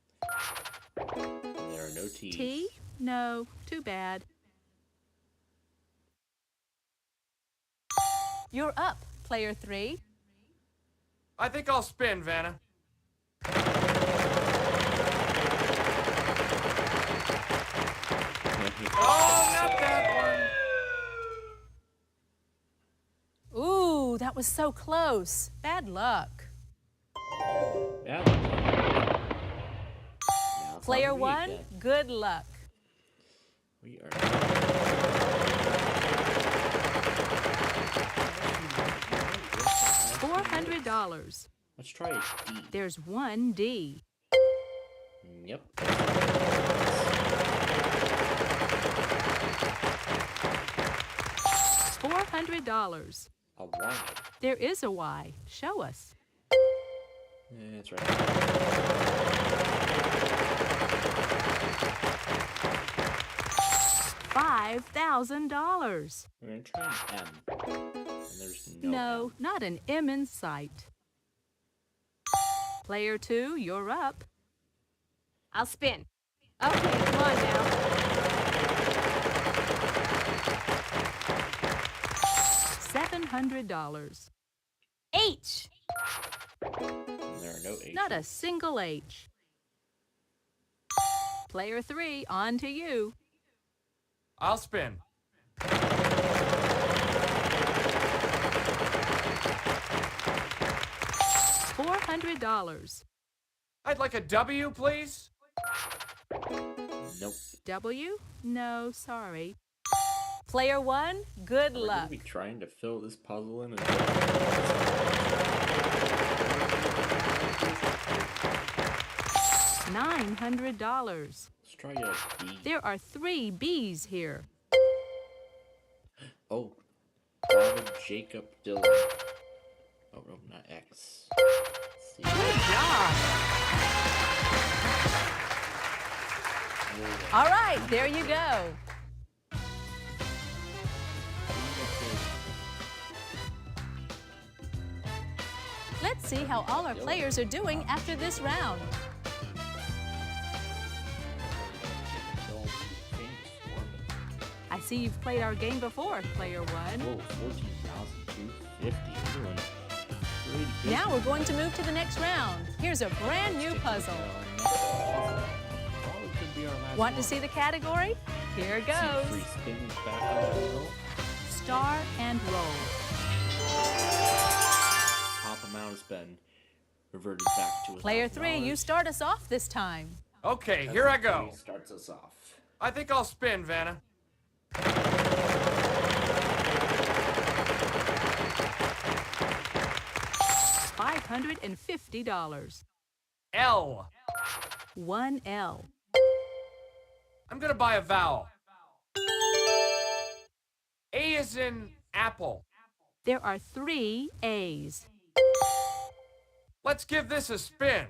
There are no T's. T? No, too bad. You're up, Player 3. I think I'll spin, Vanna. Oh, not that one. Ooh, that was so close. Bad luck. Yeah. Now Player from me 1, again. good luck. We are. $400. Let's try a D. There's one D. Yep. $400. A Y. There is a Y. Show us. Yeah, that's right. $5,000. We're gonna try an M. And there's no. No, not an M in sight. Player 2, you're up. I'll spin. Okay, come on now. $700. H. There are no H's. Not a single H. Player 3, on to you. I'll spin. $400. I'd like a W, please. Nope. W? No, sorry. Player 1, good Are we luck. gonna be trying to fill this puzzle in? $900. Let's try a B. There are 3 B's here. Oh, David Jacob Dylan. Oh no, not X. C. Good job. All right, there you go. Let's see how all our players are doing after this round. I see you've played our game before, Player 1. Whoa, 14,250. Doing pretty good. Now we're going to move to the next round. Here's a brand new puzzle. Want to see the category? Here goes. Free spins back on the wheel. Star and roll. Top amount has been reverted back to Player 3, you start us off this time. Okay, here I go. Starts us off. I think I'll spin, Vanna. $550. L. 1 L. I'm gonna buy a vowel. A is in apple. There are 3 A's. Let's give this a spin.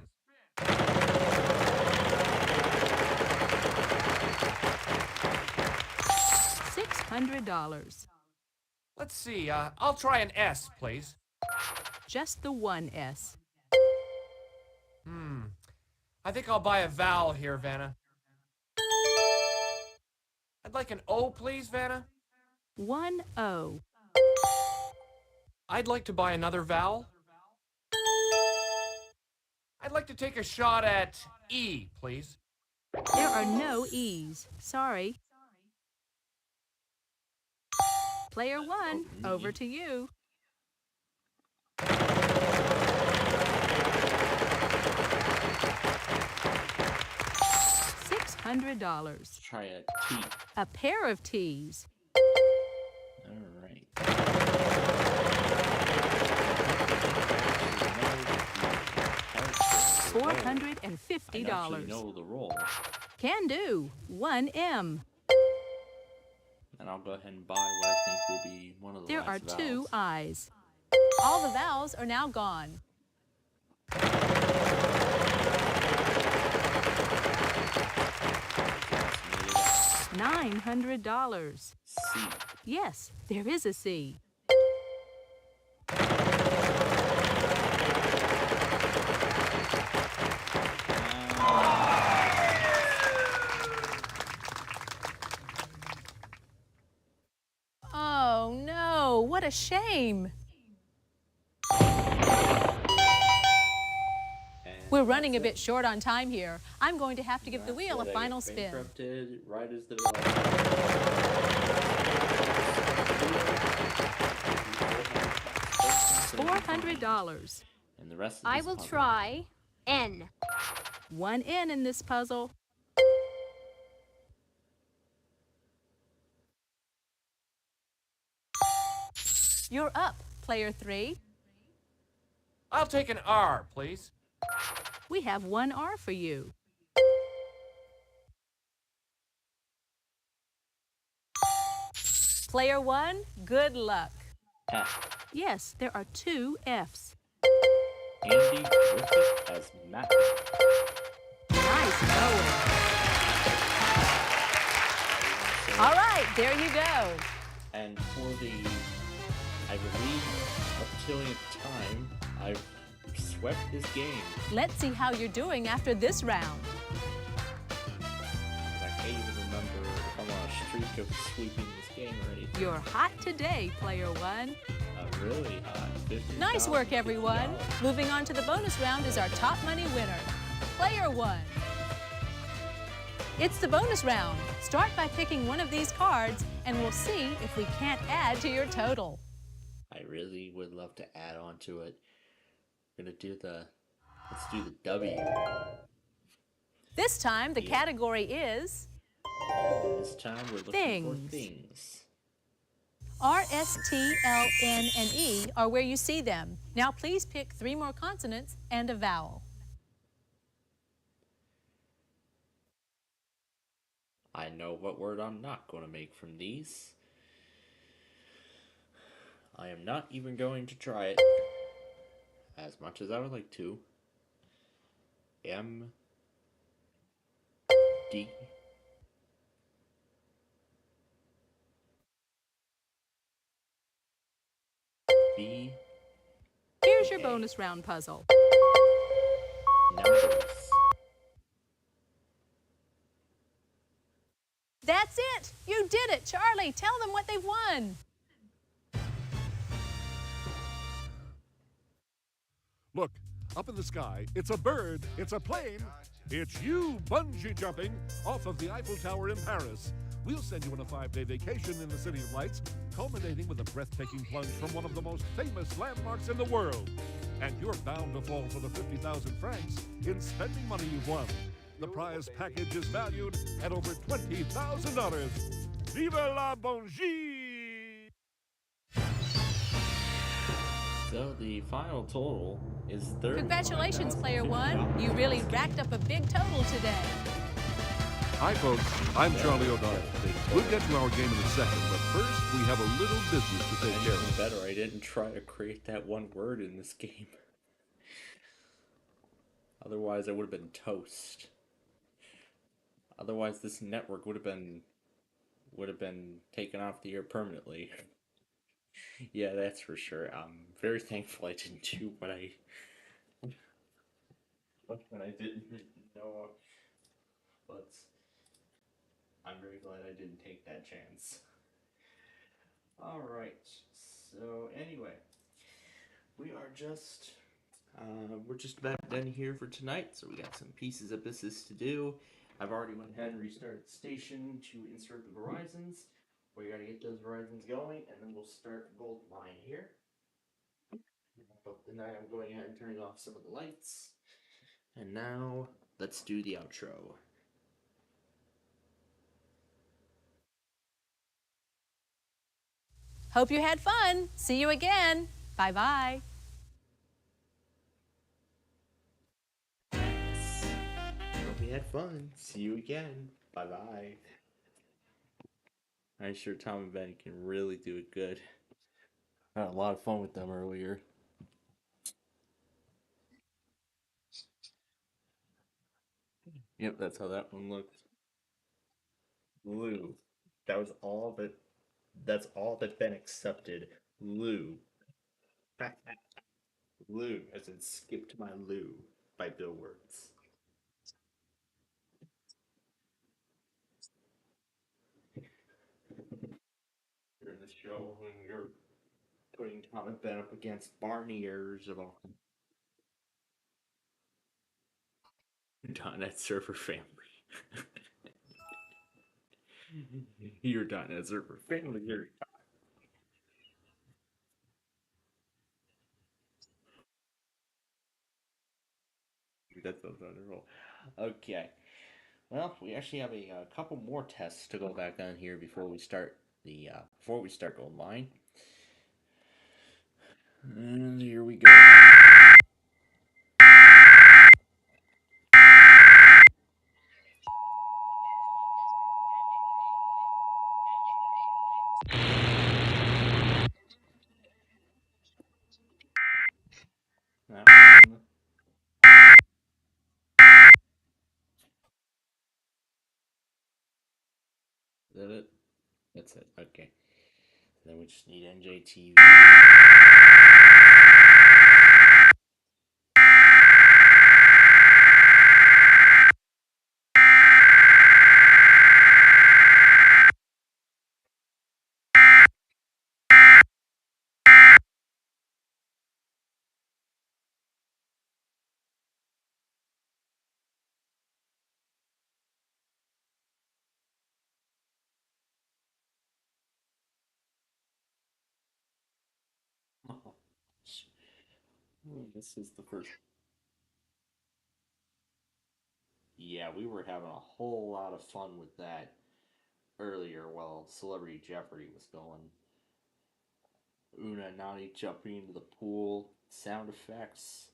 $600. Let's see, I'll try an S, please. Just the 1 S. I think I'll buy a vowel here, Vanna. I'd like an O, please, Vanna. 1 O. I'd like to buy another vowel. I'd like to take a shot at E, please. There are no E's. Sorry. Player 1, over to you. $600. Let's try a T. A pair of T's. All right. $450. I actually know the roll. Can do. 1 M. And I'll go ahead and buy what I think will be one of the There are last 2 vowels. I's. All the vowels are now gone. $900. C. Yes, there is a C. Oh no, what a shame. We're running a bit short on time here. I'm going to have to give the wheel a final spin. Bankrupted right as the $400. And the rest of I this will puzzle. try N. 1 N in this puzzle. You're up, Player 3. I'll take an R, please. We have 1 R for you. Player 1, good luck. F. Yes, there are 2 F's. Andy Griffith as Matt. Nice going. All right, there you go. And for the, I believe, up time, I've swept this game. Let's see how you're doing after this round. I can't even remember if I'm on a streak of sweeping this game or anything. You're hot today, Player 1. Really hot. Nice work, everyone. Moving on to the bonus round is our top money winner, Player 1. It's the bonus round. Start by picking one of these cards, and we'll see if we can't add to your total. I really would love to add on to it. Let's do the W. This time, the category is... This time we're looking things. for things. R, S, T, L, N, and E are where you see them. Now please pick 3 more consonants and a vowel. I know what word I'm not going to make from these. I am not even going to try it, as much as I would like to. M, D, B. Here's your bonus round puzzle. Numbers. That's it! You did it! Charlie, tell them what they've won! Look, up in the sky, it's a bird, it's a plane, it's you bungee jumping off of the Eiffel Tower in Paris. We'll send you on a 5-day vacation in the City of Lights, culminating with a breathtaking plunge from one of the most famous landmarks in the world. And you're bound to fall for the 50,000 francs in spending money you've won. The prize package is valued at over $20,000. Vive la bungee! So the final total is 30. Congratulations, Player 1. You really racked up a big total today. Hi, folks. I'm Charlie O'Donnell. We'll get to our game in a second, but first we have a little business to take care of. Better, I didn't try to create that one word in this game. Otherwise, I would have been toast. Otherwise, this network would have been taken off the air permanently. Yeah, that's for sure. I'm very thankful I didn't do what I didn't know. But I'm very glad I didn't take that chance. Alright, so anyway, we're just about done here for tonight, so we got some pieces of business to do. I've already went ahead and restarted the station to insert the Verizons. We gotta get those Verizons going, and then we'll start Gold Line here. But tonight I'm going ahead and turning off some of the lights. And now, let's do the outro. Hope you had fun. See you again. Bye-bye. Hope you had fun. See you again. Bye-bye. I'm sure Tom and Ben can really do it good. I had a lot of fun with them earlier. Yep, that's how that one looked. Lou. That's all that Ben accepted. Lou. Lou, as in Skip to My Lou by Bill Wirtz. You're in the show when you're putting Tom and Ben up against Barneyers of all .NET Server family. Your .NET Server family. That's wonderful. Okay. Well, we actually have a couple more tests to go back on here before we start Gold Line. And here we go. That one. Is that it? That's it. Okay. Then we just need NJTV. This is the first. Yeah, we were having a whole lot of fun with that earlier while Celebrity Jeopardy was going. Una Nani jumping into the pool, sound effects,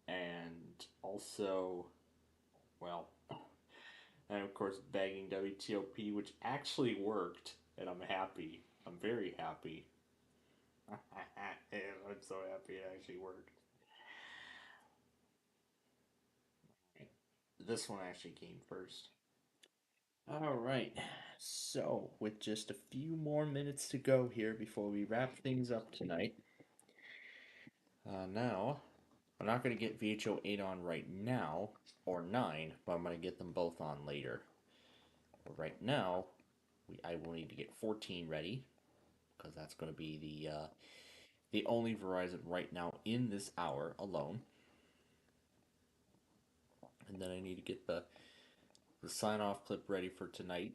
and also, well, and of course begging WTOP, which actually worked, and I'm happy. I'm very happy. I'm so happy it actually worked. This one actually came first. All right. So, with just a few more minutes to go here before we wrap things up tonight, now I'm not going to get VHO 8 on right now, or 9, but I'm going to get them both on later. But right now, I will need to get 14 ready, because that's going to be the only Verizon right now in this hour alone. And then I need to get the sign off clip ready for tonight.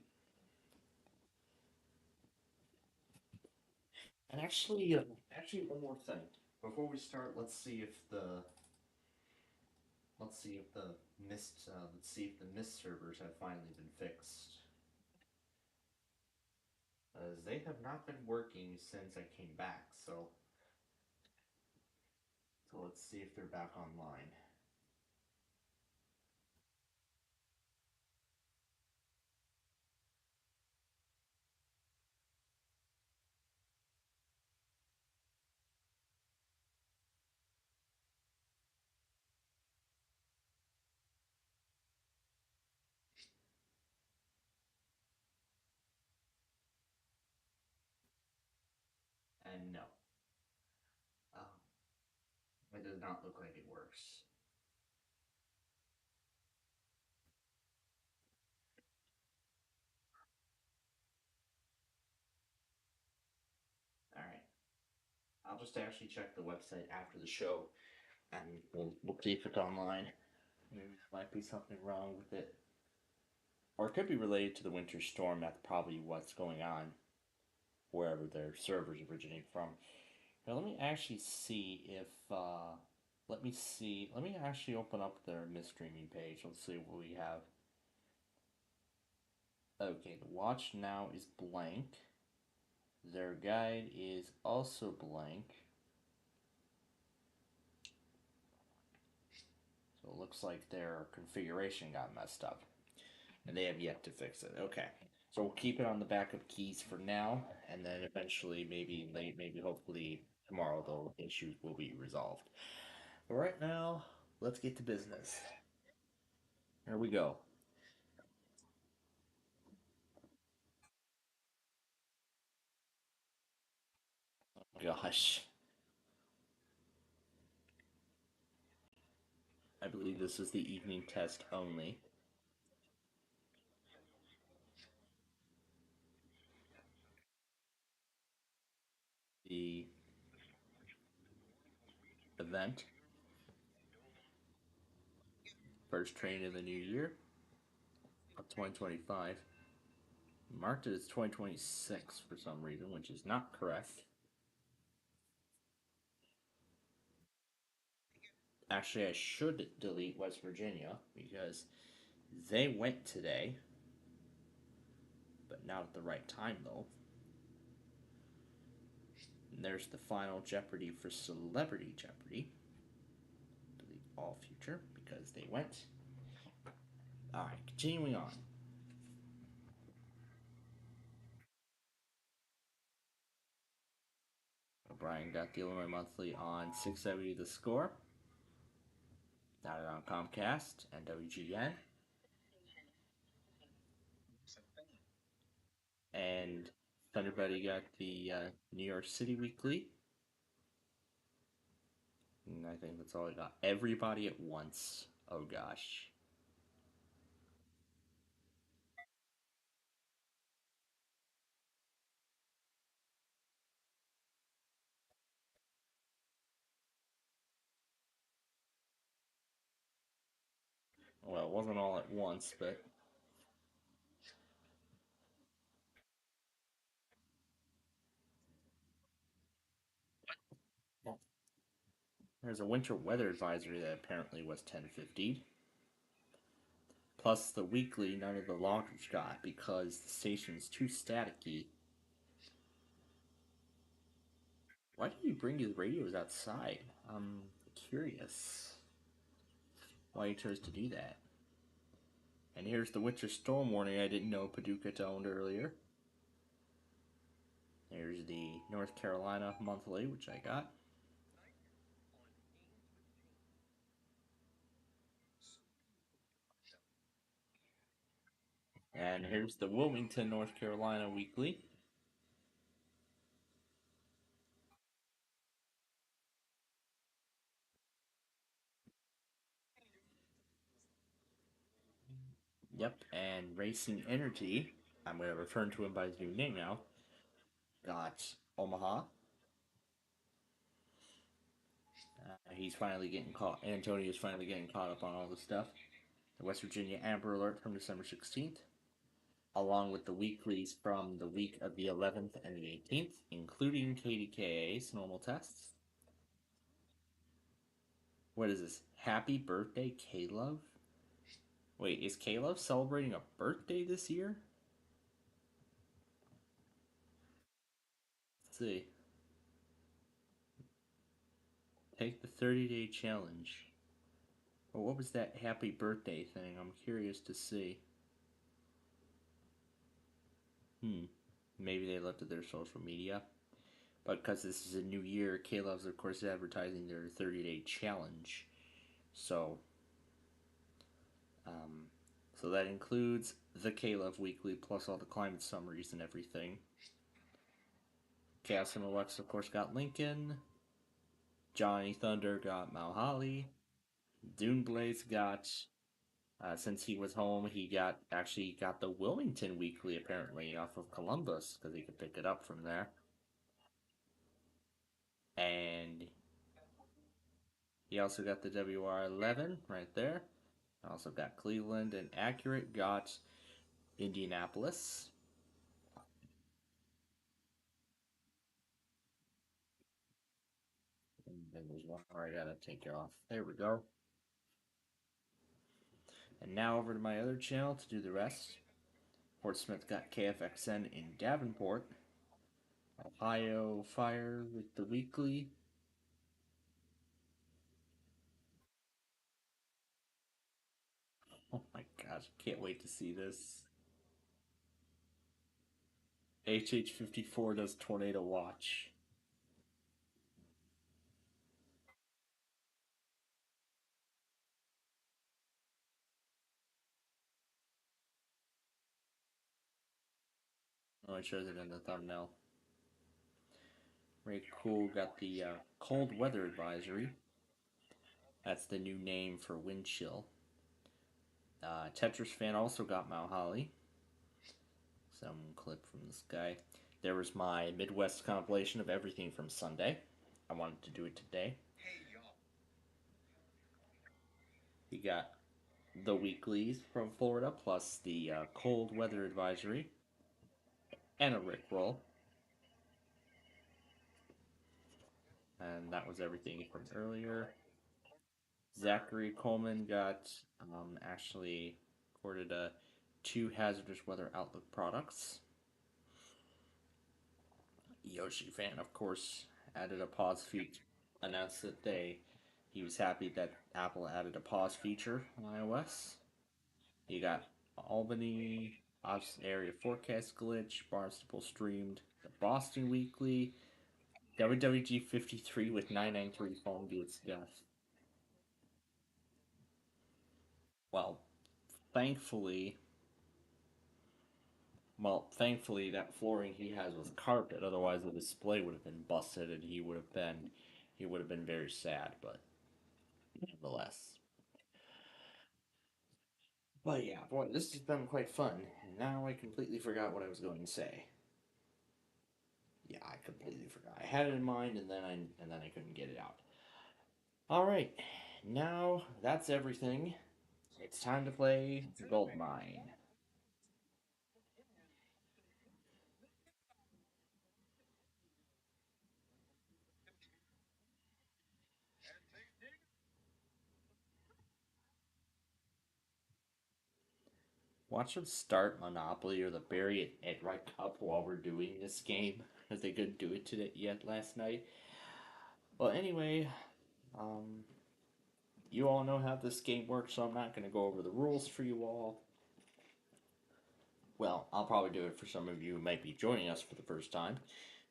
And actually, one more thing before we start. Let's see if the mist servers have finally been fixed, as they have not been working since I came back. So let's see if they're back online. And no, um, it does not look like it works. All right, I'll just actually check the website after the show, and we'll see if it's online. Maybe there might be something wrong with it. Or it could be related to the winter storm. That's probably what's going on wherever their servers originate from. Now let me actually see if let me see. Let me actually open up their mist streaming page. Let's see what we have. Okay, the watch now is blank. Their guide is also blank. So it looks like their configuration got messed up. And they have yet to fix it. Okay. So we'll keep it on the backup keys for now, and then eventually, maybe hopefully tomorrow, the issues will be resolved. But right now, let's get to business. Here we go. Oh gosh. I believe this is the evening test only. The event. First train of the new year of 2025. Marked it as 2026 for some reason, which is not correct. Actually, I should delete West Virginia because they went today, but not at the right time though. And there's the final Jeopardy for Celebrity Jeopardy. Delete all future because they went. Alright, continuing on. O'Brien got the Illinois Monthly on 670 The Score. Got it on Comcast and WGN. And Thunderbuddy got the New York City Weekly. And I think that's all I got. Everybody at once. Oh gosh. Well, it wasn't all at once, but There's a winter weather advisory that apparently was 1050. Plus the weekly none of the loggers got because the station's too staticky. Why did he bring his radios outside? I'm curious why he chose to do that. And here's the winter storm warning I didn't know Paducah owned earlier. There's the North Carolina monthly, which I got. And here's the Wilmington, North Carolina weekly. Yep, and Racing Energy, I'm going to refer to him by his new name now, got Omaha. He's finally getting caught. Antonio's finally getting caught up on all this stuff. The West Virginia Amber Alert from December 16th, along with the weeklies from the week of the 11th and the 18th, including KDKA's normal tests. What is this? Happy birthday, K-Love? Wait, is K-Love celebrating a birthday this year? Let's see. Take the 30-day challenge. Well, what was that happy birthday thing? I'm curious to see. Maybe they looked at their social media. But because this is a new year, K-Love's, of course, advertising their 30-day challenge. So, so that includes the K-Love Weekly, plus all the climate summaries and everything. Chaos and Alexa, of course, got Lincoln. Johnny Thunder got Mount Holly. Dune Blaze got, since he was home, he actually got the Wilmington Weekly, apparently, off of Columbus, because he could pick it up from there. And he also got the WR11 right there. Also got Cleveland, and Accurate got Indianapolis. And then there's one more I gotta take off. There we go. And now over to my other channel to do the rest. Portsmouth got KFXN in Davenport. Ohio Fire with the weekly. Oh my gosh, can't wait to see this. HH54 does Tornado Watch. Oh, it shows it in the thumbnail. Very cool. Got the cold weather advisory. That's the new name for wind chill. Tetris fan also got Mount Holly. Some clip from this guy. There was my Midwest compilation of everything from Sunday. I wanted to do it today. You got the weeklies from Florida, plus the cold weather advisory, and a Rickroll. And that was everything from earlier. Zachary Coleman got actually recorded 2 hazardous weather outlook products. Yoshi fan, of course, added a pause feature. Announced that he was happy that Apple added a pause feature on iOS. You got Albany area forecast glitch. Barnstable streamed the Boston Weekly. WWG 53 with 993 falling to its death. Well, thankfully, that flooring he has was carpet. Otherwise, the display would have been busted, and he would have been very sad. But nonetheless. But yeah, boy, this has been quite fun. And now I completely forgot what I was going to say. Yeah, I completely forgot. I had it in mind, and then I couldn't get it out. All right, now that's everything. It's time to play Gold Mine. Watch them start Monopoly or the bury it at right up while we're doing this game, because they couldn't do it today yet last night. Well, anyway, you all know how this game works, so I'm not going to go over the rules for you all. Well, I'll probably do it for some of you who might be joining us for the first time.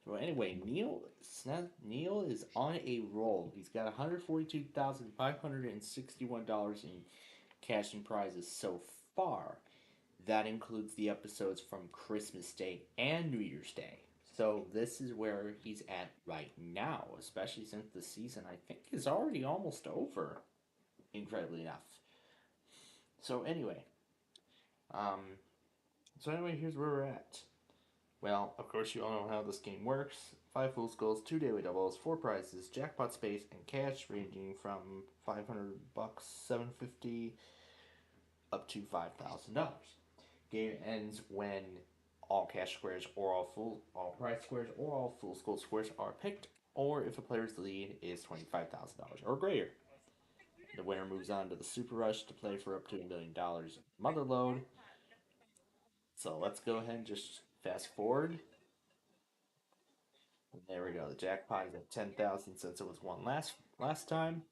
So anyway, Neil is on a roll. He's got $142,561 in cash and prizes so far. That includes the episodes from Christmas Day and New Year's Day. So this is where he's at right now, especially since the season, I think, is already almost over, incredibly enough. So anyway, here's where we're at. Well, of course, you all know how this game works. 5 full skulls, 2 daily doubles, 4 prizes, jackpot space, and cash ranging from $500, $750, up to $5,000. Game ends when all cash squares or all prize squares or all full skull squares are picked, or if a player's lead is $25,000 or greater. The winner moves on to the Super Rush to play for up to $1 million mother load. So let's go ahead and just fast forward. There we go. The jackpot is at 10,000 since it was won last time.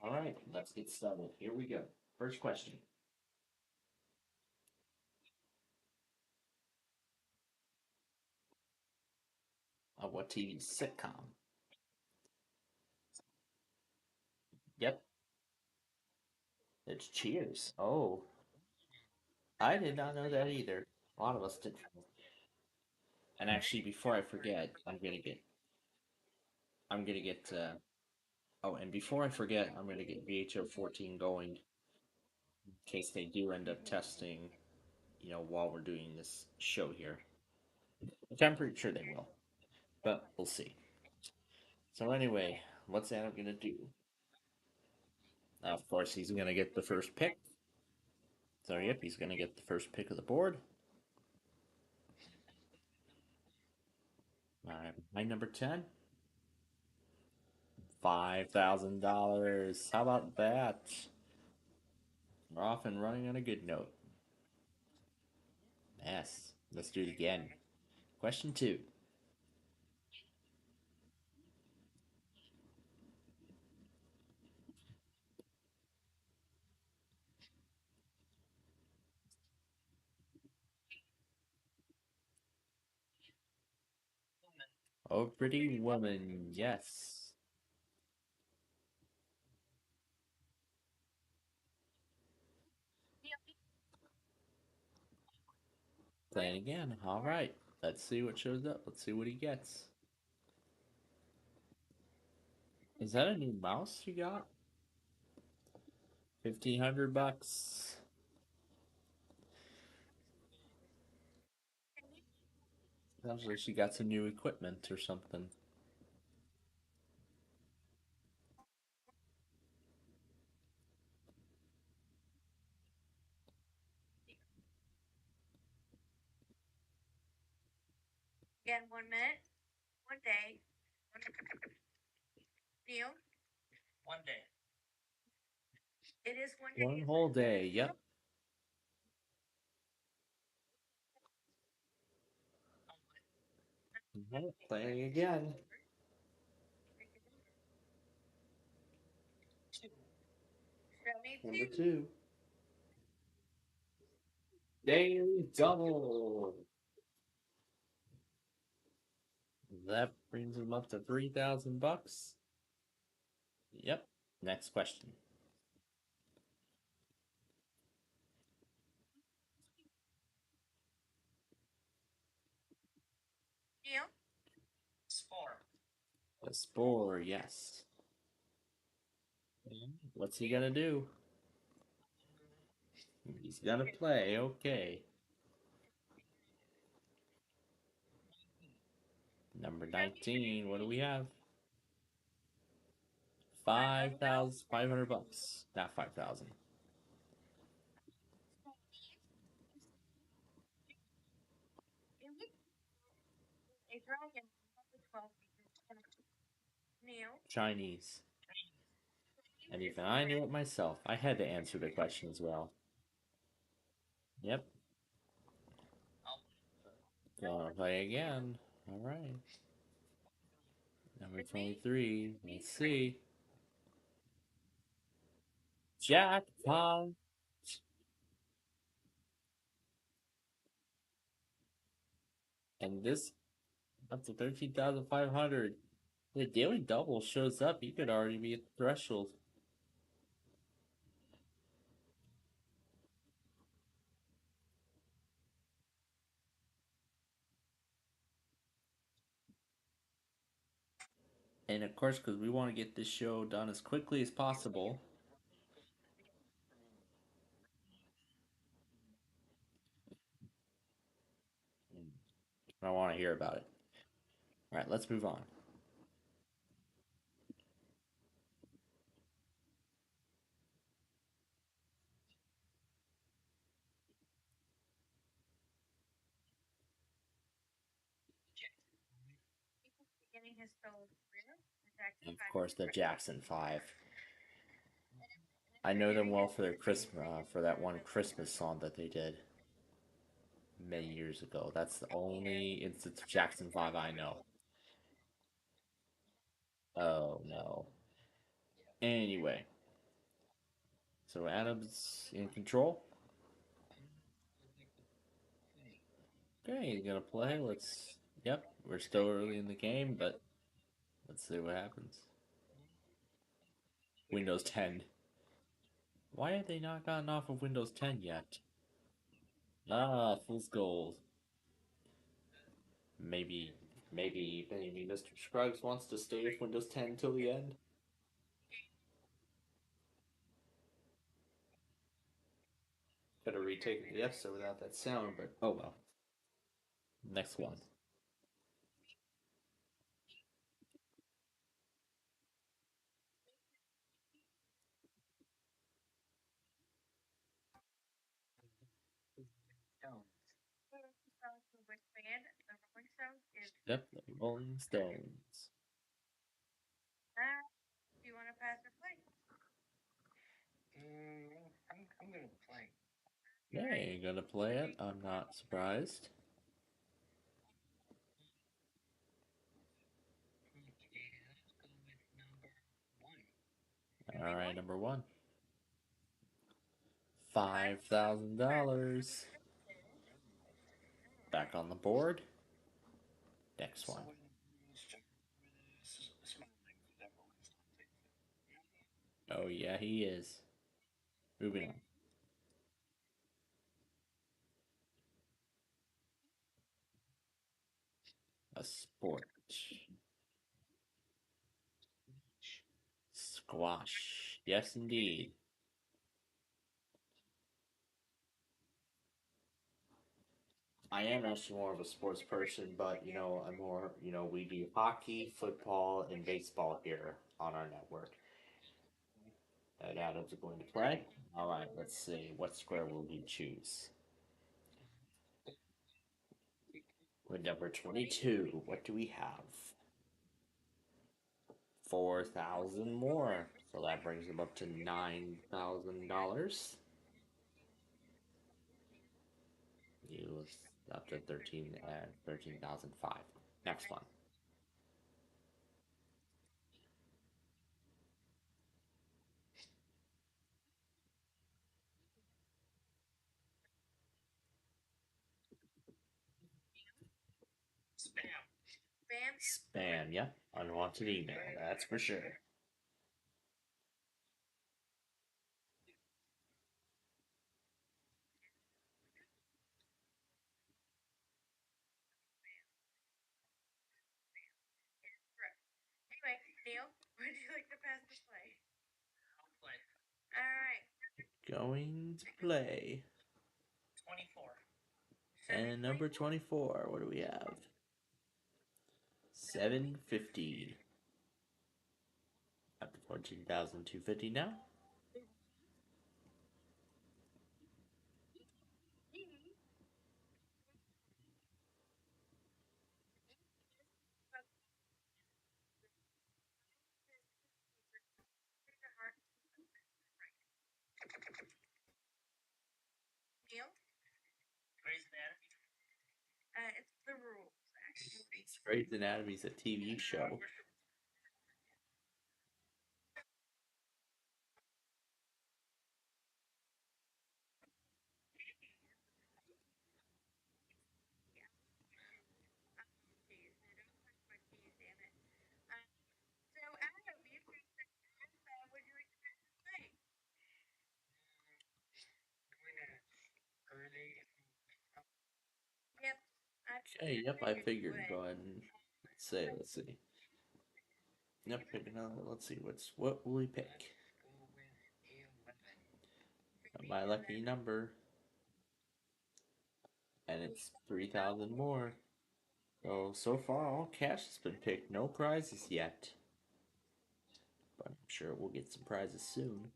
All right, let's get started. Here we go. First question. What TV sitcom? Yep, it's Cheers. Oh, I did not know that either. A lot of us didn't. And actually, before I forget, I'm gonna get. Oh, and before I forget, I'm gonna get VHO 14 going in case they do end up testing, while we're doing this show here, which I'm pretty sure they will, but we'll see. So anyway, what's Adam gonna do? Of course, he's gonna get the first pick. So yep, he's gonna get the first pick of the board. All right, my number 10. $5,000. How about that? We're off and running on a good note. Yes, let's do it again. Question 2. Oh, pretty woman, yes. Playing again. All right, let's see what shows up. Let's see what he gets. Is that a new mouse you got? $1,500. Sounds like she got some new equipment or something. Again, 1 minute, 1 day, Neil. 1 day. It is 1 day. One whole day. Yep. Mhm, playing again. Number 2. Daily double. That brings him up to $3,000. Yep. Next question. Neil. Spore. A spore, yes. What's he gonna do? He's gonna play, okay. Number 19, what do we have? $5,500. Not 5,000. A dragon. Number 12. Neil. Chinese. And even I knew it myself. I had to answer the question as well. Yep. Gonna play again. Alright. Number 23. Let's see. Jackpot! And this up to 13,500. The daily double shows up. You could already be at the threshold. And of course, because we want to get this show done as quickly as possible. I want to hear about it. Alright, let's move on. Getting his fellow career. And of course, the Jackson 5. I know them well for their Christmas, for that one Christmas song that they did many years ago. That's the only instance of Jackson 5 I know. Oh no. Anyway, so Adam's in control. Okay, he's gonna play. Let's. Yep, we're still early in the game, but let's see what happens. Windows 10. Why have they not gotten off of Windows 10 yet? Ah, fool's gold. Maybe Mr. Scruggs wants to stay with Windows 10 till the end. Could have retaken the episode without that sound, but oh well. Next one. Stones. Which band? The Rolling Stones is. Yep, the Rolling Stones. Do you want to pass or play? I'm gonna play. Yeah, you're gonna play it. I'm not surprised. All right, number one. $5,000. Back on the board. Next one. Oh yeah, he is. Moving on. A sport. Squash. Yes, indeed. I am actually more of a sports person, but I'm more, we do hockey, football, and baseball here on our network. And Adam's going to play. All right, let's see. What square will we choose? With number 22, what do we have? 4,000 more. So that brings them up to $9,000. You up to 13,005. Next one. Spam. Spam, yep. Unwanted email, that's for sure. Anyway, Neil, would you like to pass the play? I'll play. All right. Going to play. 24. And number 24, what do we have? 750. Up to 14,250 now. Grey's Anatomy's a TV show. Cheese. No, don't touch my cheese, damn it. So Adam, you think that would you like to pass the play? Yep. Okay, yep, I figured. Go ahead and say, let's see. Yep, pick another. Let's see, what will we pick? My lucky number. And it's 3,000 more. So far, all cash has been picked. No prizes yet. But I'm sure we'll get some prizes soon.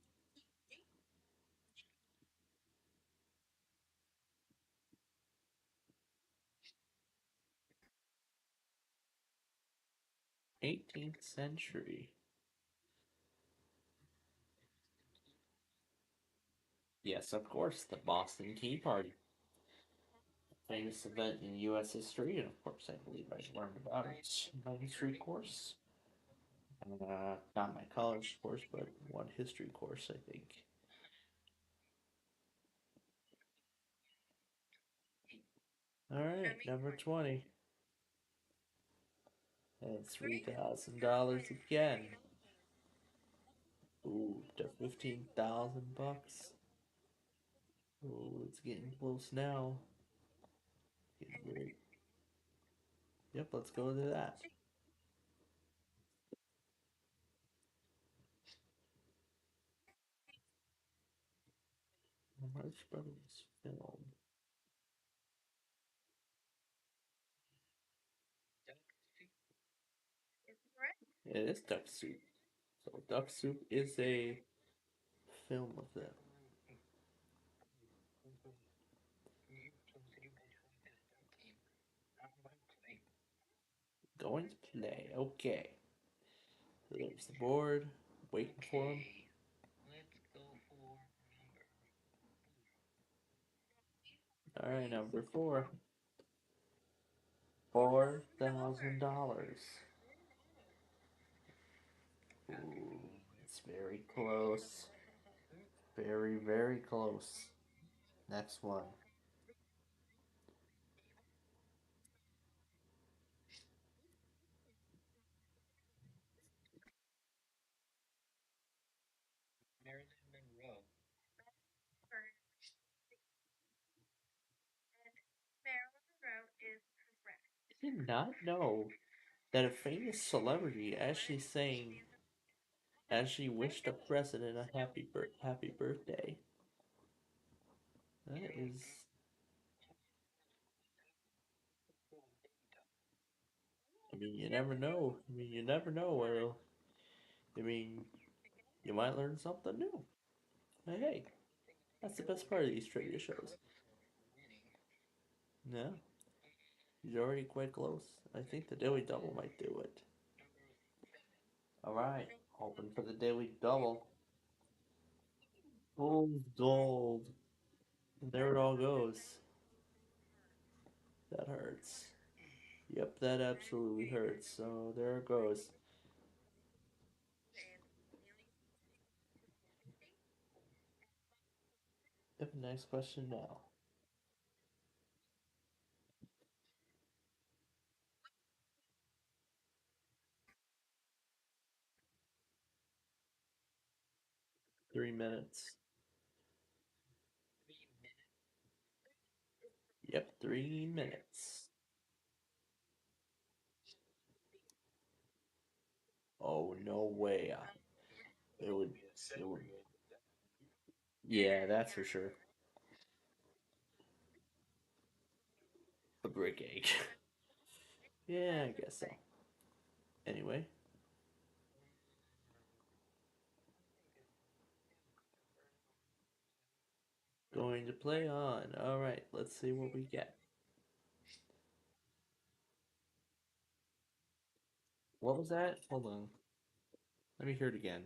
'18th century. Yes, of course, the Boston Tea Party. Famous event in U.S. history, and of course, I believe I learned about it in my history course. And, not my college course, but one history course, I think. Alright, number 20. That's $3,000 again. Ooh, to 15,000 bucks. Ooh, it's getting close now. Getting very... Yep, let's go to that. Marx Brothers film. It is Duck Soup. So Duck Soup is a film of them. Going to play. Okay. So there's the board. Waiting for him. Alright, number 4. $4,000. Ooh, it's very close. Very, very close. Next one. Marilyn Monroe is correct. I did not know that a famous celebrity actually wished a president a happy birthday. That is, I mean, you never know. I mean, you never know where. I mean, you might learn something new. Hey, that's the best part of these trivia shows. Yeah, he's already quite close. I think the Daily Double might do it. Alright, hoping for the Daily Double. Fool's gold. And there it all goes. That hurts. Yep, that absolutely hurts. So there it goes. Yep, next question now. Three minutes. Yep, 3 minutes. Oh, no way. It would. Yeah, that's for sure. A brick egg. Yeah, I guess so. Anyway, going to play on. Alright, let's see what we get. What was that? Hold on. Let me hear it again.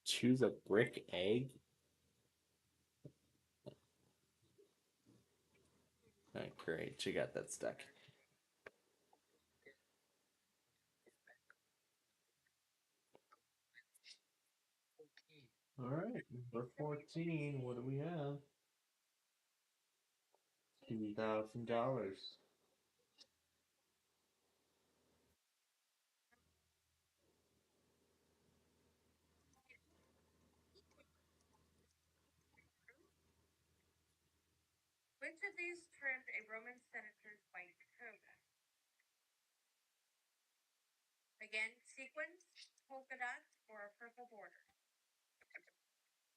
Choose a brick egg? Alright, great. She got that stuck. Alright, number 14. What do we have? $2,000. Which of these trimmed a Roman senator's white toga? Again, sequins, polka dots, or a purple border?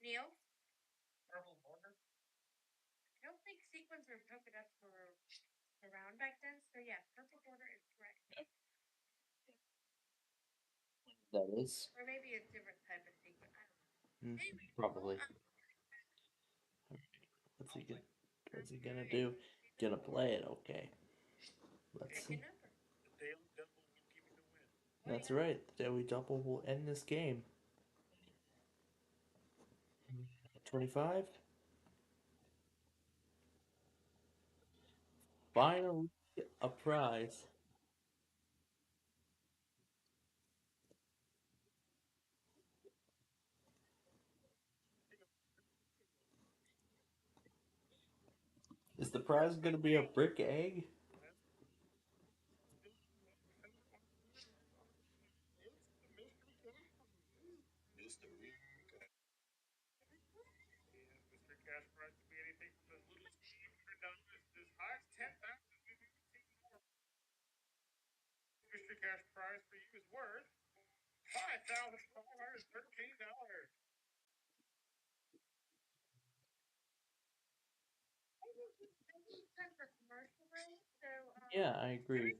Neil? Purple border? I don't think sequins or polka dots were around back then, so yeah, purple border is correct. That is. Or maybe a different type of sequin. I don't know. Anyway, Probably. What's he gonna do? Gonna play it, okay. Let's pick a see. number. That's right. The Daily Double will end this game. 25. Finally, a prize. Is the prize gonna be a brick egg? Mr. Cash Prize could be anything from as little as $100 as high as 10,000. We've even seen more. Mr. Cash Prize for you is worth $5,513. I think it's time for commercial break, so Yeah, I agree.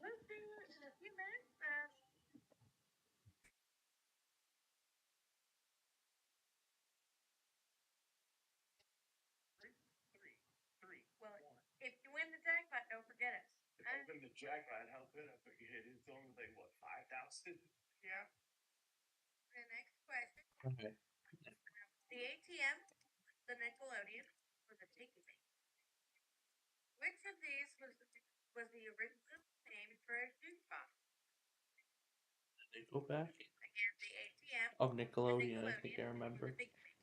we'll see you in a few minutes. Well, if you win the jackpot, don't forget us. If I win the jackpot, how could I forget? It's only like, what, 5,000? Yeah. The next question. Okay. The ATM, the Nickelodeon, or the Tiki Bank? Which of these was the original name for a jukebox? They go back. Again, the ATM, Of the Nickelodeon, I think I Nickelodeon, or remember. the Big Bank?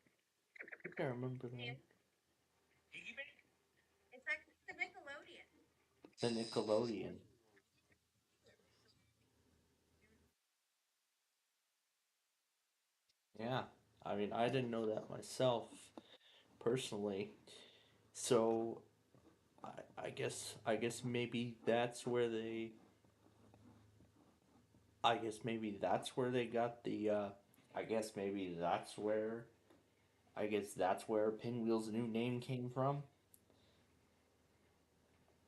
I think I remember Neil? them. Piggy bank? It's actually the Nickelodeon. The Nickelodeon. Yeah. I mean, I didn't know that myself, personally. So, I guess maybe that's where they. I guess maybe that's where they got the. I guess maybe that's where. I guess that's where Pinwheel's new name came from.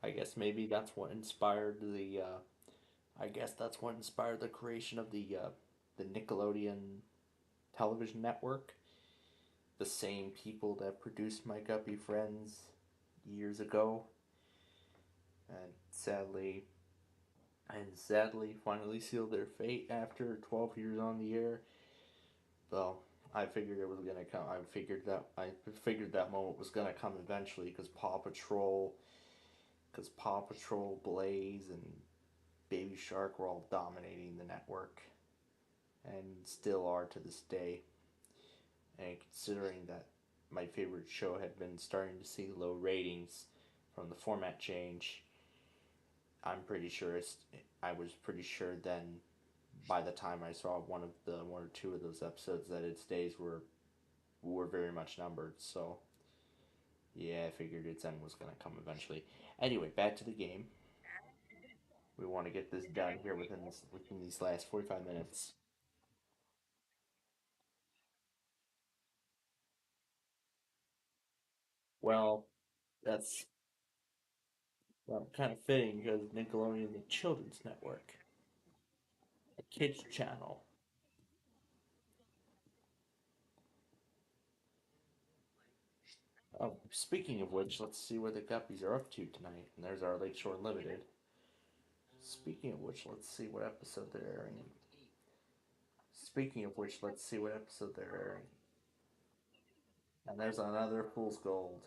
I guess maybe that's what inspired the. I guess that's what inspired the creation of the Nickelodeon television network. The same people that produced My Guppy Friends years ago, and sadly finally sealed their fate after 12 years on the air. Well, I figured it was gonna come. I figured that moment was gonna come eventually because Paw Patrol, Blaze, and Baby Shark were all dominating the network, and still are to this day. And considering that my favorite show had been starting to see low ratings from the format change, I was pretty sure then, by the time I saw one or two of those episodes, that its days were very much numbered. So yeah, I figured its end was gonna come eventually. Anyway, back to the game. We want to get this done here within these last 45 minutes. Well, that's kind of fitting because Nickelodeon is a children's network, a kids channel. Oh, speaking of which, let's see what the Guppies are up to tonight. And there's our Lakeshore Unlimited. Speaking of which, let's see what episode they're airing. Speaking of which, let's see what episode they're airing. And there's another Fool's Gold.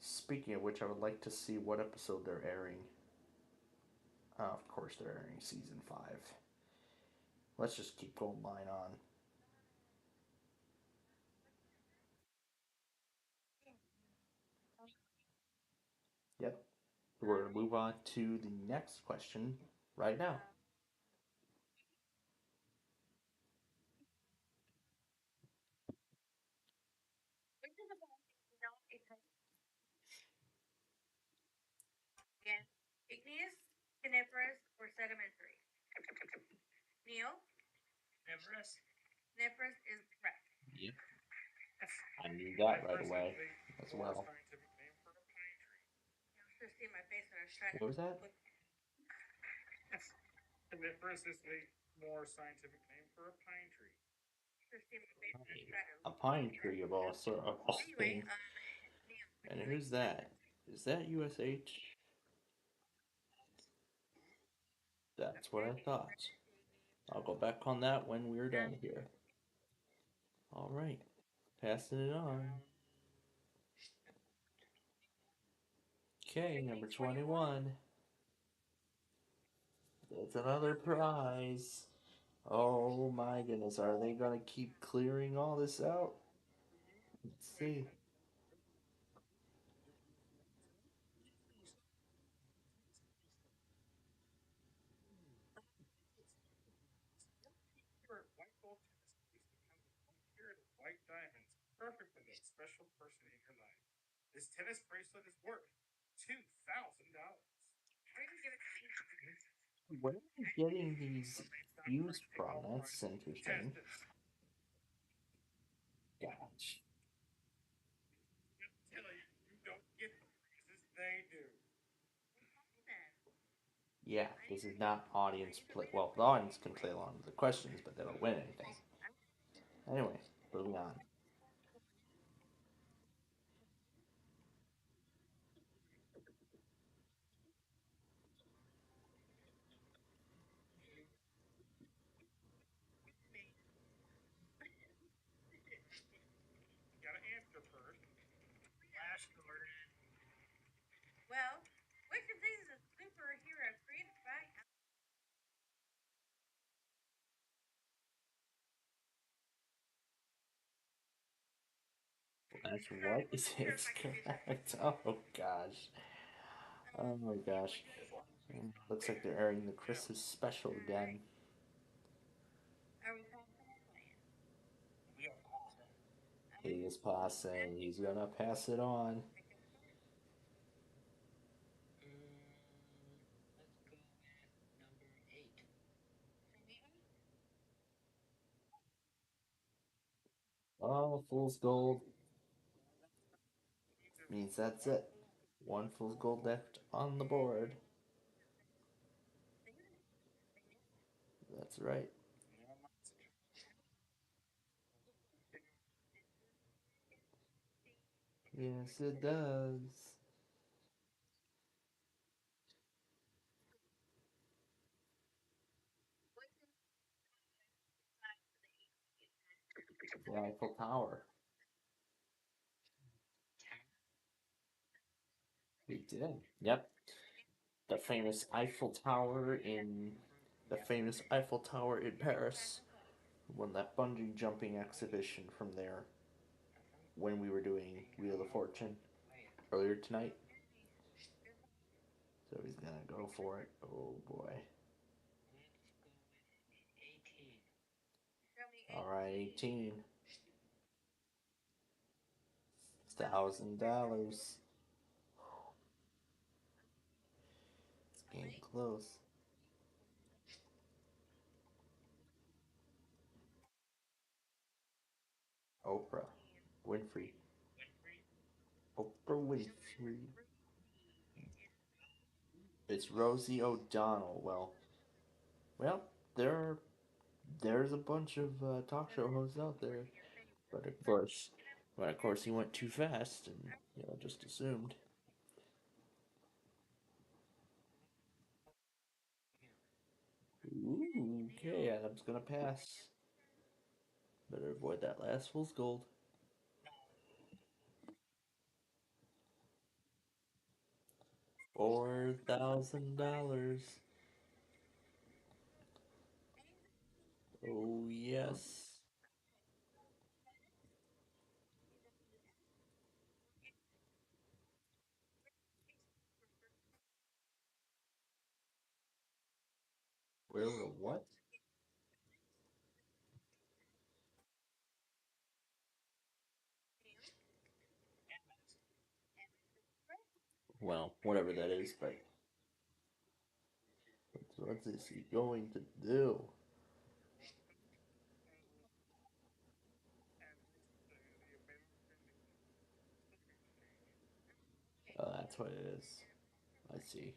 Speaking of which, I would like to see what episode they're airing. Of course, they're airing season 5. Let's just keep going line on. Yep. We're going to move on to the next question right now. Which of the following is not a type? Again, igneous, coniferous, or sedimentary? Neil? Coniferous. Coniferous is correct. Yep. I knew that right away as well. Scientific name for a pine tree. You should have seen my face when I was trying What was that? Coniferous is the more scientific name for a pine tree. Should have seen my face when I was trying A pine tree of all sort of all Anyway, things. Neil, And who's that? Is that USH? That's what I thought. I'll go back on that when we're done here. All right. Passing it on. Okay, number 21. That's another prize. Oh my goodness, are they gonna keep clearing all this out? Let's see. Pure white gold tennis piece that comes with 1 carat of white diamonds, perfect for that special person in your life. This tennis bracelet is worth $2,000. Where are you getting these views from? That's interesting. Gosh. Tell you, you don't get the prizes they do. Yeah, this is not audience play. Well, the audience can play along with the questions, but they don't win anything. Anyway, moving on. You gotta answer first. Flash Gordon. Well, which of these is a superhero created by That's what is it correct? Oh gosh. Oh my gosh. Looks like they're airing the Christmas special again. Are we passing or playing? He is passing. He's gonna pass it on. Oh, fool's gold. Means that's it. One fool's gold left on the board. That's right. Yes, it does. The Eiffel Tower. We did. Yep. The famous Eiffel Tower in Paris. Won that bungee jumping exhibition from there when we were doing Wheel of Fortune earlier tonight. So he's gonna go for it. Oh boy. Alright, 18. $1,000. It's getting close. Oprah Winfrey. Oprah Winfrey. It's Rosie O'Donnell. Well, there's a bunch of talk show hosts out there, but of course, he went too fast, and just assumed. Ooh, okay, Adam's gonna pass. Better avoid that last fool's gold. $4,000. Oh, yes. Where what? Well, whatever that is, but what is he going to do? Oh, that's what it is. I see.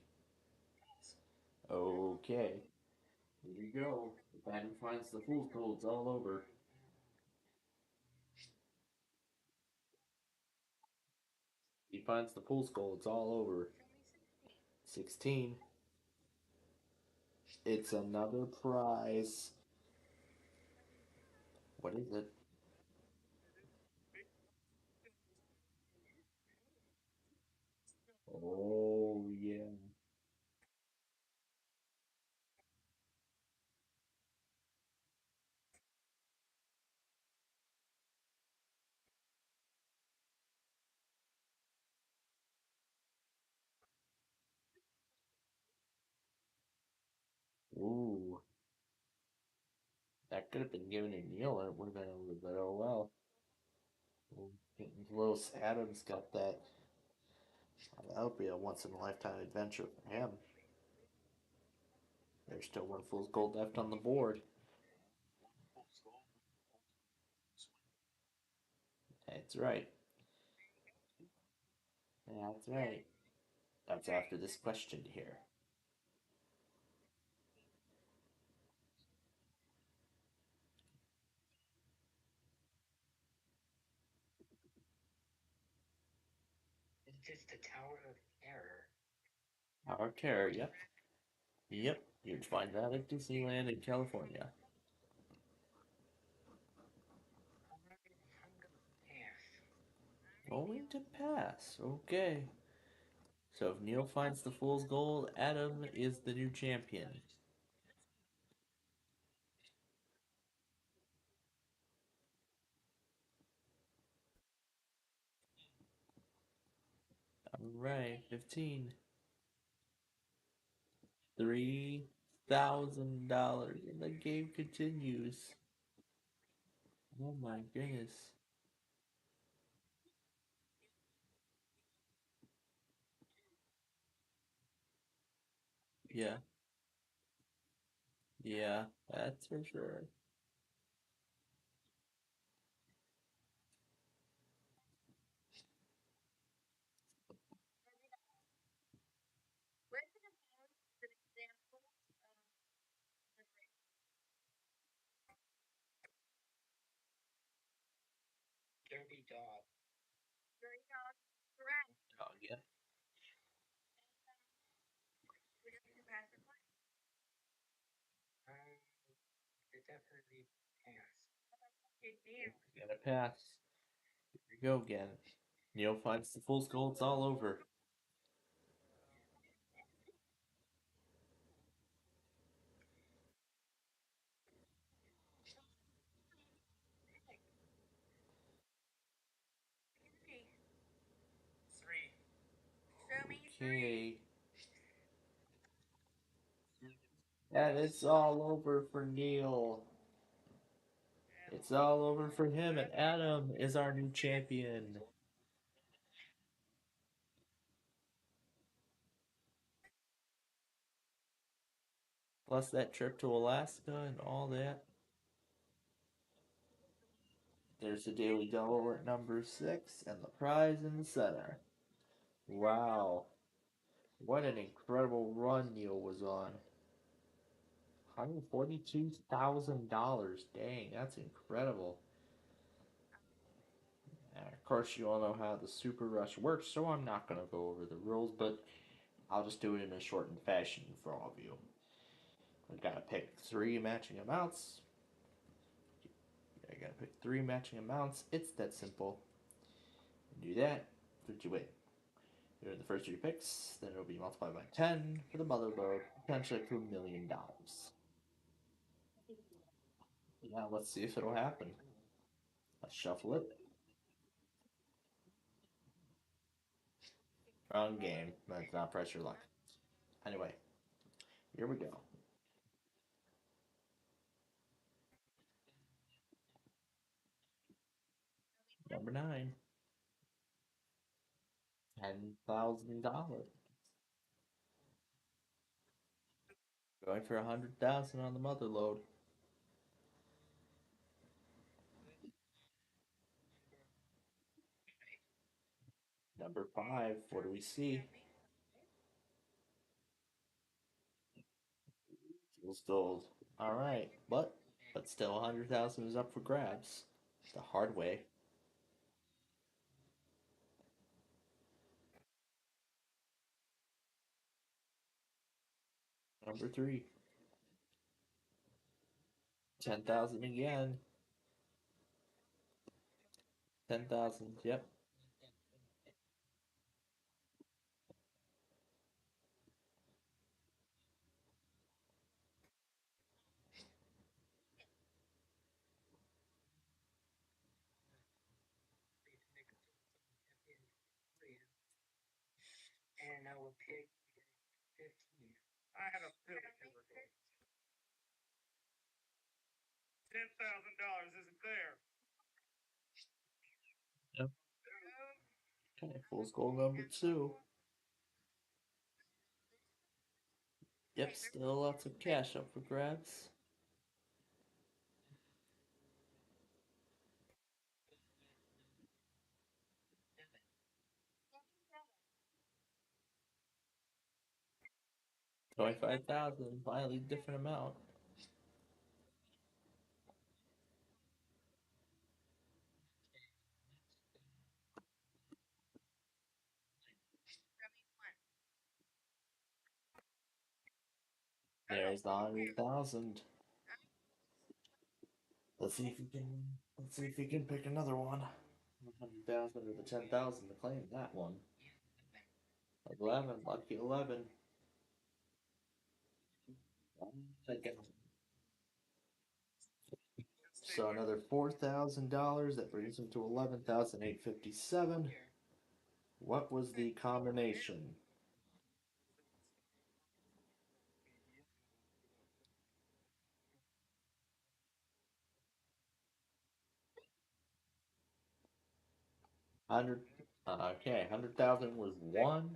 Okay. Here you go. The man who finds the fool's gold, it's all over. He finds the fool's gold, it's all over. 16. It's another prize. What is it? Oh, yeah. Ooh. That could have been given to Neil and it would have been over, but oh well. Lewis Adams got that. That would be a once in a lifetime adventure for him. There's still one fool's gold left on the board. That's right. That's right. That's after this question here. It's the Tower of Terror. Tower of Terror, yep. Yep, you'd find that at Disneyland in California. Going to pass, okay. So if Neil finds the fool's gold, Adam is the new champion. Alright, 15. $3,000 and the game continues. Oh my goodness. Yeah. Yeah, that's for sure. Derby Dog. Oh, yeah. Definitely pass. You gotta pass. Here we go again. Neil finds the fool's gold, it's all over. Okay. And it's all over for Neil. It's all over for him, and Adam is our new champion. Plus that trip to Alaska and all that. There's the Daily Double at number 6, and the prize in the center. Wow. What an incredible run Neil was on. $142,000. Dang, that's incredible. And of course, you all know how the Super Rush works, so I'm not going to go over the rules, but I'll just do it in a shortened fashion for all of you. I gotta pick 3 matching amounts. I gotta pick 3 matching amounts. It's that simple. Do that, but you win. Here are the first 3 picks. Then it'll be multiplied by 10 for the mother load, potentially up to $1 million. Yeah, let's see if it'll happen. Let's shuffle it. Wrong game. That's not pressure luck. Anyway, here we go. Number 9. $10,000. Going for 100,000 on the mother load. Number 5. What do we see? Feels gold. All right, but still 100,000 is up for grabs. The hard way. Number 3. 10,000 again. 10,000. Yep. And I will pick 15. I had a feeling you were going. $10,000 isn't there. Yep. Okay, fool's gold number 2. Yep, still lots of cash up for grabs. $25,000, finally different amount. There's the 100,000. Let's see if you can. Let's see if you can pick another one. 100,000 or the 10,000 to claim that one. 11, lucky 11. Okay. So another $4,000. That brings him to 11,857. What was the combination? Okay, 100,000 was 1.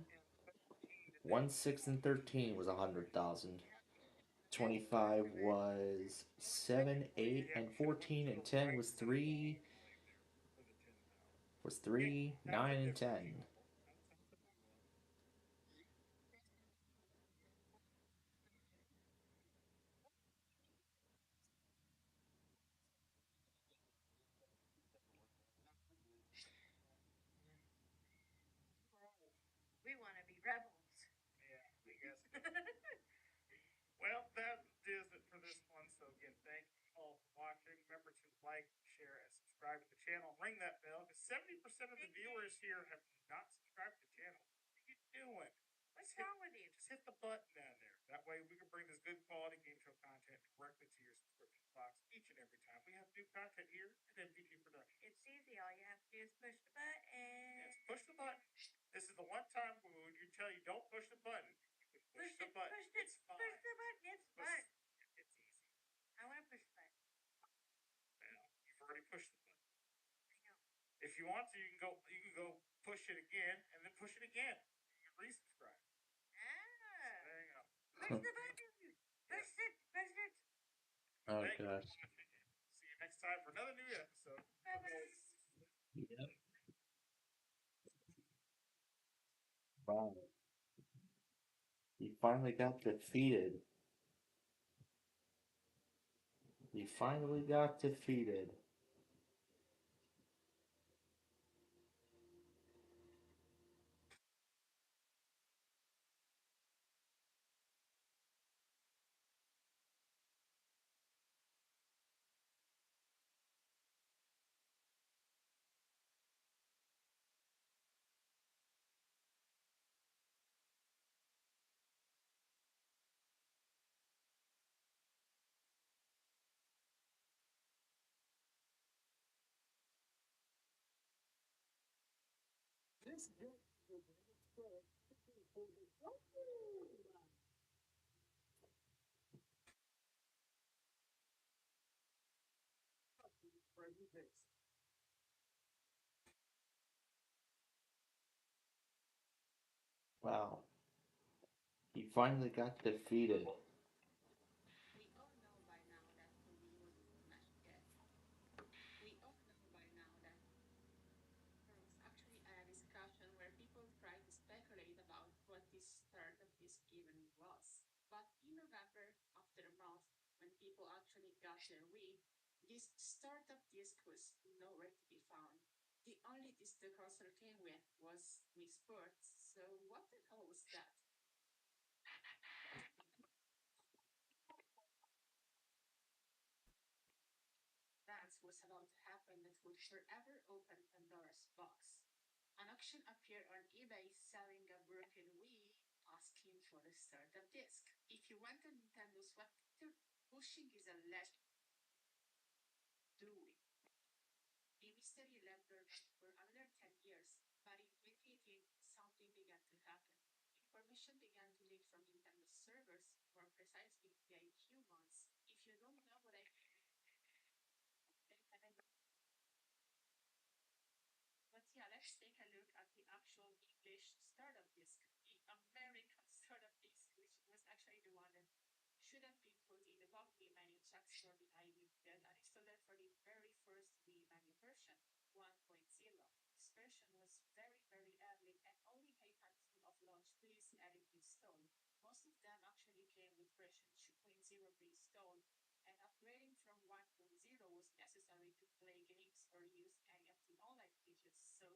1, 6, and 13 was 100,000. 25 was 7, 8, and 14, and 10 was 3. Was 3, 9, and 10. We want to be rebels. Yeah, I guess. Well, that is it for this one. So again, thank you all for watching. Remember to like, share, and subscribe to the channel. Ring that bell because 70% of the viewers here have not subscribed to the channel. What are you doing? What's wrong with you? Just hit the button down there. That way we can bring this good quality game show content directly to your subscription box each and every time we have new content here at MVG Productions. It's easy. All you have to do is push the button. Yes, push the button. This is the one time when you tell you don't push the button. You can push the button. It's fine. Push the button. It's fun. It's easy. I want to push the button. Well, you've already pushed the button. I know. If you want to, you can go push it again and then push it again. You can resubscribe. Ah. So there you go. Push the button. Push it. Push it. Oh Thank you for gosh. watching. See you next time for another new episode. Bye-bye. Yep. Wow. He finally got defeated. He finally got defeated. Wow. He finally got defeated. We all know by now that the Wii wasn't smashed yet. We all know by now that there was actually a discussion where people tried to speculate about what this startup disk even was. But in November, after a month, when people actually got their Wii, this startup disk was nowhere to be found. The only disk the console came with was Wii Sports, so what the hell was that? That's what's about to happen that would forever open Pandora's box. An auction appeared on eBay selling a broken Wii, asking for the startup disc. If you went to Nintendo's website, pushing is a legend. Doing. The mystery led dormant for another 10 years, but in 2018, something began to happen. Information began to leak from Nintendo's servers, more precisely the IQ ones. If you don't know what I But yeah, let's take a look at the actual English startup disk, the American startup disk, which was actually the one that should have been put in the Wii menu checks for the ID that are installed for the very first Wii menu version, 1.0. This version was very, very early and only a handful of launch tools added installed. Most of them actually came with version 2.0 pre-installed, and upgrading from 1.0 was necessary to play games or use any of the online features, so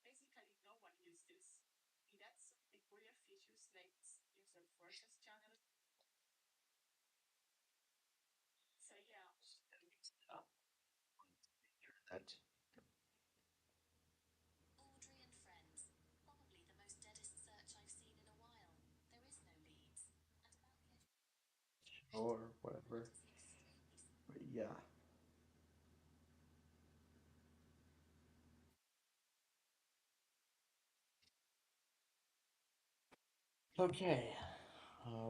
basically no one used this. It had some peculiar features like user forces channels. So yeah. That. Audrey and friends. Probably the most deadest search I've seen in a while. There is no leads. And about the Or whatever. But yeah. Okay.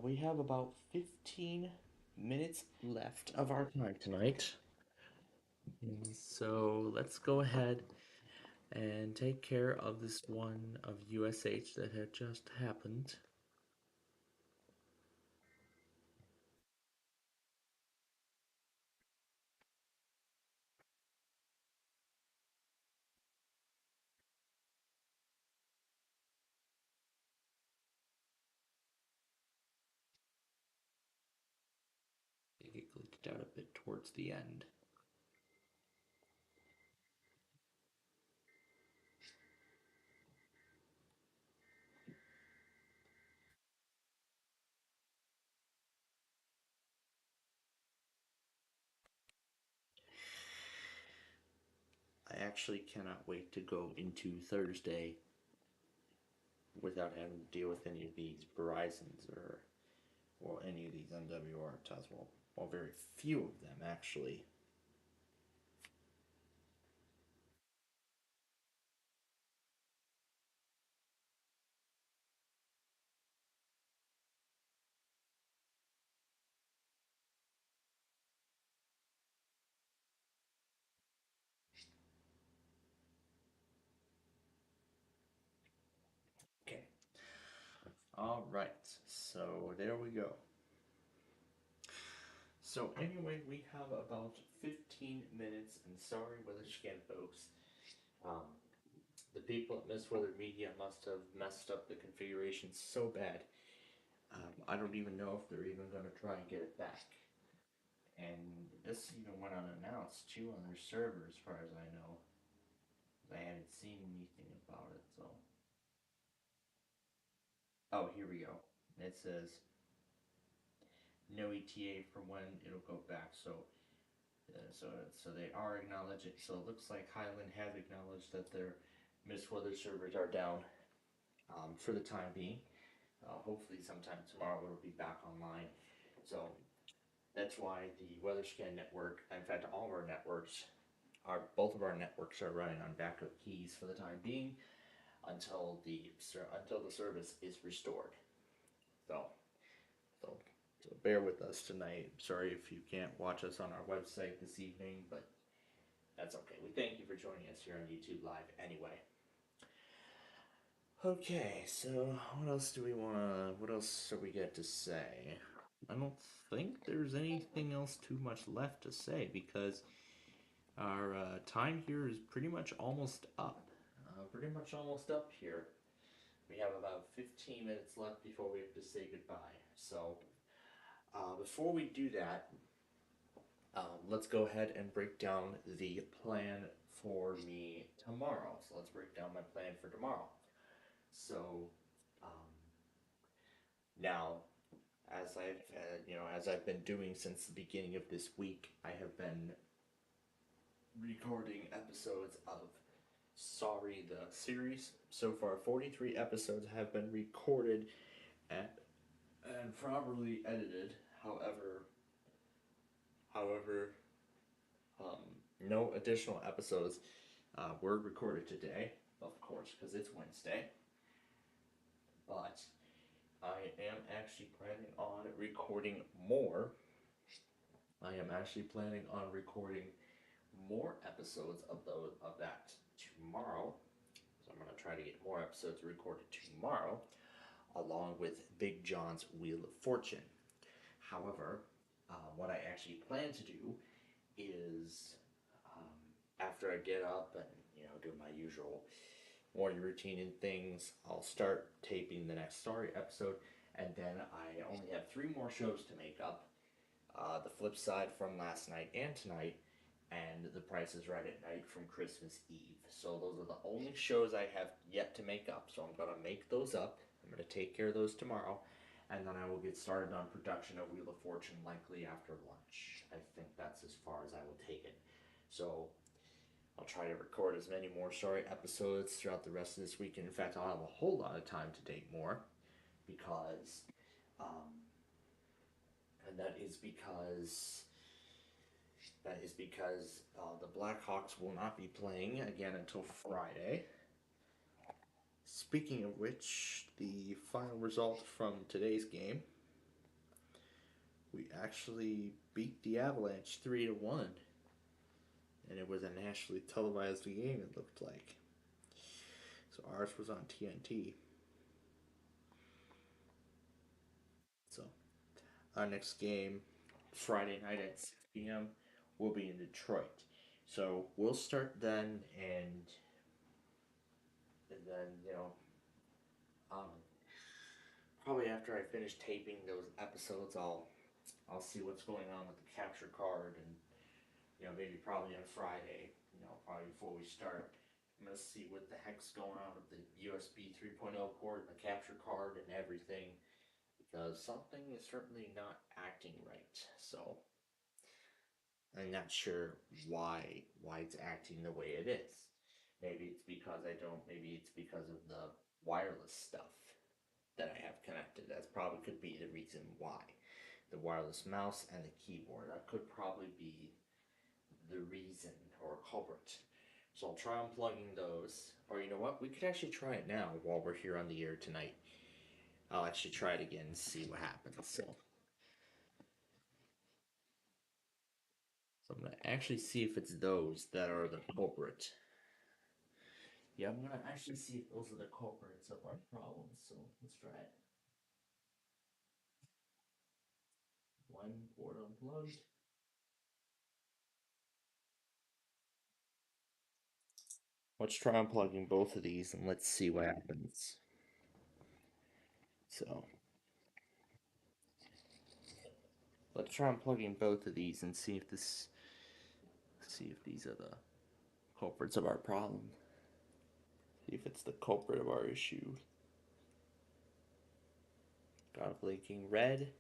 We have about 15 minutes left of our time tonight. And so let's go ahead and take care of this one of USH that had just happened. It glitched out a bit towards the end. I actually cannot wait to go into Thursday without having to deal with any of these Verizons or any of these MWR tests. Well, very few of them actually. Okay. All right. So there we go. So anyway, we have about 15 minutes, and sorry with the scan, folks. The people at Miss Weather Media must have messed up the configuration so bad. I don't even know if they're even going to try and get it back. And this even went unannounced too on their server, as far as I know. I haven't seen anything about it, so. Oh, here we go. It says no ETA for when it'll go back. So they are acknowledging. So it looks like Highland have acknowledged that their Miss Weather servers are down for the time being. Hopefully, sometime tomorrow it'll be back online. So that's why the WeatherScan network, in fact, all of our networks, both of our networks are running on backup keys for the time being. until the service is restored. So, so bear with us tonight. Sorry if you can't watch us on our website this evening, but that's okay. We thank you for joining us here on YouTube Live anyway. Okay, so what else do we what else do we get to say? I don't think there's anything else too much left to say because our time here is pretty much almost up. Here. We have about 15 minutes left before we have to say goodbye. So, before we do that, let's go ahead and break down the plan for me tomorrow. So let's break down my plan for tomorrow. So, now, as I've been doing since the beginning of this week, I have been recording episodes of Sorry the series. So far, 43 episodes have been recorded and properly edited. However, no additional episodes were recorded today, of course, because it's Wednesday. But I am actually planning on recording more. I am actually planning on recording more episodes of that tomorrow. So I'm going to try to get more episodes recorded tomorrow, along with Big John's Wheel of Fortune. However, what I actually plan to do is, after I get up and do my usual morning routine and things, I'll start taping the next story episode, and then I only have 3 more shows to make up. The Flip Side from last night and tonight, and The Price is Right at Night from Christmas Eve. So those are the only shows I have yet to make up. So I'm going to make those up. I'm going to take care of those tomorrow, and then I will get started on production of Wheel of Fortune likely after lunch. I think that's as far as I will take it. So I'll try to record as many more story episodes throughout the rest of this week. And in fact, I'll have a whole lot of time to date more because, and that is because the Blackhawks will not be playing again until Friday. Speaking of which, the final result from today's game, we actually beat the Avalanche 3-1. And it was a nationally televised game, it looked like. So ours was on TNT. So our next game, Friday night at 6 p.m., will be in Detroit. So we'll start then, and then, probably after I finish taping those episodes, I'll see what's going on with the capture card, and maybe probably on Friday, probably before we start, I'm gonna see what the heck's going on with the USB 3.0 port and the capture card and everything, because something is certainly not acting right. So I'm not sure why it's acting the way it is. Maybe it's because maybe it's because of the wireless stuff that I have connected. That probably could be the reason why. The wireless mouse and the keyboard. That could probably be the reason or culprit. So I'll try unplugging those. Or you know what? We could actually try it now while we're here on the air tonight. I'll actually try it again and see what happens. So I'm going to actually see if it's those that are the culprit. Yeah, I'm going to actually see if those are the culprits of our problems. So let's try it. One port unplugged. Let's try unplugging both of these and let's see what happens. So let's try unplugging both of these and see if these are the culprits of our problem. See if it's the culprit of our issue. Got a blinking red.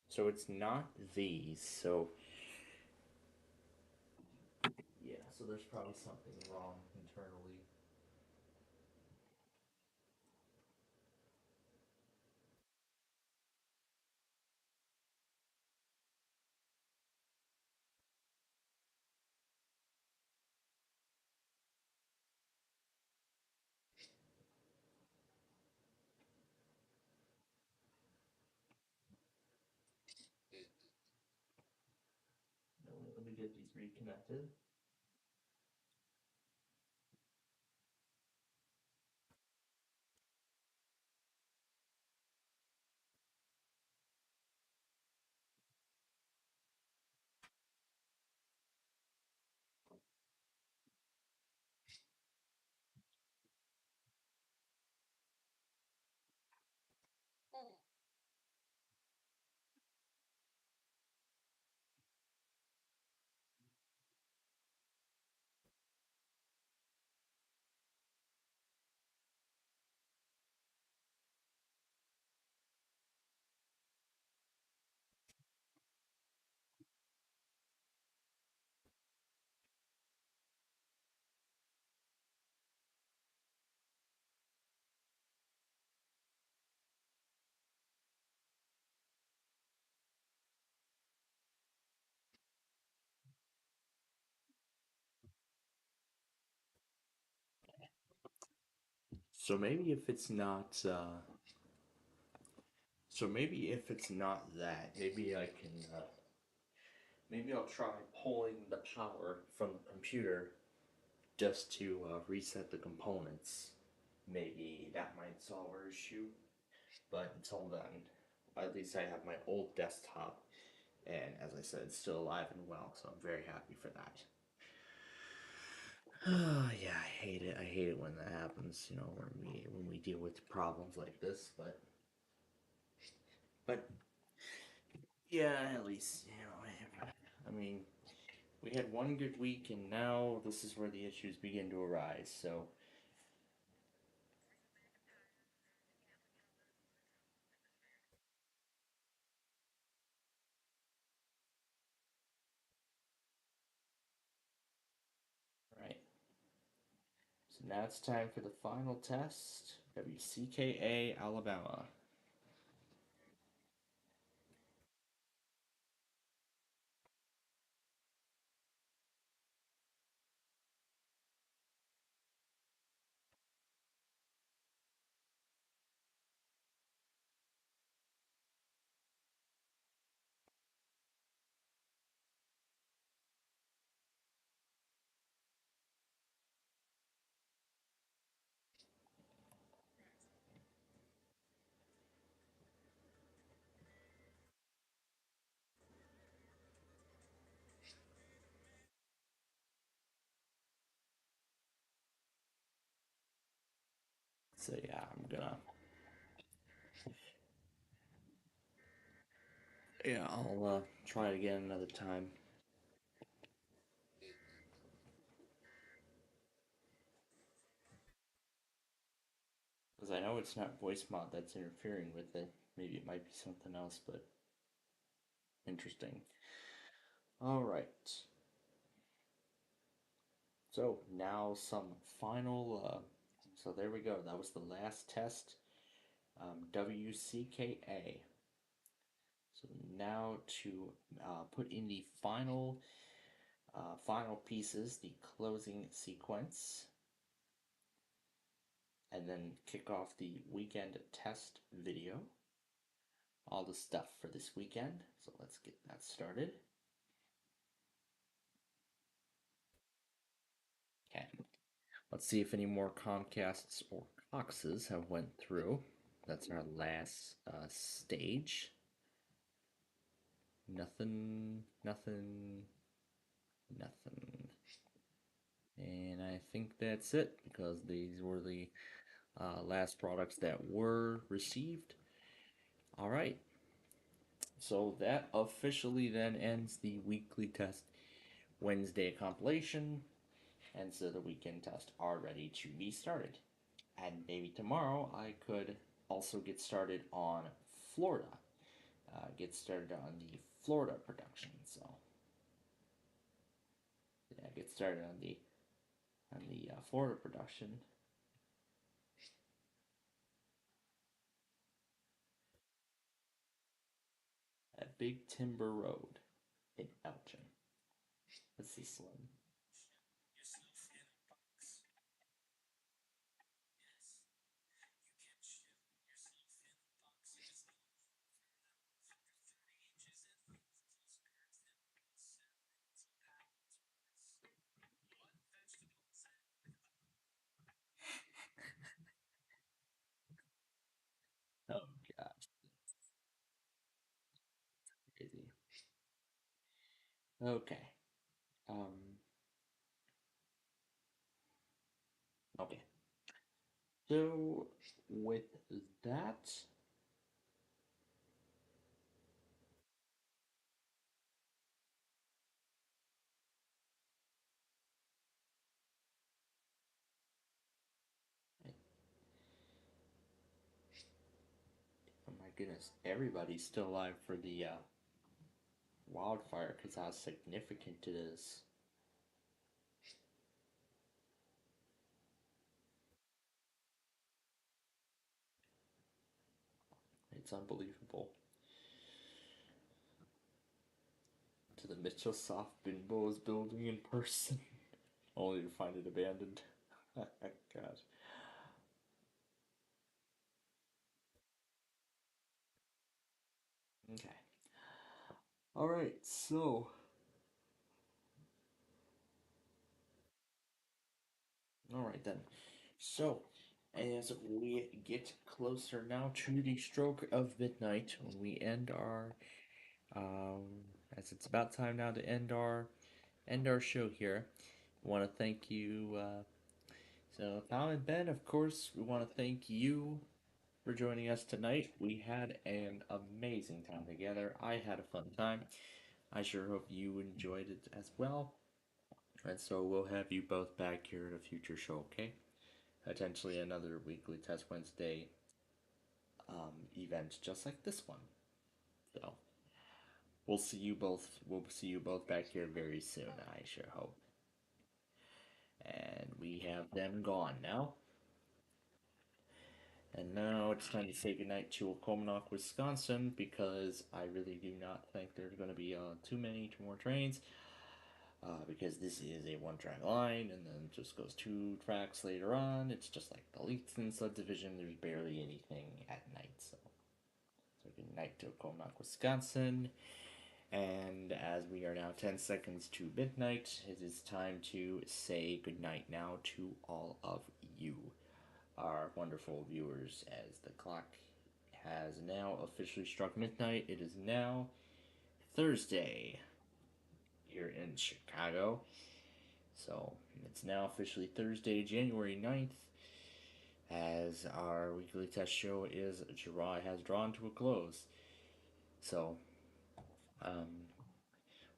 So it's not these. So yeah, so there's probably something wrong internally. Reconnected. So maybe if it's not, that, maybe I can, maybe I'll try pulling the power from the computer just to reset the components. Maybe that might solve our issue. But until then, at least I have my old desktop, and as I said, it's still alive and well, so I'm very happy for that. Yeah, I hate it. I hate it when that happens. You know, when we deal with problems like this. But yeah, at least you know. I mean, we had one good week, and now this is where the issues begin to arise. So. Right. So now it's time for the final test. WCKA, Alabama. So yeah, I'm gonna. Yeah, I'll try it again another time. Because I know it's not voice mod that's interfering with it. Maybe it might be something else, but interesting. Alright. So now some final. So there we go. That was the last test. WCKA. So now to put in the final pieces, the closing sequence, and then kick off the weekend test video. All the stuff for this weekend. So let's get that started. Okay. Let's see if any more Comcasts or Coxes have went through. That's our last stage. Nothing. And I think that's it, because these were the last products that were received. All right. So that officially then ends the weekly test Wednesday compilation, and so the weekend tests are ready to be started. And maybe tomorrow I could also get started on Florida. Get started on the Florida production. So yeah, get started on the Florida production. At Big Timber Road in Elgin. Let's see, Slim. Okay. Um. Okay. So with that, oh my goodness, everybody's still alive for the wildfire because how significant it is. It's unbelievable. To the Mitchellsoft Binbo's building in person, only to find it abandoned. God. Okay. All right. So. All right then. So, as we get closer now to the stroke of midnight, when we end our, as it's about time now to end our show here. I want to thank you. So, Tom and Ben, of course, we want to thank you for joining us tonight. We had an amazing time together. I had a fun time. I sure hope you enjoyed it as well. And so we'll have you both back here at a future show, okay? Potentially another weekly Test Wednesday event just like this one. So we'll see you both. We'll see you both back here very soon. I sure hope. And we have them gone now. And now it's time to say goodnight to Okomonok, Wisconsin, because I really do not think there's going to be two more trains. Because this is a one-track line, and then it just goes two tracks later on. It's just like the Leeton subdivision. There's barely anything at night, so good night to Okomonok, Wisconsin. And as we are now 10 seconds to midnight, it is time to say goodnight now to all of you, our wonderful viewers, as the clock has now officially struck midnight. It is now Thursday here in Chicago. So it's now officially Thursday, January 9th, as our weekly test show has drawn to a close. So,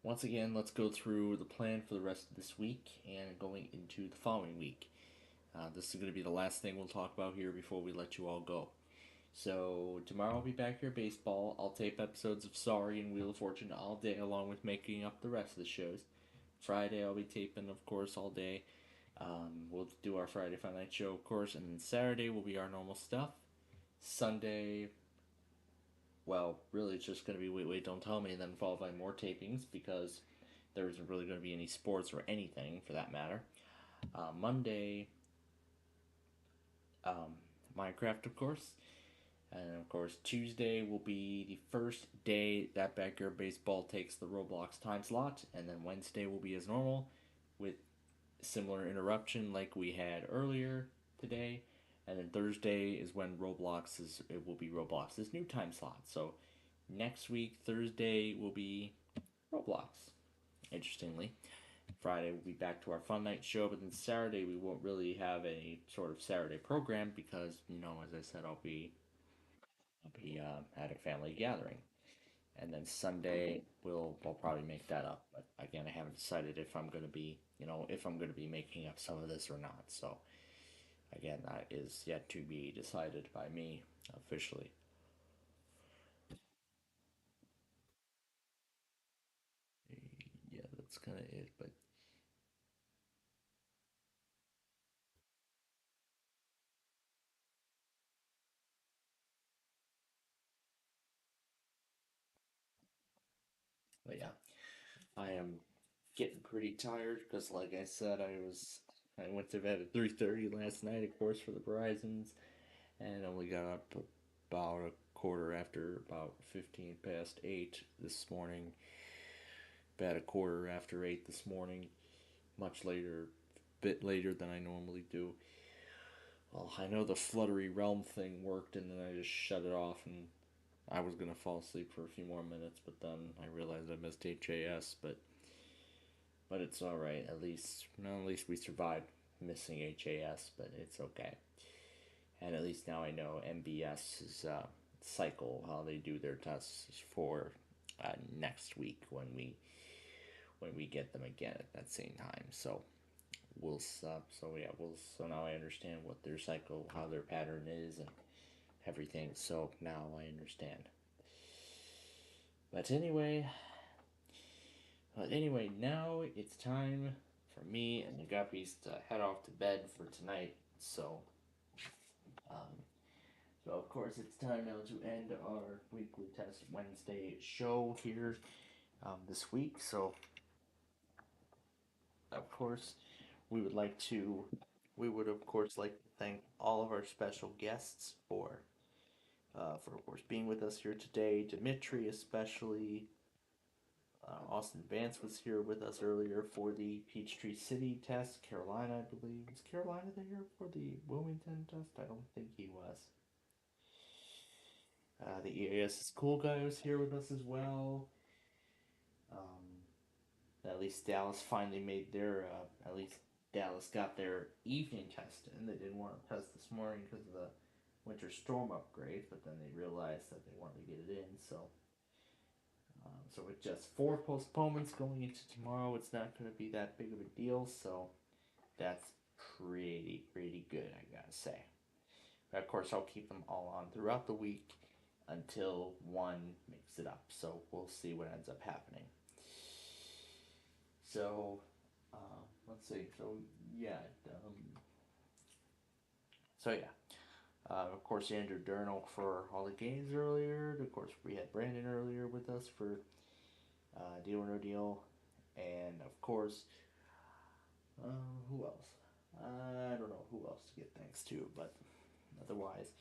once again, let's go through the plan for the rest of this week and going into the following week. This is going to be the last thing we'll talk about here before we let you all go. So, tomorrow I'll be back here baseball. I'll tape episodes of Sorry and Wheel of Fortune all day, along with making up the rest of the shows. Friday I'll be taping, of course, all day. We'll do our Friday Fun Night show, of course, and then Saturday will be our normal stuff. Sunday, well, really it's just going to be Wait, Wait, Don't Tell Me, and then followed by more tapings, because there isn't really going to be any sports or anything, for that matter. Monday, Minecraft, of course. And of course, Tuesday will be the first day that Backyard Baseball takes the Roblox time slot, and then Wednesday will be as normal, with similar interruption like we had earlier today. And then Thursday is when it will be Roblox's new time slot. So next week, Thursday will be Roblox. Interestingly, Friday we'll be back to our fun night show, but then Saturday we won't really have a sort of Saturday program because, as I said, I'll be at a family gathering, and then Sunday we'll probably make that up. But again, I haven't decided if I'm gonna be making up some of this or not. So again, that is yet to be decided by me officially. Yeah, that's kind of it. But yeah, I am getting pretty tired because, like I said, I went to bed at 3:30 last night, of course, for the Verizons, and only got up about a quarter after about 15 past 8 this morning. About a quarter after 8 this morning, much later, bit later than I normally do. Well, I know the fluttery realm thing worked, and then I just shut it off, and I was gonna fall asleep for a few more minutes, but then I realized I missed HAS. But but it's all right. At least we survived missing HAS, but it's okay. And at least now I know MBS's cycle, how they do their tests for next week when we get them again at that same time. So so now I understand what their cycle, how their pattern is, and everything. So now I understand. But anyway, now it's time for me and the guppies to head off to bed for tonight. So of course it's time now to end our weekly test Wednesday show here this week. So of course we would of course like to thank all of our special guests for of course being with us here today. Dimitri especially. Austin Vance was here with us earlier for the Peachtree City test. Carolina, I believe. Was Carolina there for the Wilmington test? I don't think he was. The EAS Cool Guy was here with us as well. At least Dallas finally made their, at least Dallas got their evening test in. They didn't want to test this morning because of the winter storm upgrade, but then they realized that they wanted to get it in, so with just 4 postponements going into tomorrow, it's not going to be that big of a deal, so that's pretty good, I gotta say. But of course, I'll keep them all on throughout the week until one makes it up, so we'll see what ends up happening. So, let's see, of course, Andrew Durnall for all the games earlier. Of course, we had Brandon earlier with us for Deal or No Deal. And, of course, who else? I don't know who else to get thanks to, but otherwise.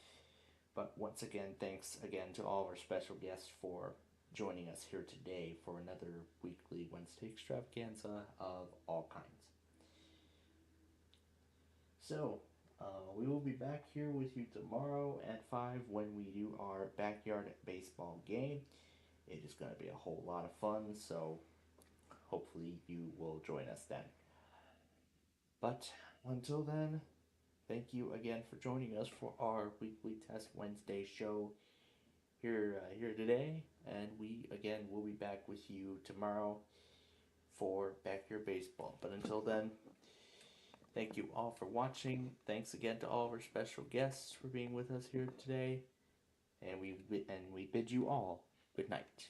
But once again, thanks again to all of our special guests for joining us here today for another weekly Wednesday extravaganza of all kinds. So, we will be back here with you tomorrow at 5 when we do our backyard baseball game. It is going to be a whole lot of fun, so hopefully you will join us then. But until then, thank you again for joining us for our weekly Test Wednesday show here today, and we again will be back with you tomorrow for Backyard Baseball. But until then, thank you all for watching. Thanks again to all of our special guests for being with us here today, and we bid you all good night.